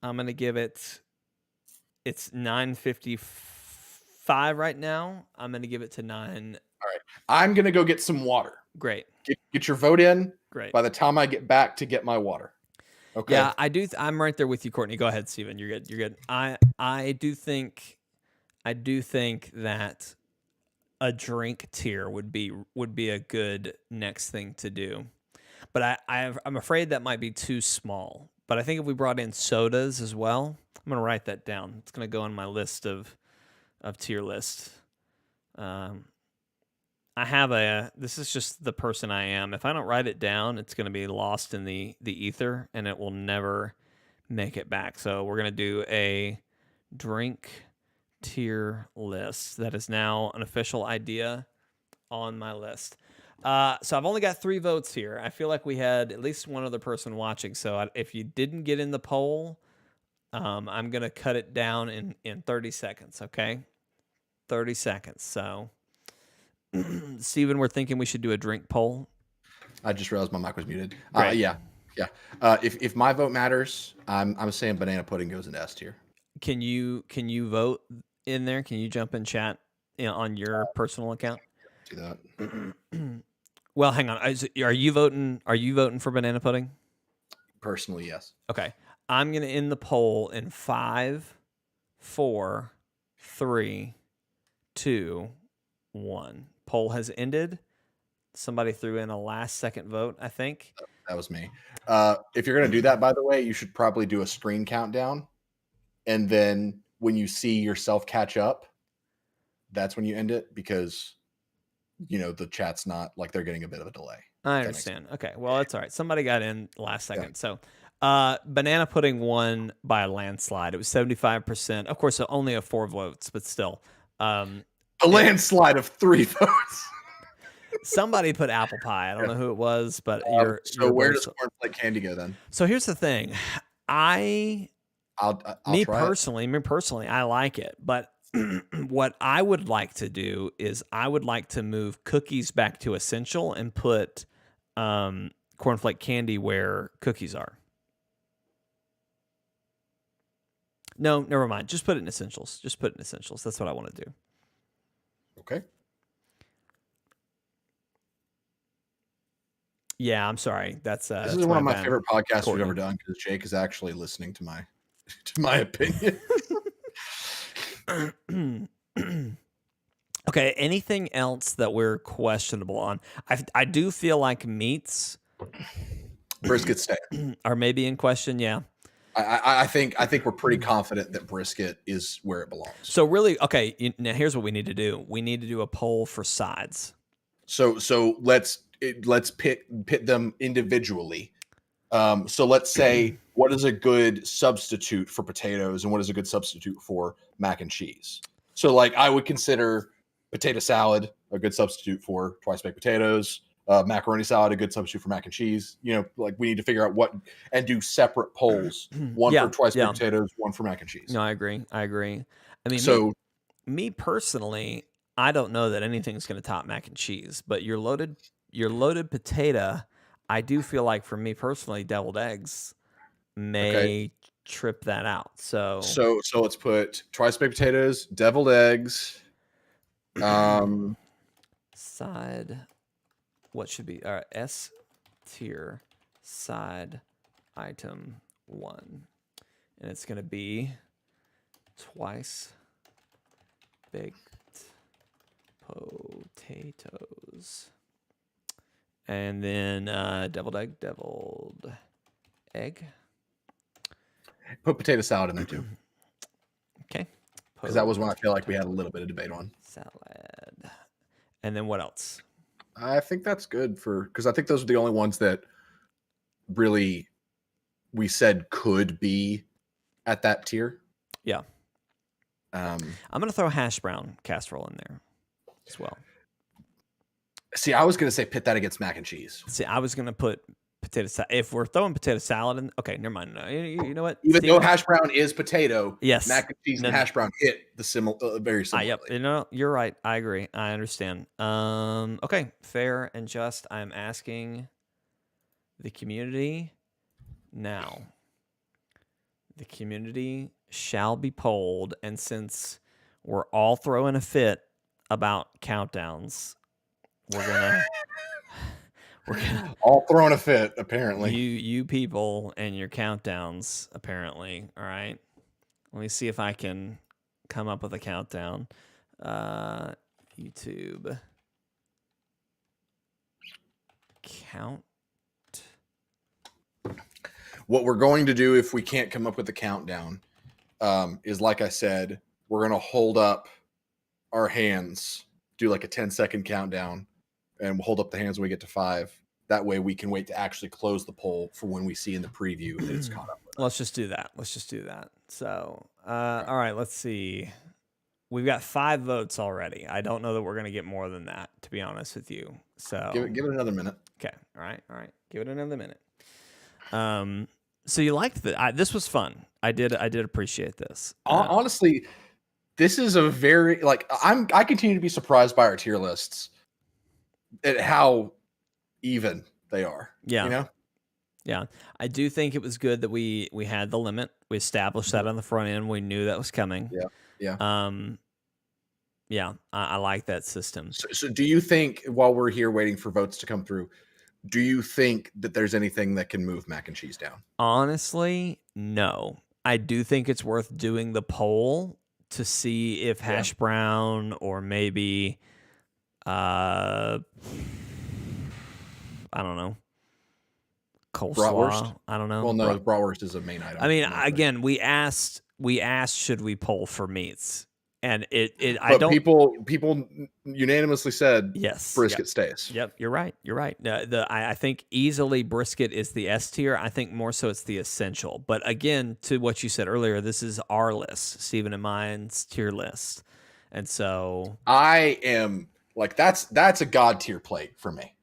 S1: It's 9:55 right now. I'm gonna give it to 9.
S2: All right, I'm gonna go get some water.
S1: Great.
S2: Get your vote in.
S1: Great.
S2: By the time I get back to get my water. Okay.
S1: Yeah, I do. I'm right there with you, Courtney. Go ahead, Steven. You're good. I do think that a drink tier would be a good next thing to do, but I'm afraid that might be too small. But I think if we brought in sodas as well, I'm gonna write that down. It's gonna go on my list of tier list. This is just the person I am. If I don't write it down, it's going to be lost in the ether and it will never make it back. So we're going to do a drink tier list. That is now an official idea on my list. So I've only got 3 votes here. I feel like we had at least one other person watching. So if you didn't get in the poll, I'm going to cut it down in 30 seconds. Okay. 30 seconds. So Steven, we're thinking we should do a drink poll.
S2: I just realized my mic was muted.
S1: Yeah.
S2: If my vote matters, I'm saying banana pudding goes into S tier.
S1: Can you vote in there? Can you jump in chat on your personal account?
S2: Do that.
S1: Well, hang on. Are you voting? Are you voting for banana pudding?
S2: Personally, yes.
S1: Okay. I'm gonna end the poll in 5, 4, 3, 2, 1. Poll has ended. Somebody threw in a last-second vote, I think.
S2: That was me. If you're going to do that, by the way, you should probably do a screen countdown. And then when you see yourself catch up, that's when you end it, because the chat's not like they're getting a bit of a delay.
S1: I understand. Okay, well, that's all right. Somebody got in last second. So banana pudding won by a landslide. It was 75%. Of course, only 4 votes, but still.
S2: A landslide of 3 votes.
S1: Somebody put apple pie. I don't know who it was, but
S2: so where does Cornflake Candy go then?
S1: So here's the thing. Me personally, I like it, but what I would like to do is I would like to move cookies back to essential and put Cornflake Candy where cookies are. No, never mind. Just put it in essentials. That's what I want to do.
S2: Okay.
S1: Yeah, I'm sorry. This
S2: is one of my favorite podcasts we've ever done because Jake is actually listening to my opinion.
S1: Okay, anything else that we're questionable on? I do feel like meats,
S2: brisket staying,
S1: are maybe in question. Yeah,
S2: I think we're pretty confident that brisket is where it belongs.
S1: So really, okay. Now here's what we need to do. We need to do a poll for sides.
S2: So let's pit them individually. So let's say what is a good substitute for potatoes and what is a good substitute for mac and cheese. So like I would consider potato salad a good substitute for twice baked potatoes, macaroni salad a good substitute for mac and cheese. Like we need to figure out what and do separate polls. One for twice baked potatoes, one for mac and cheese.
S1: No, I agree. I mean, me personally, I don't know that anything's going to top mac and cheese, but your loaded potato, I do feel like for me personally, deviled eggs may trip that out. So
S2: let's put twice baked potatoes, deviled eggs.
S1: Side, what should be S tier side item 1, and it's going to be twice baked potatoes. And then deviled egg.
S2: Put potato salad in there too.
S1: Okay.
S2: Because that was one I feel like we had a little bit of debate on.
S1: Salad. And then what else?
S2: I think that's good because I think those are the only ones that really we said could be at that tier.
S1: Yeah. I'm going to throw hash brown casserole in there as well.
S2: See, I was going to say pit that against mac and cheese.
S1: See, I was going to put potato salad. If we're throwing potato salad in, okay, never mind. No, you know what?
S2: Even though hash brown is potato,
S1: yes,
S2: mac and cheese and hash brown hit the very similarly.
S1: Yep. You're right. I agree. I understand. Okay, fair and just. I'm asking the community now. The community shall be polled, and since we're all throwing a fit about countdowns, we're gonna
S2: all throwing a fit, apparently.
S1: You people and your countdowns, apparently. All right. Let me see if I can come up with a countdown. YouTube count.
S2: What we're going to do if we can't come up with a countdown is, like I said, we're going to hold up our hands, do like a 10-second countdown, and we'll hold up the hands when we get to 5. That way we can wait to actually close the poll for when we see in the preview that it's caught up with.
S1: Let's just do that. So, all right, let's see. We've got 5 votes already. I don't know that we're going to get more than that, to be honest with you. So
S2: give it another minute.
S1: Okay. All right. Give it another minute. So you liked this was fun. I did appreciate this.
S2: Honestly, this is a very I continue to be surprised by our tier lists at how even they are.
S1: Yeah. Yeah. I do think it was good that we had the limit. We established that on the front end. We knew that was coming.
S2: Yeah.
S1: Yeah. I like that system.
S2: So do you think, while we're here waiting for votes to come through, do you think that there's anything that can move mac and cheese down?
S1: Honestly, no. I do think it's worth doing the poll to see if hash brown or maybe I don't know, coleslaw.
S2: Bratwurst?
S1: I don't know.
S2: Well, no, bratwurst is a main item.
S1: I mean, again, we asked should we poll for meats? And I
S2: But
S1: don't.
S2: people unanimously said
S1: Yes.
S2: brisket stays.
S1: Yep. You're right. You're right. I think easily brisket is the S tier. I think more so it's the essential. But again, to what you said earlier, this is our list, Stephen and mine's tier list, and so
S2: I am like that's a god tier plate for me.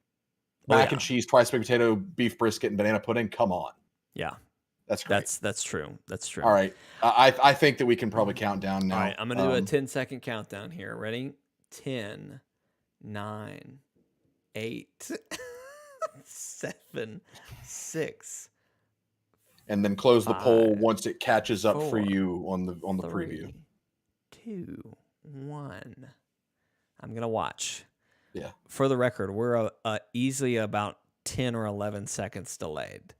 S2: Mac and cheese, twice baked potato, beef brisket, and banana pudding. Come on.
S1: Yeah.
S2: That's great.
S1: That's true. That's true.
S2: All right. I think that we can probably count down now.
S1: All right. I'm going to do a 10-second countdown here. Ready? 10, 9, 8, 7, 6.
S2: And then close 5, the poll once it catches up
S1: 4,
S2: for you on the 3, preview.
S1: 2, 1. I'm going to watch.
S2: Yeah.
S1: For the record, we're easily about 10 or 11 seconds delayed.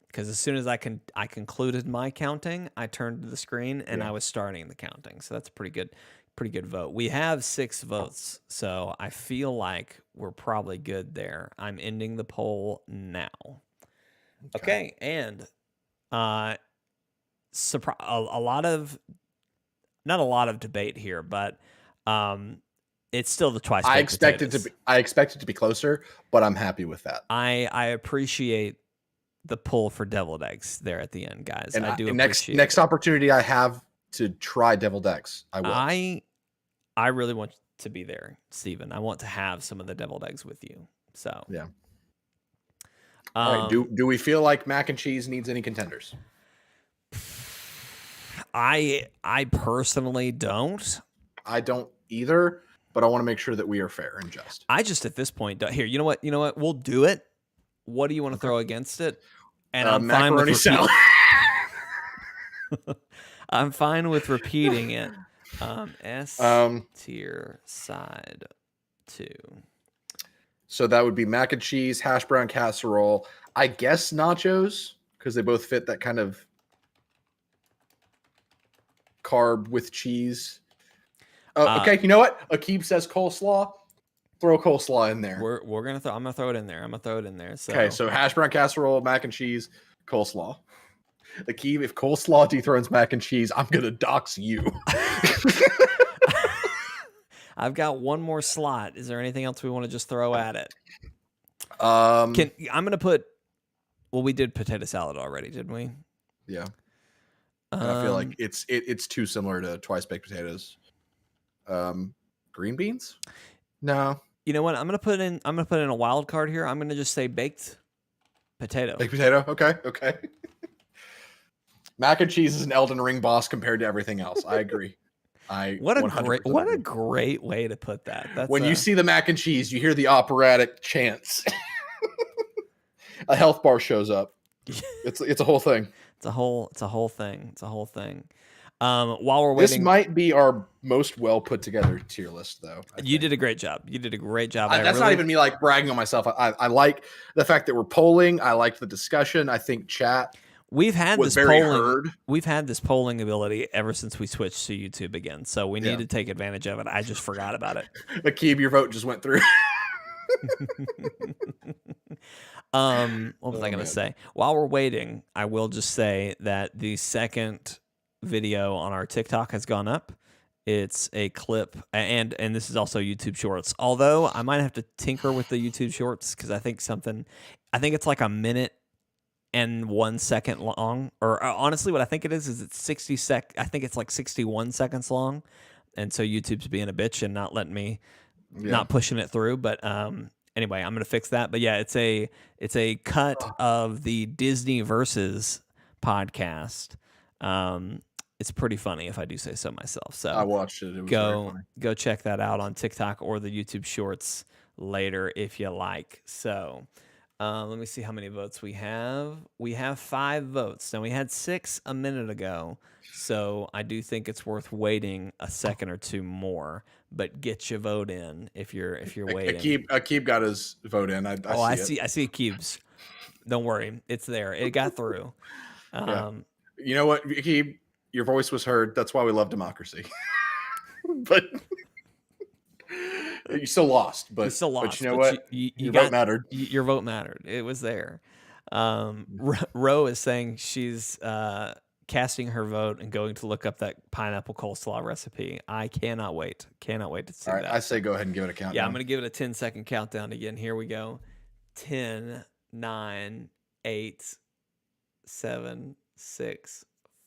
S1: Because as soon as I concluded my counting, I turned to the screen and I was starting the counting. So that's a pretty good vote. We have 6 votes, so I feel like we're probably good there. I'm ending the poll now. Okay, and not a lot of debate here, but it's still the twice.
S2: I expect it to be closer, but I'm happy with that.
S1: I appreciate the pull for deviled eggs there at the end, guys.
S2: And
S1: I do
S2: appreciate next opportunity I have to try deviled eggs, I will.
S1: I really want to be there, Stephen. I want to have some of the deviled eggs with you. So
S2: yeah. All right. Do we feel like mac and cheese needs any contenders?
S1: I personally don't.
S2: I don't either, but I want to make sure that we are fair and just.
S1: I just at this point here. You know what? We'll do it. What do you want to throw against it? And I'm fine with
S2: salad.
S1: I'm fine with repeating it. S tier side 2.
S2: So that would be mac and cheese, hash brown casserole. I guess nachos, because they both fit that kind of carb with cheese. Okay, you know what? Keeb says coleslaw. Throw coleslaw in there.
S1: We're gonna throw. I'm gonna throw it in there. So.
S2: Okay, so hash brown casserole, mac and cheese, coleslaw. Keeb, if coleslaw dethrones mac and cheese, I'm gonna dox you.
S1: I've got one more slot. Is there anything else we want to just throw at it? I'm gonna put. Well, we did potato salad already, didn't we?
S2: Yeah. I feel like it's too similar to twice baked potatoes. Green beans? No.
S1: You know what? I'm gonna put in a wild card here. I'm gonna just say baked potato.
S2: Baked potato. Okay. Mac and cheese is an Elden Ring boss compared to everything else. I agree.
S1: What a great way to put that. That's
S2: when you see the mac and cheese, you hear the operatic chants. A health bar shows up. It's a whole thing.
S1: It's a whole thing. While we're waiting,
S2: this might be our most well put together tier list, though.
S1: You did a great job.
S2: That's not even me like bragging on myself. I like the fact that we're polling. I like the discussion. I think chat.
S1: We've had this polling ability ever since we switched to YouTube again. So we need to take advantage of it. I just forgot about it.
S2: Keeb, your vote just went through.
S1: What was I going to say? While we're waiting, I will just say that the second video on our TikTok has gone up. It's a clip, and this is also YouTube Shorts. Although I might have to tinker with the YouTube Shorts because I think it's like a minute and 1 second long. Or honestly, what I think it is it's 60 I think it's like 61 seconds long, and so YouTube's being a bitch and not letting me, not pushing it through. But anyway, I'm gonna fix that. But yeah, it's a cut of the Disney Versus podcast. It's pretty funny if I do say so myself. So
S2: I watched it. It was
S1: go check that out on TikTok or the YouTube Shorts later if you like. So let me see how many votes we have. We have 5 votes. Now we had 6 a minute ago. So I do think it's worth waiting a second or two more. But get your vote in if you're waiting.
S2: Keeb got his vote in. I
S1: see Keeb's. Don't worry, it's there. It got through.
S2: You know what, Keeb? Your voice was heard. That's why we love democracy. But you still lost. But you know what? Your vote mattered.
S1: Your vote mattered. It was there. Ro is saying she's casting her vote and going to look up that pineapple coleslaw recipe. I cannot wait. Cannot wait to see that.
S2: I say go ahead and give it a countdown.
S1: Yeah, I'm going to give it a 10-second countdown again. Here we go. 10, 9, 8, 7, 6,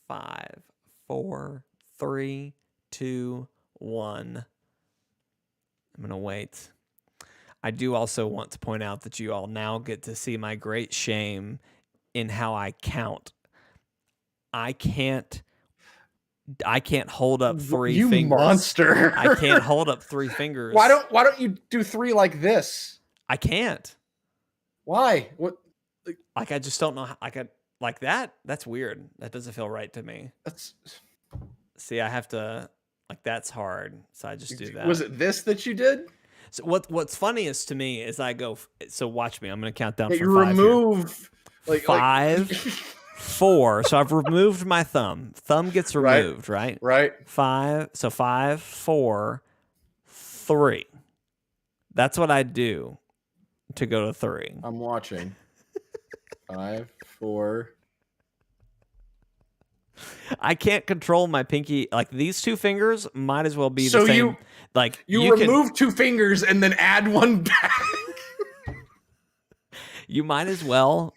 S1: 5, 4, 3, 2, 1. I'm going to wait. I do also want to point out that you all now get to see my great shame in how I count. I can't hold up 3 fingers.
S2: You monster.
S1: I can't hold up 3 fingers.
S2: Why don't you do 3 like this?
S1: I can't.
S2: Why? What?
S1: Like I just don't know how I could like that. That's weird. That doesn't feel right to me. See, I have to like that's hard. So I just do that.
S2: Was it this that you did?
S1: So what's funniest to me is I go so watch me. I'm going to count down
S2: from
S1: you 5
S2: remove
S1: here. 5 4. So I've removed my thumb. Thumb gets removed, right?
S2: Right.
S1: 5. So 5, 4, 3. That's what I do to go to 3.
S2: I'm watching. 5, 4.
S1: I can't control my pinky. Like these 2 fingers might as well be the same.
S2: You remove 2 fingers and then add 1 back.
S1: You might as well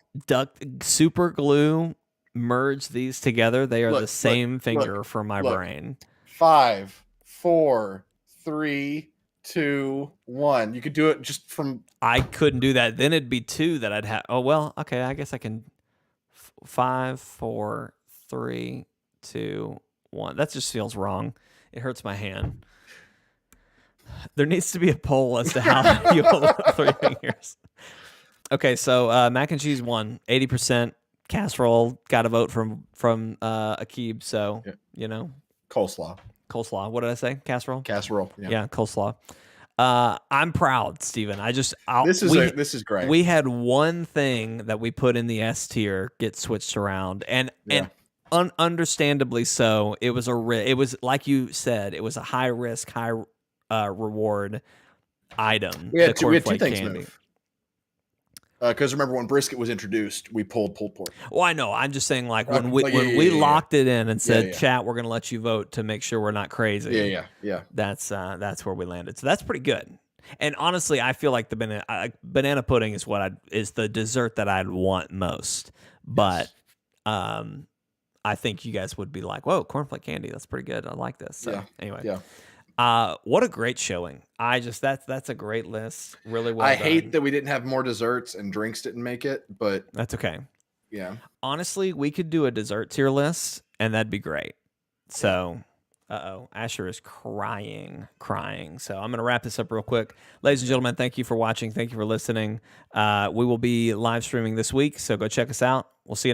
S1: super glue, merge these together. They are the same finger for my brain. 5,
S2: 4, 3, 2, 1. You could do it just from.
S1: I couldn't do that. Then it'd be 2 that I'd have. Oh well, okay. I guess I can. 5, 4, 3, 2, 1. That just feels wrong. It hurts my hand. There needs to be a poll as to how you hold up 3 fingers. Okay, so mac and cheese won 80%. Casserole got a vote from a Keeb. So you know,
S2: coleslaw.
S1: What did I say? Casserole. Yeah, coleslaw. I'm proud, Steven. This
S2: is great.
S1: We had one thing that we put in the S tier get switched around, and understandably so. It was it was like you said. It was a high risk, high reward item.
S2: We had 2 things move. Because remember when brisket was introduced, we pulled pulled pork.
S1: Well, I know. I'm just saying, like when we locked it in and said, "Chat, we're going to let you vote to make sure we're not crazy."
S2: Yeah.
S1: That's where we landed. So that's pretty good. And honestly, I feel like the banana pudding is is the dessert that I'd want most. But I think you guys would be like, "Whoa, cornflake candy, that's pretty good. I like this." So anyway, what a great showing. That's a great list. Really well done.
S2: Hate that we didn't have more desserts and drinks didn't make it, but
S1: that's okay.
S2: Yeah.
S1: Honestly, we could do a dessert tier list and that'd be great. So, Asher is crying. So I'm going to wrap this up real quick. Ladies and gentlemen, thank you for watching. Thank you for listening. We will be live streaming this week, so go check us out. We'll see you